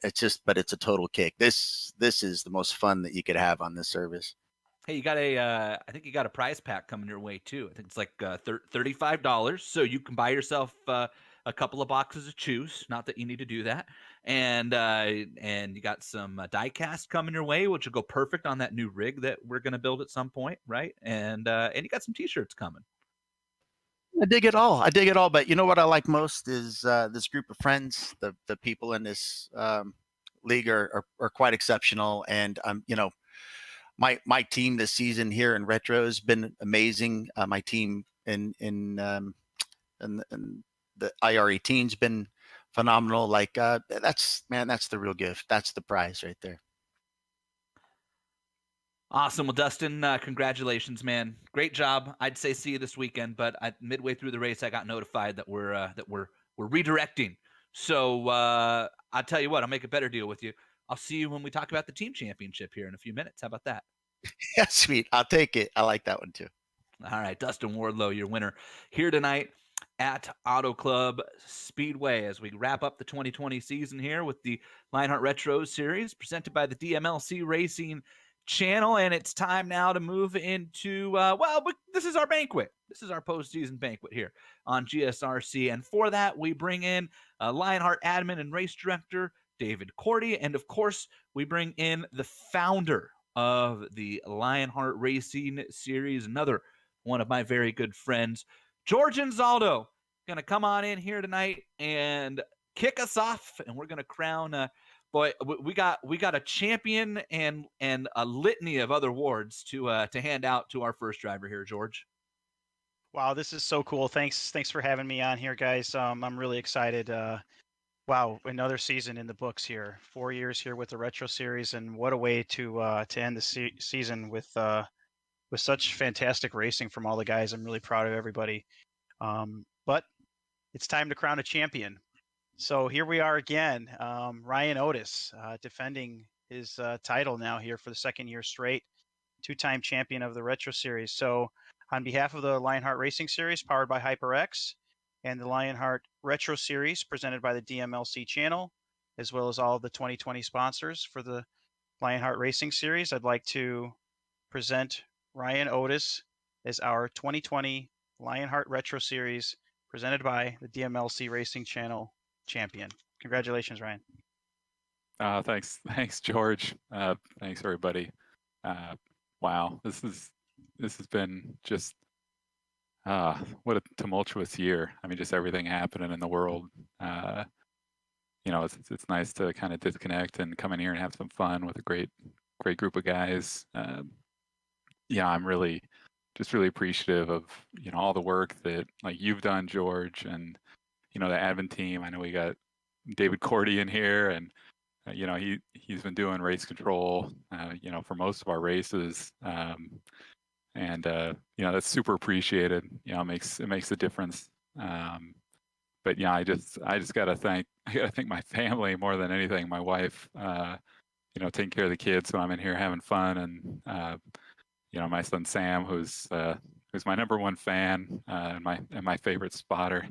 it's a total kick. This is the most fun that you could have on this service. Hey, you got I think you got a prize pack coming your way too. I think it's like $35, so you can buy yourself a couple of boxes of chews. Not that you need to do that, and you got some die cast coming your way, which will go perfect on that new rig that we're going to build at some point, right? And you got some T-shirts coming. I dig it all. But you know what I like most is this group of friends. The people in this league are quite exceptional, and my team this season here in Retro has been amazing. My team in the IR18's been phenomenal. Like, that's the real gift. That's the prize right there. Awesome. Well, Dustin, congratulations, man. Great job. I'd say see you this weekend, but midway through the race, I got notified that we're redirecting. So I'll tell you what, I'll make a better deal with you. I'll see you when we talk about the team championship here in a few minutes. How about that? Yeah, sweet. I'll take it. I like that one too. All right, Dustin Wardlow, your winner here tonight at Auto Club Speedway as we wrap up the 2020 season here with the Lionheart Retro Series presented by the DMLC Racing Channel. And it's time now to move into, this is our banquet. This is our postseason banquet here on GSRC. And for that, we bring in Lionheart admin and race director David Cordy. And of course, we bring in the founder of the Lionheart Racing Series, another one of my very good friends, George Anzaldo, going to come on in here tonight and kick us off, and we're going to crown. Boy, we got a champion and a litany of other awards to hand out to our first driver here, George. Wow, this is so cool. Thanks for having me on here, guys. I'm really excited. Wow, another season in the books here. 4 years here with the Retro Series, and what a way to end the season with such fantastic racing from all the guys. I'm really proud of everybody. But it's time to crown a champion. So here we are again. Ryan Otis defending his title now here for the second year straight, two-time champion of the Retro Series. So on behalf of the Lionheart Racing Series, powered by HyperX, and the Lionheart Retro Series, presented by the DMLC channel, as well as all of the 2020 sponsors for the Lionheart Racing Series, I'd like to present Ryan Otis as our 2020 Lionheart Retro Series, presented by the DMLC Racing Channel champion. Congratulations, Ryan. Thanks, George. Thanks, everybody. Wow, this has been just what a tumultuous year. I mean, just everything happening in the world. It's nice to kind of disconnect and come in here and have some fun with a great group of guys. I'm really appreciative of all the work that you've done, George, and the admin team. I know we got David Cordy in here, and he's been doing race control for most of our races, and that's super appreciated. It makes a difference. But I just gotta thank my family more than anything. My wife, taking care of the kids when I'm in here having fun, and my son Sam, who's my number one fan and my favorite spotter.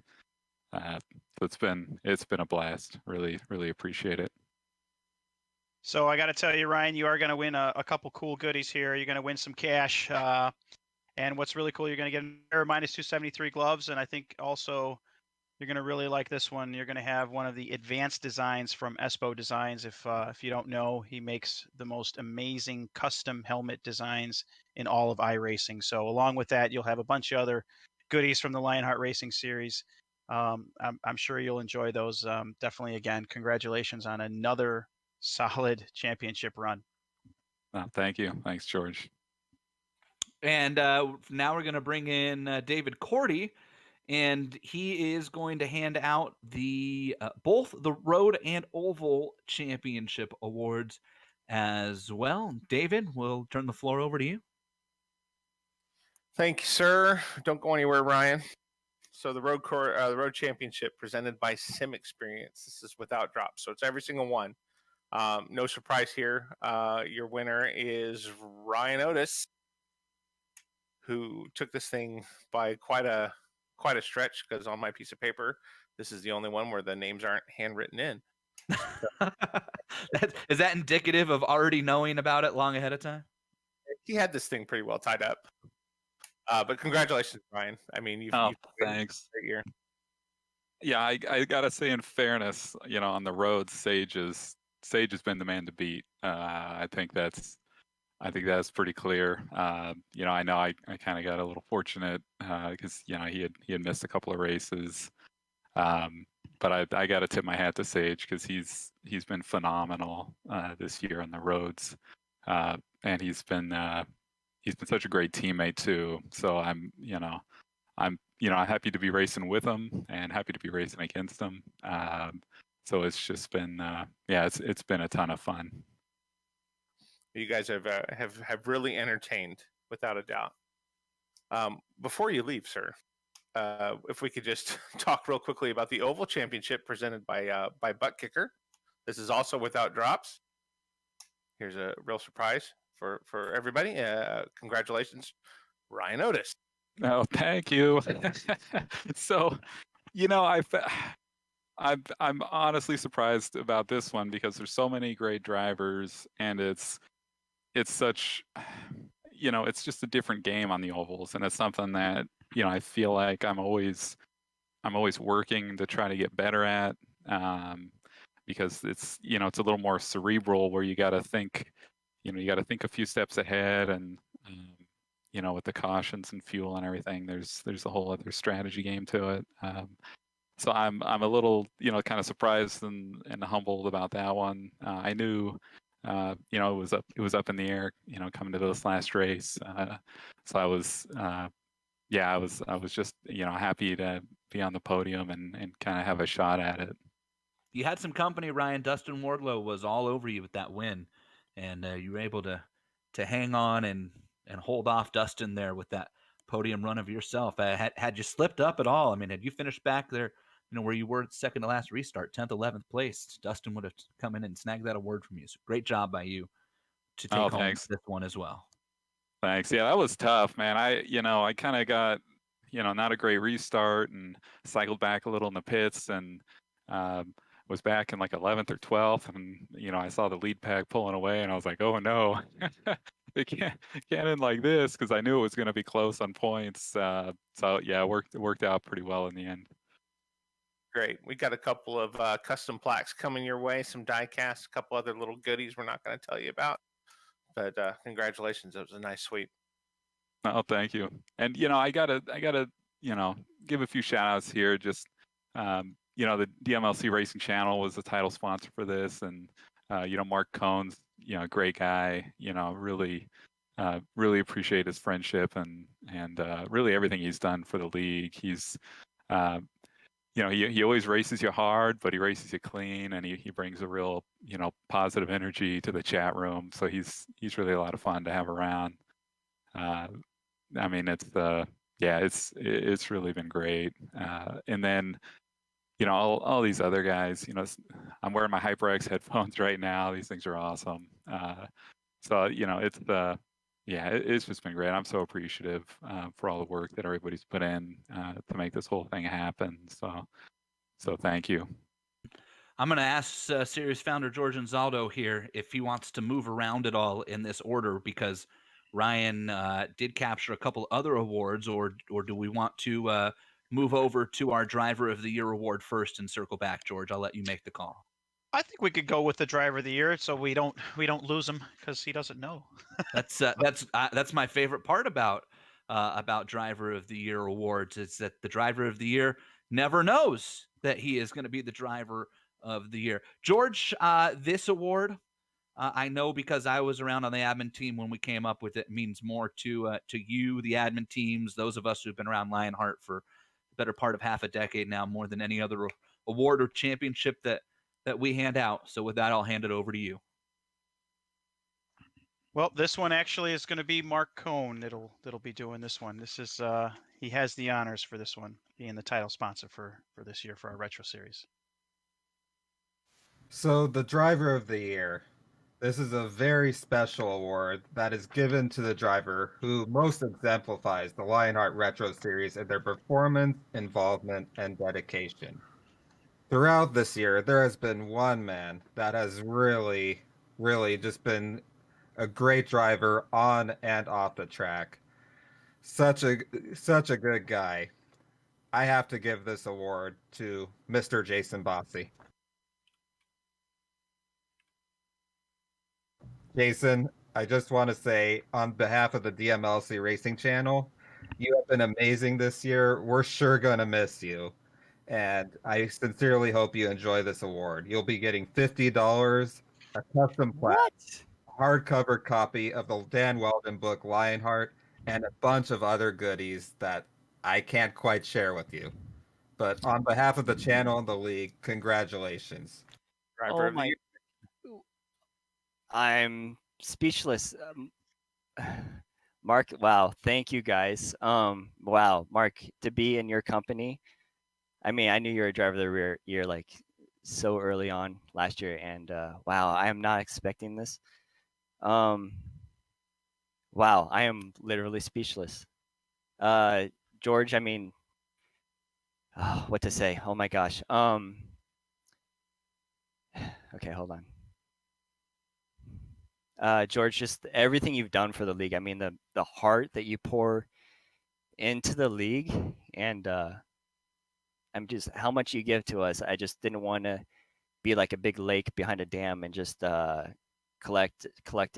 So it's been a blast. Really appreciate it. So I got to tell you, Ryan, you are going to win a couple cool goodies here. You're going to win some cash, and what's really cool, you're going to get a pair of -273 gloves, and I think also you're going to really like this one. You're going to have one of the advanced designs from Espo Designs. If you don't know, he makes the most amazing custom helmet designs in all of iRacing. So along with that, you'll have a bunch of other goodies from the Lionheart Racing Series. I'm sure you'll enjoy those. Definitely, again, congratulations on another solid championship run. Thank you. Thanks, George. And now we're going to bring in David Cordy, and he is going to hand out the both the road and oval championship awards as well. David, we'll turn the floor over to you. Thank you, sir. Don't go anywhere, Ryan. So the road championship presented by Sim Experience. This is without drops, so it's every single one. No surprise here. Your winner is Ryan Otis, who took this thing by quite a stretch, because on my piece of paper, this is the only one where the names aren't handwritten in. Is that indicative of already knowing about it long ahead of time? He had this thing pretty well tied up. But congratulations, Ryan. I mean, you've thanks. Great year. Yeah, I gotta say, in fairness, on the road, Sage has been the man to beat. I think that's pretty clear. I know I kind of got a little fortunate because he had missed a couple of races, but I got to tip my hat to Sage, because he's been phenomenal this year on the roads, and he's been such a great teammate too. So I'm happy to be racing with him and happy to be racing against him. So it's just been it's been a ton of fun. You guys have really entertained, without a doubt. Before you leave, sir, if we could just talk real quickly about the Oval Championship presented by Butt Kicker. This is also without drops. Here's a real surprise for everybody. Congratulations, Ryan Otis. Oh, thank you. So, you know, I'm honestly surprised about this one because there's so many great drivers, and it's such, you know, it's just a different game on the ovals, and it's something that, you know, I feel like I'm always working to try to get better at, because it's, you know, it's a little more cerebral where you got to think, you know, you got to think a few steps ahead, and you know, with the cautions and fuel and everything, there's a whole other strategy game to it. So I'm a little, you know, kind of surprised and humbled about that one. I knew, you know, it was up in the air, you know, coming to this last race. So I was, yeah, I was just, you know, happy to be on the podium and kind of have a shot at it. You had some company, Ryan. Dustin Wardlow was all over you with that win, and you were able to hang on and hold off Dustin there with that podium run of yourself. Had you slipped up at all? I mean, had you finished back there, you know, where you were second to last restart, 10th, 11th place, Dustin would have come in and snagged that award from you. So great job by you to take home thanks. this one as well. Thanks. Yeah, that was tough, man. I kind of got, you know, not a great restart and cycled back a little in the pits, and was back in like 11th or 12th, and you know, I saw the lead pack pulling away, and I was like, oh no, they can't end like this, because I knew it was going to be close on points. So yeah, it worked out pretty well in the end. Great. We got a couple of custom plaques coming your way, some die casts, a couple other little goodies we're not going to tell you about. But congratulations, it was a nice sweep. Oh, thank you. And you know, I gotta you know, give a few shout outs here. Just you know, the DMLC Racing Channel was the title sponsor for this, and you know, Mark Cohn's, you know, a great guy. You know, really appreciate his friendship and really everything he's done for the league. He's you know, he always races you hard, but he races you clean, and he brings a real, you know, positive energy to the chat room. So he's really a lot of fun to have around. I mean, it's really been great. And then, you know, all these other guys, you know, I'm wearing my HyperX headphones right now. These things are awesome. So, you know, it's just been great. I'm so appreciative for all the work that everybody's put in to make this whole thing happen. So thank you. I'm going to ask Series founder George Anzaldo here if he wants to move around at all in this order, because Ryan did capture a couple other awards, or do we want to move over to our Driver of the Year award first and circle back? George, I'll let you make the call. I think we could go with the Driver of the Year, so we don't lose him because he doesn't know. That's my favorite part about Driver of the Year awards, is that the Driver of the Year never knows that he is going to be the Driver of the Year. George, this award, I know because I was around on the admin team when we came up with it, means more to you, the admin teams, those of us who've been around Lionheart for the better part of half a decade now, more than any other award or championship that we hand out. So with that, I'll hand it over to you. Well, this one actually is going to be Mark Cohn that'll be doing this one. This is he has the honors for this one, being the title sponsor for this year for our Retro Series. So the Driver of the Year. This is a very special award that is given to the driver who most exemplifies the Lionheart Retro Series in their performance, involvement, and dedication. Throughout this year, there has been one man that has really, really just been a great driver on and off the track. Such a good guy. I have to give this award to Mr. Jason Bossy. Jason, I just want to say, on behalf of the DMLC Racing Channel, you have been amazing this year. We're sure going to miss you. And I sincerely hope you enjoy this award. You'll be getting $50, a custom plaque, a hardcover copy of the Dan Weldon book, Lionheart, and a bunch of other goodies that I can't quite share with you. But on behalf of the channel and the league, congratulations. Oh my! I'm speechless. Mark, wow, thank you guys. Wow, Mark, to be in your company. I mean, I knew you were a driver of the year like so early on last year, and wow, I am not expecting this. Wow, I am literally speechless. George, I mean, oh, what to say? Oh my gosh. Okay, hold on. George, just everything you've done for the league. I mean, the heart that you pour into the league, and I'm just how much you give to us. I just didn't want to be like a big lake behind a dam and just collect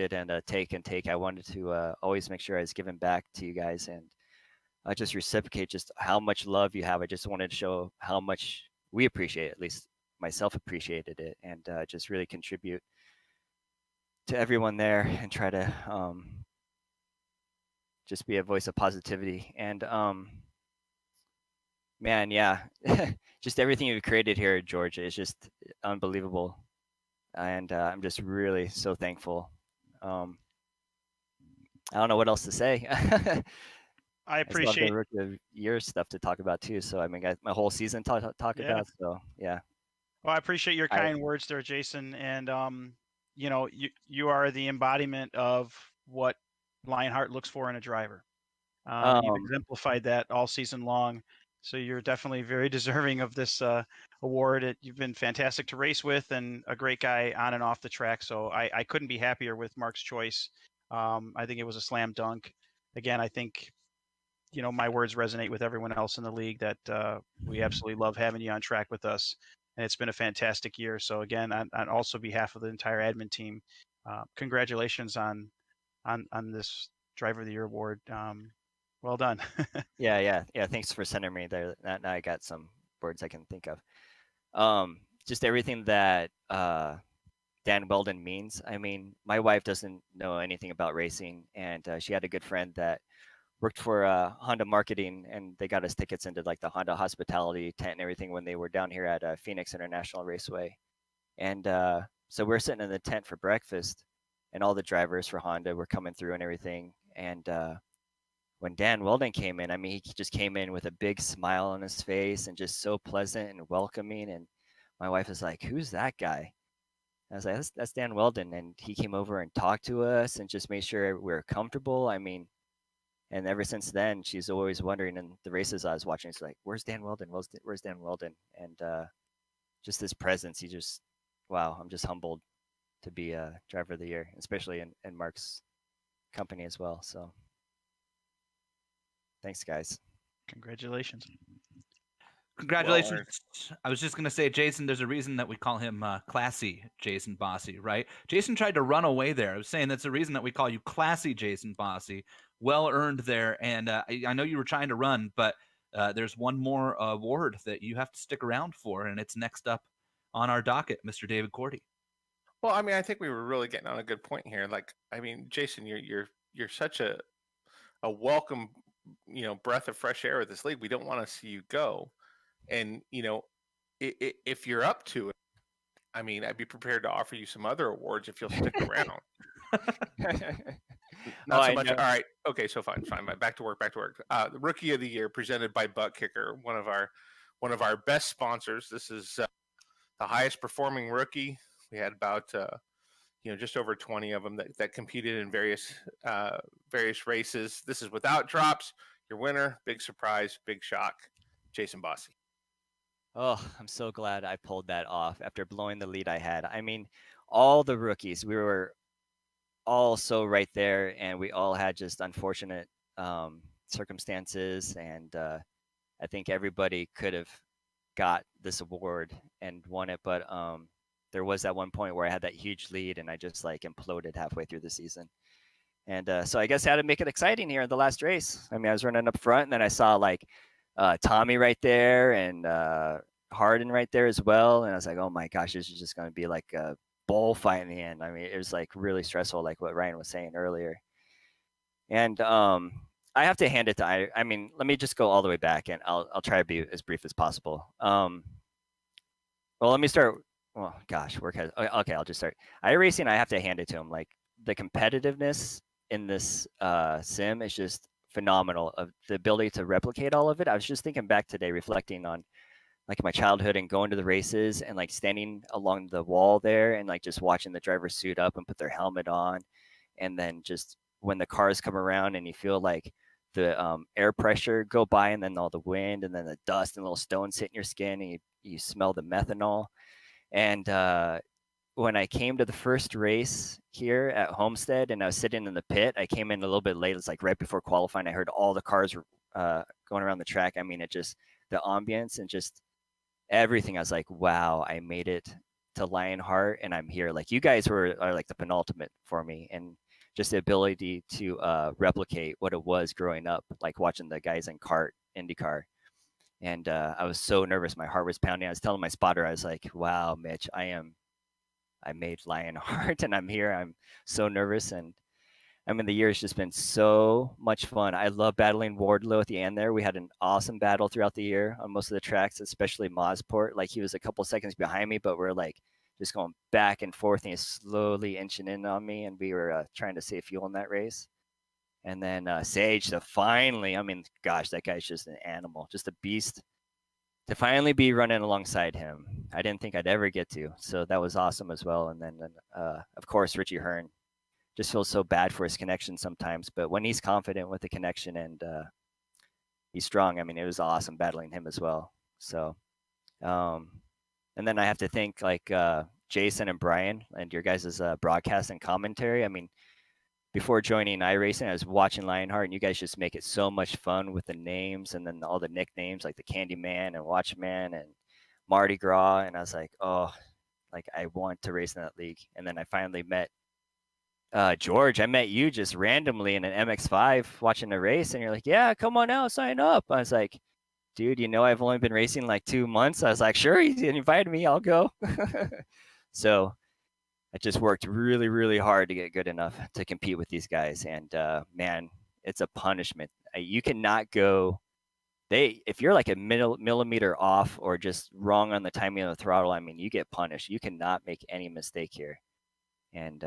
it and take and take. I wanted to always make sure I was giving back to you guys and just reciprocate just how much love you have. I just wanted to show how much we appreciate it, at least myself appreciated it, and just really contribute to everyone there and try to just be a voice of positivity. And man, yeah, just everything you've created here, George, is just unbelievable. And I'm just really so thankful. I don't know what else to say. I I still have the appreciate. Rookie of the Year stuff to talk about too. So I mean, got my whole season to talk Yeah. about. So yeah. Well, I appreciate your I- kind words there, Jason. And you know, you are the embodiment of what Lionheart looks for in a driver. You've exemplified that all season long. So you're definitely very deserving of this award. You've been fantastic to race with and a great guy on and off the track. So I couldn't be happier with Mark's choice. I think it was a slam dunk. Again, I think, you know, my words resonate with everyone else in the league that we absolutely love having you on track with us. And it's been a fantastic year. So again, on also behalf of the entire admin team, congratulations on this Driver of the Year award. Well done. yeah. Thanks for sending me there. Now I got some words I can think of. Just everything that Dan Weldon means. I mean, my wife doesn't know anything about racing, and she had a good friend that worked for Honda marketing, and they got us tickets into like the Honda hospitality tent and everything when they were down here at Phoenix International Raceway. And so we're sitting in the tent for breakfast, and all the drivers for Honda were coming through and everything. And when Dan Weldon came in, I mean, he just came in with a big smile on his face and just so pleasant and welcoming. And my wife was like, "Who's that guy?" I was like, that's Dan Weldon. And he came over and talked to us and just made sure we were comfortable. I mean, and ever since then, she's always wondering in the races I was watching, it's like, where's Dan Weldon? Where's Dan Weldon? And just his presence, he just, wow, I'm just humbled to be a driver of the year, especially in Mark's company as well. So thanks, guys. Congratulations. Congratulations. I was just going to say, Jason, there's a reason that we call him classy Jason Bossy, right? Jason tried to run away there. I was saying that's the reason that we call you classy Jason Bossy. Well earned there. And I know you were trying to run, but there's one more award that you have to stick around for, and it's next up on our docket, Mr. David Cordy. Well, I mean, I think we were really getting on a good point here. Like, I mean, Jason, you're such a welcome, you know, breath of fresh air with this league. We don't want to see you go. And, you know, if you're up to it, I mean, I'd be prepared to offer you some other awards if you'll stick around. Not so much. All right. Okay. So fine. Back to work. The Rookie of the Year presented by Butt Kicker, one of our best sponsors. This is the highest performing rookie. We had about just over 20 of them that competed in various races. This is without drops. Your winner, big surprise, big shock, Jason Bossy. Oh, I'm so glad I pulled that off after blowing the lead I had. I mean, all the rookies, we were all so right there, and we all had just unfortunate circumstances, and I think everybody could have got this award and won it, but there was that one point where I had that huge lead, and I just like imploded halfway through the season. And so I guess I had to make it exciting here in the last race. I mean, I was running up front, and then I saw like Tommy right there and Harden right there as well. And I was like, oh my gosh, this is just going to be like a bullfight in the end. I mean, it was like really stressful, like what Ryan was saying earlier. And I have to hand it to, I mean, let me just go all the way back, and I'll try to be as brief as possible. Well, let me start. Well, gosh, okay, I'll just start. iRacing, I have to hand it to him. Like, the competitiveness in this sim is just phenomenal. Of the ability to replicate all of it. I was just thinking back today, reflecting on like my childhood and going to the races and like standing along the wall there and like just watching the drivers suit up and put their helmet on, and then just when the cars come around and you feel like the air pressure go by, and then all the wind and then the dust and little stones hitting your skin, and you smell the methanol. And when I came to the first race here at Homestead and I was sitting in the pit, I came in a little bit late. It's like right before qualifying. I heard all the cars going around the track. I mean, it just, the ambience and just everything. I was like, wow, I made it to Lionheart and I'm here. Like you guys are like the penultimate for me. And just the ability to replicate what it was growing up, like watching the guys in kart, IndyCar. And I was so nervous. My heart was pounding. I was telling my spotter, I was like, wow, Mitch, I made Lionheart and I'm here. I'm so nervous. And I mean, the year has just been so much fun. I love battling Wardlow at the end there. We had an awesome battle throughout the year on most of the tracks, especially Mosport. Like he was a couple seconds behind me, but we're like just going back and forth and he's slowly inching in on me. And we were trying to save fuel in that race. And then Sage to finally, I mean, gosh, that guy's just an animal, just a beast. To finally be running alongside him, I didn't think I'd ever get to. So that was awesome as well. And then, of course, Richie Hearn. Just feels so bad for his connection sometimes. But when he's confident with the connection and he's strong, I mean, it was awesome battling him as well. So, and then I have to thank like Jason and Brian and your guys' broadcast and commentary. I mean, before joining iRacing, I was watching Lionheart, and you guys just make it so much fun with the names and then all the nicknames like the Candyman and Watchman and Mardi Gras. And I was like, oh, like I want to race in that league. And then I finally met George. I met you just randomly in an MX-5 watching a race, and you're like, yeah, come on out, sign up. I was like, dude, you know, I've only been racing like 2 months. I was like, sure, he invited me, I'll go. So I just worked really, really hard to get good enough to compete with these guys. And man, it's a punishment. You cannot go. If you're like a millimeter off or just wrong on the timing of the throttle, I mean, you get punished. You cannot make any mistake here. And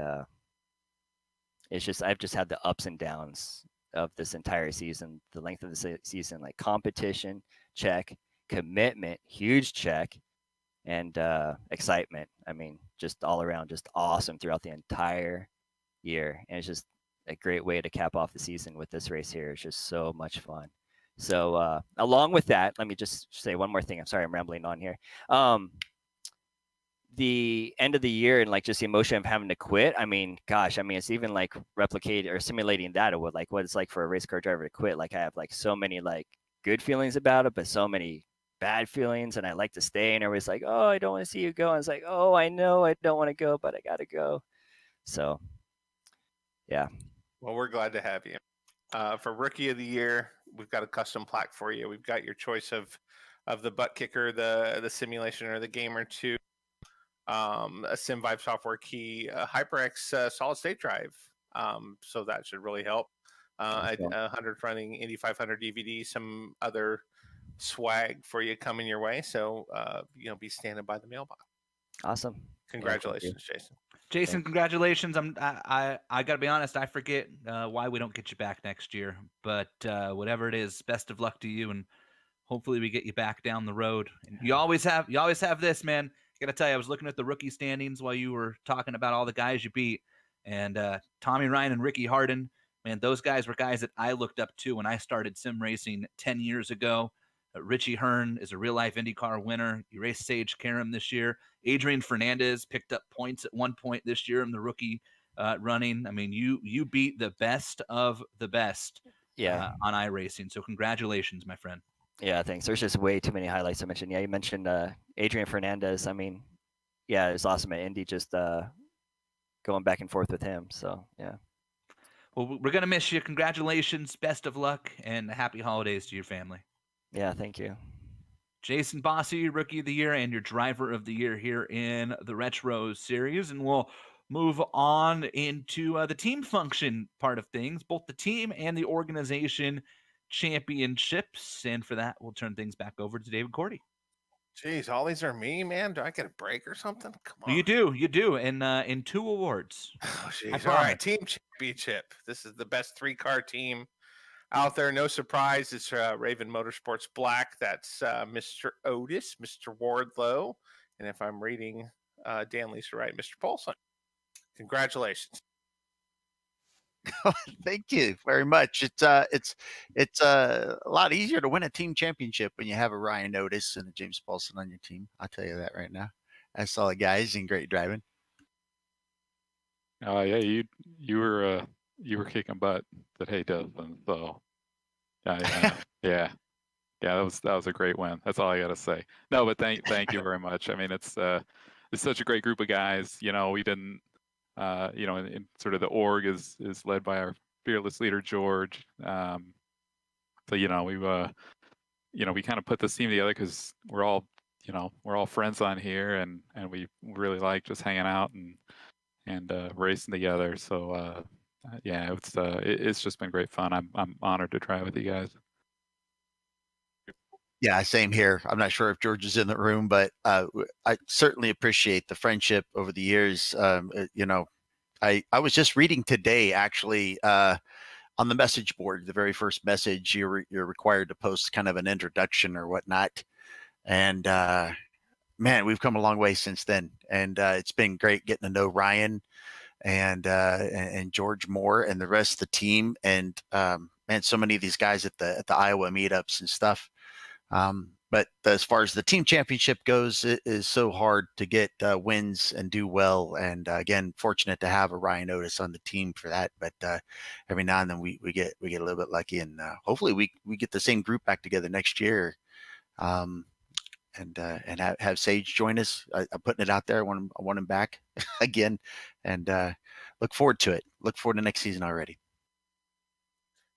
it's just, I've just had the ups and downs of this entire season, the length of the season, like competition, check, commitment, huge check, and excitement. I mean, just all around, just awesome throughout the entire year. And it's just a great way to cap off the season with this race here. It's just so much fun. So along with that, let me just say one more thing. I'm sorry, I'm rambling on here. The end of the year and like just the emotion of having to quit. I mean, gosh, I mean, it's even like replicating or simulating that with like what it's like for a race car driver to quit. Like I have like so many like good feelings about it, but so many bad feelings, and I like to stay, and everybody's like, oh, I don't want to see you go. I was like, oh, I know I don't want to go, but I gotta go. So yeah. Well, we're glad to have you. For Rookie of the Year, we've got a custom plaque for you. We've got your choice of the butt kicker, the simulation, or the gamer 2, a SimVibe software key, a HyperX solid state drive. So that should really help. A 100 running Indy 500 DVD, some other swag for you coming your way. So be standing by the mailbox. Awesome. Congratulations, Jason. Jason, congratulations. I gotta be honest, I forget why we don't get you back next year. But whatever it is, best of luck to you, and hopefully we get you back down the road. And you always have this, man. I gotta tell you, I was looking at the rookie standings while you were talking about all the guys you beat, and Tommy Ryan and Ricky Harden, man, those guys were guys that I looked up to when I started sim racing 10 years ago. Richie Hearn is a real-life IndyCar winner. You raced Sage Karam this year. Adrian Fernandez picked up points at one point this year in the rookie running. I mean, you beat the best of the best on iRacing. So congratulations, my friend. Yeah, thanks. There's just way too many highlights to mention. Yeah, you mentioned Adrian Fernandez. I mean, yeah, it was awesome at Indy, just going back and forth with him. So, yeah. Well, we're going to miss you. Congratulations, best of luck, and happy holidays to your family. Yeah, thank you. Jason Bossy, Rookie of the Year, and your Driver of the Year here in the Retro Series. And we'll move on into the team function part of things, both the team and the organization championships. And for that, we'll turn things back over to David Cordy. Jeez, all these are me, man. Do I get a break or something? Come on. You do, in 2 awards. Oh, I jeez. All promise. right, team championship. This is the best 3-car team out there. No surprise, it's Raven Motorsports Black. That's Mr. Otis, Mr. Wardlow, and if I'm reading Dan Lisa right, Mr. Paulson. Congratulations. Thank you very much. It's a lot easier to win a team championship when you have a Ryan Otis and a James Paulson on your team. I'll tell you that right now. I saw the guys in great driving. Yeah, you were kicking butt that Hay does, and so yeah, that was a great win. That's all I gotta say. No, but thank you very much. I mean, it's such a great group of guys. You know, we didn't in sort of the org is led by our fearless leader George. So we we kind of put this team together because we're all friends on here, and we really like just hanging out and racing together. So yeah, it's just been great fun. I'm honored to try with you guys. Yeah, same here. I'm not sure if George is in the room, but I certainly appreciate the friendship over the years. I was just reading today, actually, on the message board, the very first message, you're required to post kind of an introduction or whatnot. And man, we've come a long way since then. And it's been great getting to know Ryan and George Moore and the rest of the team. And man, so many of these guys at the Iowa meetups and stuff. But as far as the team championship goes, it is so hard to get wins and do well. And again, fortunate to have a Ryan Otis on the team for that. But every now and then we get a little bit lucky, and hopefully we get the same group back together next year. And have Sage join us. I'm putting it out there. I want him back again, and look forward to it. Look forward to next season already.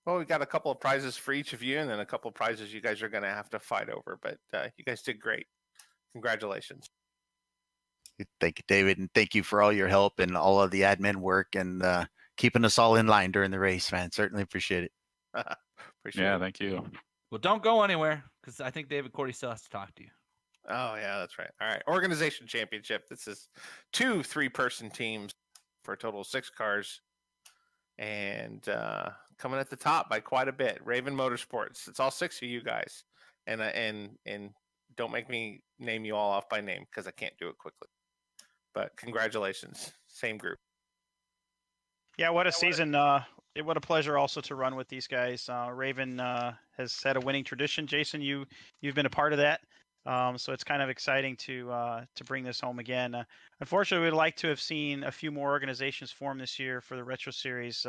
Well, we got a couple of prizes for each of you, and then a couple of prizes you guys are going to have to fight over. But you guys did great. Congratulations. Thank you, David, and thank you for all your help and all of the admin work and keeping us all in line during the race, man. Certainly appreciate it. Appreciate it. Thank you. Well, don't go anywhere, because I think David Cordy still has to talk to you. Oh, yeah, that's right. All right. Organization Championship. This is 2 3-person teams for a total of 6 cars. And coming at the top by quite a bit, Raven Motorsports. It's all 6 of you guys. And don't make me name you all off by name, because I can't do it quickly. But congratulations. Same group. Yeah, what a season. What a pleasure also to run with these guys. Raven has had a winning tradition. Jason, you've been a part of that. So it's kind of exciting to bring this home again. Unfortunately, we'd like to have seen a few more organizations form this year for the Retro Series,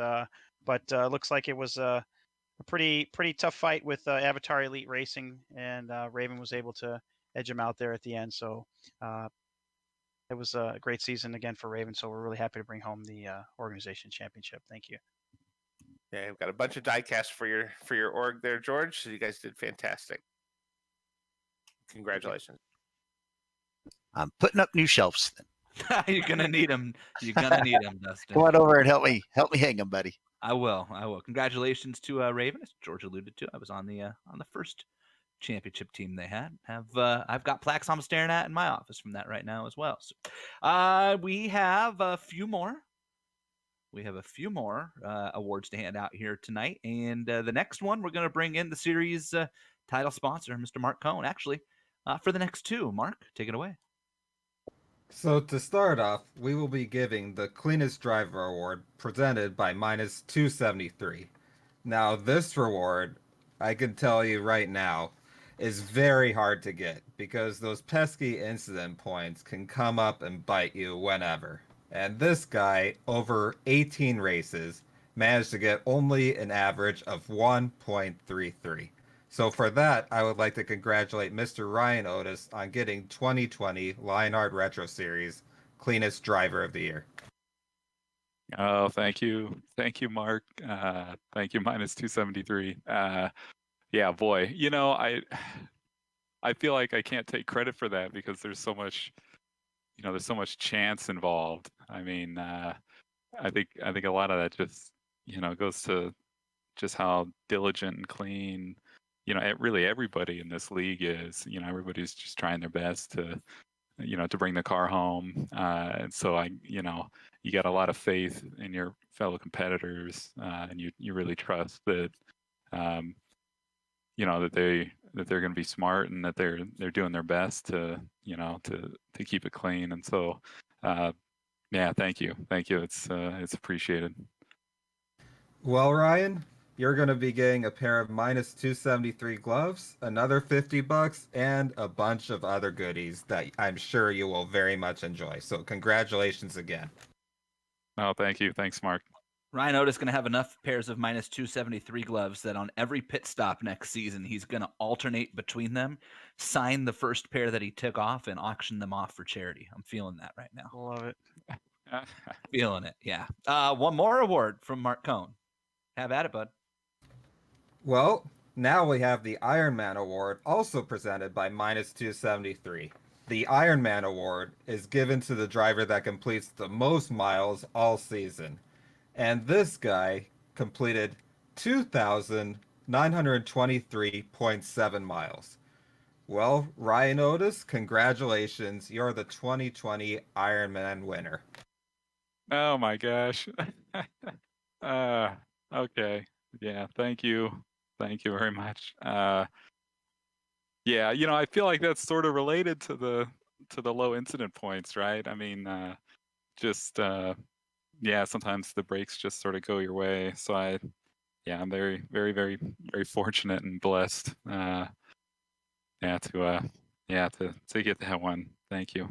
but looks like it was a pretty tough fight with Avatar Elite Racing, and Raven was able to edge them out there at the end. So it was a great season again for Raven. So we're really happy to bring home the organization championship. Thank you. Yeah, we've got a bunch of diecast for your org there, George. So you guys did fantastic. Congratulations. I'm putting up new shelves then. You're gonna need them. You're gonna need them, Dustin. Come on over and help me hang them, buddy. I will. Congratulations to Raven, as George alluded to. I was on the first championship team they had. I've got plaques I'm staring at in my office from that right now as well. So, we have a few more. Awards to hand out here tonight, and the next one we're going to bring in the series title sponsor, Mr. Mark Cohn, actually, for the next 2. Mark, take it away. So to start off, we will be giving the Cleanest Driver Award presented by Minus 273. Now this reward, I can tell you right now, is very hard to get because those pesky incident points can come up and bite you whenever. And this guy, over 18 races, managed to get only an average of 1.33. So for that, I would like to congratulate Mr. Ryan Otis on getting 2020 Lionheart Retro Series Cleanest Driver of the Year. Oh, thank you, Mark. Thank you, Minus 273. Yeah, boy. I feel like I can't take credit for that because there's so much, there's so much chance involved. I mean, I think a lot of that just, goes to just how diligent and clean, really everybody in this league is. Everybody's just trying their best to, to bring the car home. And so you got a lot of faith in your fellow competitors, and you really trust that, that they're going to be smart and that they're doing their best to, to keep it clean. And so, yeah, thank you. It's appreciated. Well, Ryan, you're going to be getting a pair of minus 273 gloves, another $50, and a bunch of other goodies that I'm sure you will very much enjoy. So congratulations again. Oh, thank you. Thanks, Mark. Ryan Otis going to have enough pairs of minus 273 gloves that on every pit stop next season, he's going to alternate between them, sign the first pair that he took off, and auction them off for charity. I'm feeling that right now. Love it. Feeling it, yeah. One more award from Mark Cohn. Have at it, bud. Well, now we have the Ironman Award, also presented by minus 273. The Ironman Award is given to the driver that completes the most miles all season. And this guy completed 2,923.7 miles. Well, Ryan Otis, congratulations. You're the 2020 Ironman winner. Oh my gosh. Okay. Yeah, thank you. Thank you very much. Yeah, I feel like that's sort of related to the low incident points, right? I mean, yeah, sometimes the breaks just sort of go your way. So I'm very, very, very, very fortunate and blessed. To get that one. Thank you.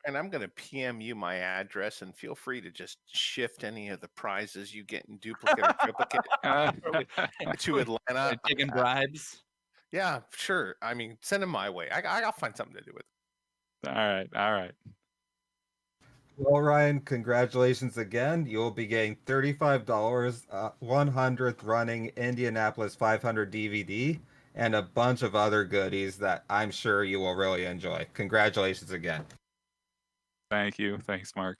And I'm going to PM you my address, and feel free to just shift any of the prizes you get in duplicate or triplicate to Atlanta. Taking bribes. Yeah, sure. I mean, send them my way. I'll find something to do with it. All right. Well, Ryan, congratulations again. You'll be getting $35, 100th running Indianapolis 500 DVD, and a bunch of other goodies that I'm sure you will really enjoy. Congratulations again. Thank you. Thanks, Mark.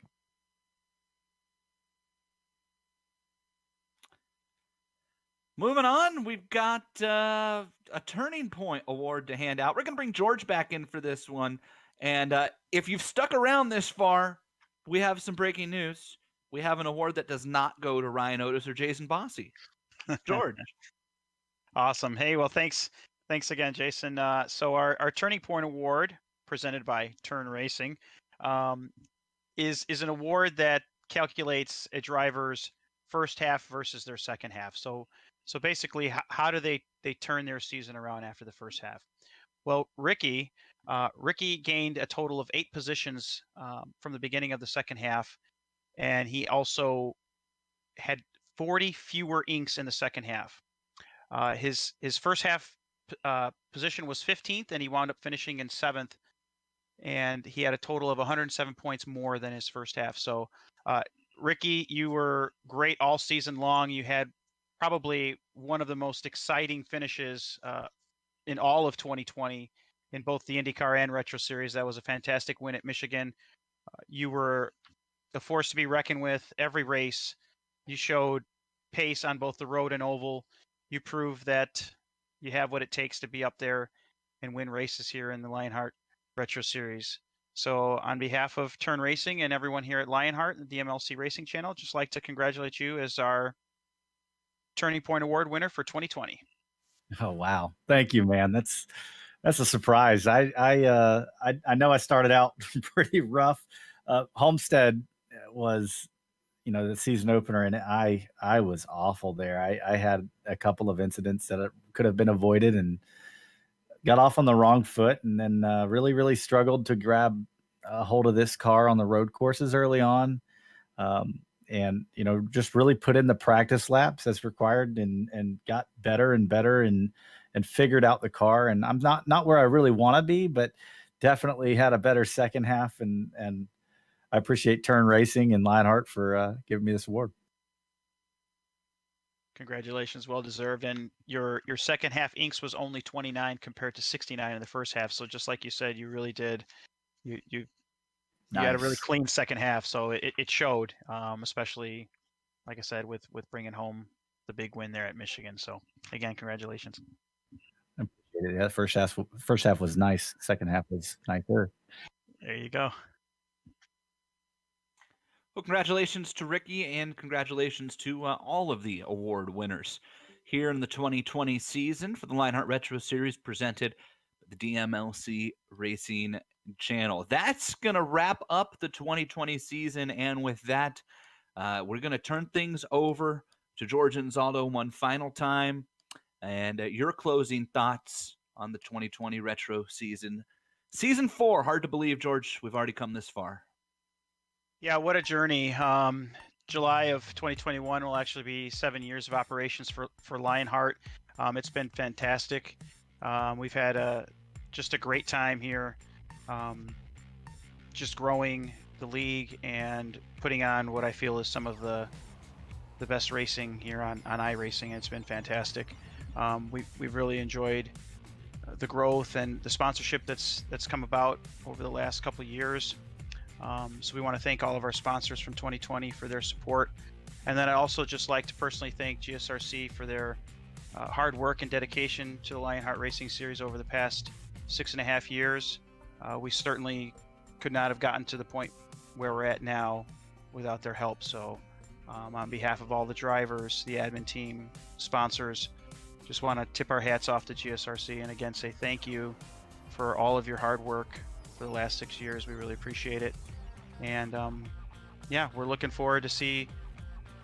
Moving on, we've got a Turning Point Award to hand out. We're going to bring George back in for this one. And if you've stuck around this far, we have some breaking news. We have an award that does not go to Ryan Otis or Jason Bossy. George. Awesome. Hey, well, thanks again, Jason. So our Turning Point Award, presented by Turn Racing, is an award that calculates a driver's first half versus their second half. So basically, how do they turn their season around after the first half? Well, Ricky gained a total of 8 positions from the beginning of the second half, and he also had 40 fewer inks in the second half. His first half position was 15th, and he wound up finishing in 7th, and he had a total of 107 points more than his first half. So, Ricky, you were great all season long. You had probably one of the most exciting finishes in all of 2020 in both the IndyCar and Retro Series. That was a fantastic win at Michigan. You were a force to be reckoned with every race. You showed pace on both the road and oval. You proved that you have what it takes to be up there and win races here in the Lionheart Retro Series. So on behalf of Turn Racing and everyone here at Lionheart and the DMLC Racing Channel, just like to congratulate you as our Turning Point Award winner for 2020. Oh, wow. Thank you, man. That's a surprise. I know I started out pretty rough. Homestead was, the season opener, and I was awful there. I had a couple of incidents that could have been avoided and got off on the wrong foot, and then really, really struggled to grab a hold of this car on the road courses early on. And, just really put in the practice laps as required and got better and better and figured out the car. And I'm not where I really want to be, but definitely had a better second half. And I appreciate Turn Racing and Lionheart for giving me this award. Congratulations, well deserved. And your second half inks was only 29 compared to 69 in the first half. So just like you said, you really did. You had a really clean second half, so it showed, especially, like I said, with bringing home the big win there at Michigan. So again, congratulations. appreciate it. Yeah, first half was nice. Second half was nicer. There you go. Well, congratulations to Ricky, and congratulations to all of the award winners here in the 2020 season for the Lionheart Retro Series presented by the DMLC Racing Channel. That's going to wrap up the 2020 season, and with that, we're going to turn things over to George Anzaldo one final time, and your closing thoughts on the 2020 Retro season. Season 4, hard to believe, George, we've already come this far. Yeah, what a journey. July of 2021 will actually be 7 years of operations for Lionheart. It's been fantastic. We've had just a great time here, just growing the league and putting on what I feel is some of the best racing here on iRacing. It's been fantastic. We've really enjoyed the growth and the sponsorship that's come about over the last couple of years. So we want to thank all of our sponsors from 2020 for their support. And then I also just like to personally thank GSRC for their hard work and dedication to the Lionheart Racing Series over the past 6.5 years. We certainly could not have gotten to the point where we're at now without their help. So on behalf of all the drivers, the admin team, sponsors, just want to tip our hats off to GSRC and again say thank you for all of your hard work for the last 6 years. We really appreciate it. And yeah, we're looking forward to see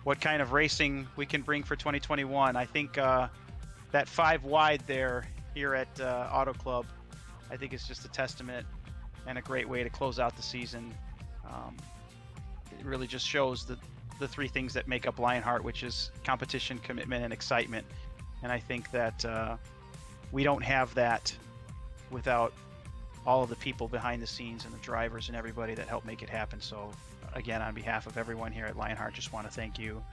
what kind of racing we can bring for 2021. I think that 5 wide there here at Auto Club, I think it's just a testament and a great way to close out the season. It really just shows the 3 things that make up Lionheart, which is competition, commitment, and excitement. And I think that we don't have that without all of the people behind the scenes and the drivers and everybody that helped make it happen. So again, on behalf of everyone here at Lionheart, just want to thank you,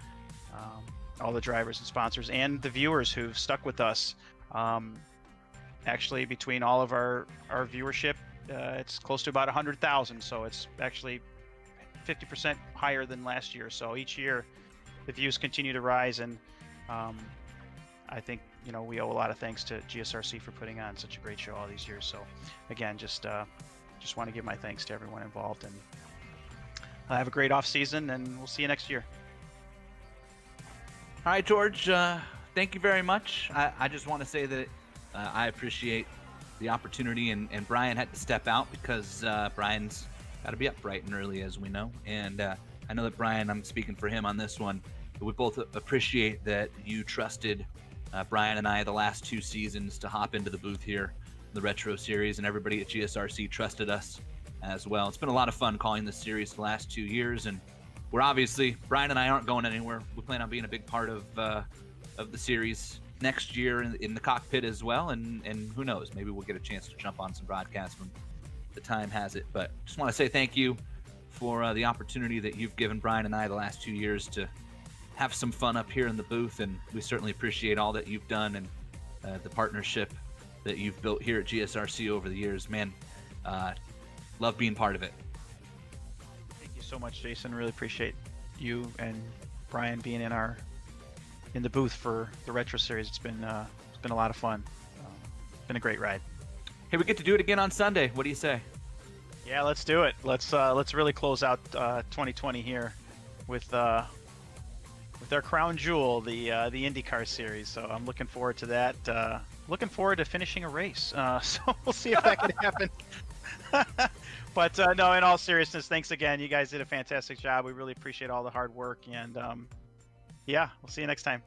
all the drivers and sponsors and the viewers who've stuck with us. Actually, between all of our viewership, it's close to about 100,000. So it's actually 50% higher than last year. So each year the views continue to rise, and I think we owe a lot of thanks to GSRC for putting on such a great show all these years. So again, just want to give my thanks to everyone involved, and have a great off season, and we'll see you next year. All right, George, thank you very much. I just want to say that I appreciate the opportunity, and Brian had to step out because Brian's got to be up bright and early, as we know. And I know that Brian, I'm speaking for him on this one, but we both appreciate that you trusted Brian and I the last 2 seasons to hop into the booth here, the Retro Series, and everybody at GSRC trusted us as well. It's been a lot of fun calling this series the last 2 years, and we're obviously, Brian and I aren't going anywhere. We plan on being a big part of the series next year in the cockpit as well, and who knows, maybe we'll get a chance to jump on some broadcasts when the time has it. But just want to say thank you for the opportunity that you've given Brian and I the last 2 years to have some fun up here in the booth, and we certainly appreciate all that you've done and the partnership that you've built here at GSRC over the years. Man, love being part of it. Thank you so much, Jason. Really appreciate you and Brian being in the booth for the Retro Series. It's been a lot of fun. It's been a great ride. Hey, we get to do it again on Sunday. What do you say? Yeah, let's do it. Let's really close out 2020 here with our crown jewel, the IndyCar series. So I'm looking forward to that. Looking forward to finishing a race. So we'll see if that can happen. But no, in all seriousness, thanks again. You guys did a fantastic job. We really appreciate all the hard work, and yeah, we'll see you next time.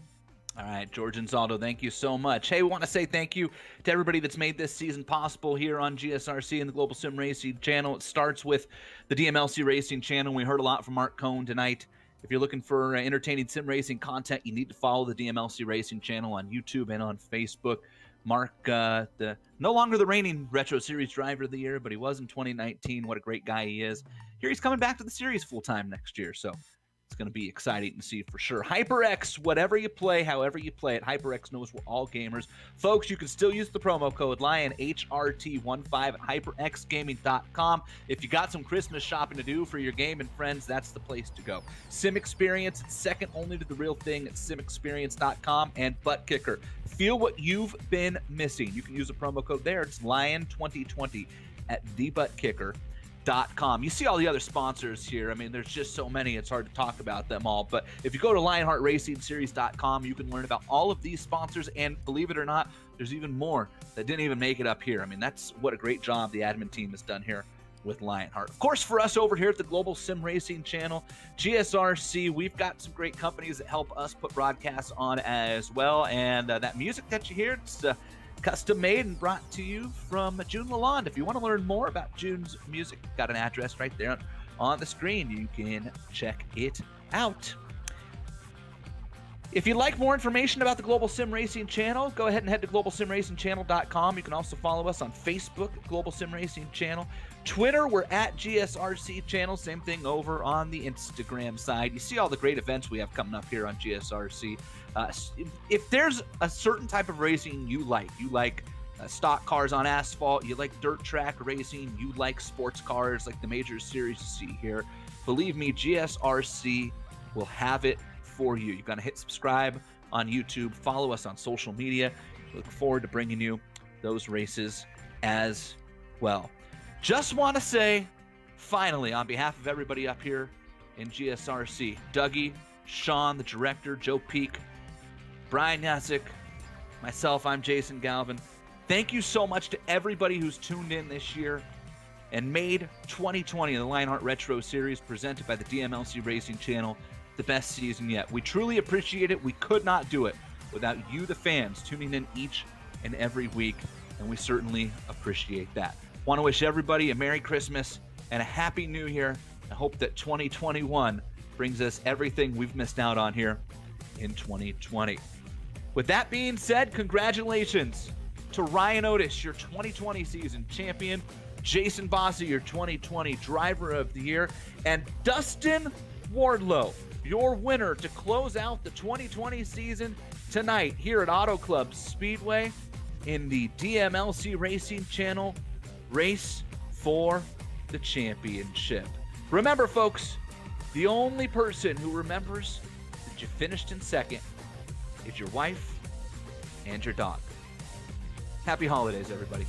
All right, George Anzaldo, thank you so much. Hey, we want to say thank you to everybody that's made this season possible here on GSRC and the Global Sim Racing Channel. It starts with the DMLC Racing Channel. We heard a lot from Mark Cohn tonight. If you're looking for entertaining sim racing content, you need to follow the DMLC Racing Channel on YouTube and on Facebook. Mark, no longer the reigning Retro Series Driver of the Year, but he was in 2019. What a great guy he is. Here he's coming back to the series full-time next year, so It's going to be exciting to see for sure. HyperX, whatever you play, however you play it, HyperX knows we're all gamers. Folks, you can still use the promo code LionHRT15 at hyperxgaming.com. If you got some Christmas shopping to do for your gaming friends, that's the place to go. Sim Experience, it's second only to the real thing at simexperience.com. And Butt Kicker, feel what you've been missing. You can use a promo code there. It's Lion2020 at thebuttkicker.com. You see all the other sponsors here. I mean, there's just so many, it's hard to talk about them all. But if you go to LionheartRacingSeries.com, you can learn about all of these sponsors. And believe it or not, there's even more that didn't even make it up here. I mean, that's what a great job the admin team has done here with Lionheart. Of course, for us over here at the Global SimRacing Channel, GSRC, we've got some great companies that help us put broadcasts on as well. And that music that you hear, it's custom made and brought to you from June Lalonde. If you want to learn more about June's music, got an address right there on the screen. You can check it out. If you'd like more information about the Global Sim Racing Channel, go ahead and head to globalsimracingchannel.com. You can also follow us on Facebook, Global Sim Racing Channel. Twitter, we're at GSRC Channel. Same thing over on the Instagram side. You see all the great events we have coming up here on GSRC. If there's a certain type of racing you like stock cars on asphalt, you like dirt track racing, you like sports cars like the major series you see here, believe me, GSRC will have it for you. You've got to hit subscribe on YouTube, follow us on social media. Look forward to bringing you those races as well. Just want to say, finally, on behalf of everybody up here in GSRC, Dougie, Sean, the director, Joe Peak, Brian Yasik, myself, I'm Jason Galvin. Thank you so much to everybody who's tuned in this year and made 2020 the Lionheart Retro Series presented by the DMLC Racing Channel the best season yet. We truly appreciate it. We could not do it without you, the fans, tuning in each and every week, and we certainly appreciate that. Want to wish everybody a Merry Christmas and a Happy New Year. I hope that 2021 brings us everything we've missed out on here in 2020. With that being said, congratulations to Ryan Otis, your 2020 season champion, Jason Bossy, your 2020 Driver of the Year, and Dustin Wardlow, your winner to close out the 2020 season tonight here at Auto Club Speedway in the DMLC Racing Channel Race for the Championship. Remember, folks, the only person who remembers that you finished in second is your wife and your dog. Happy holidays, everybody.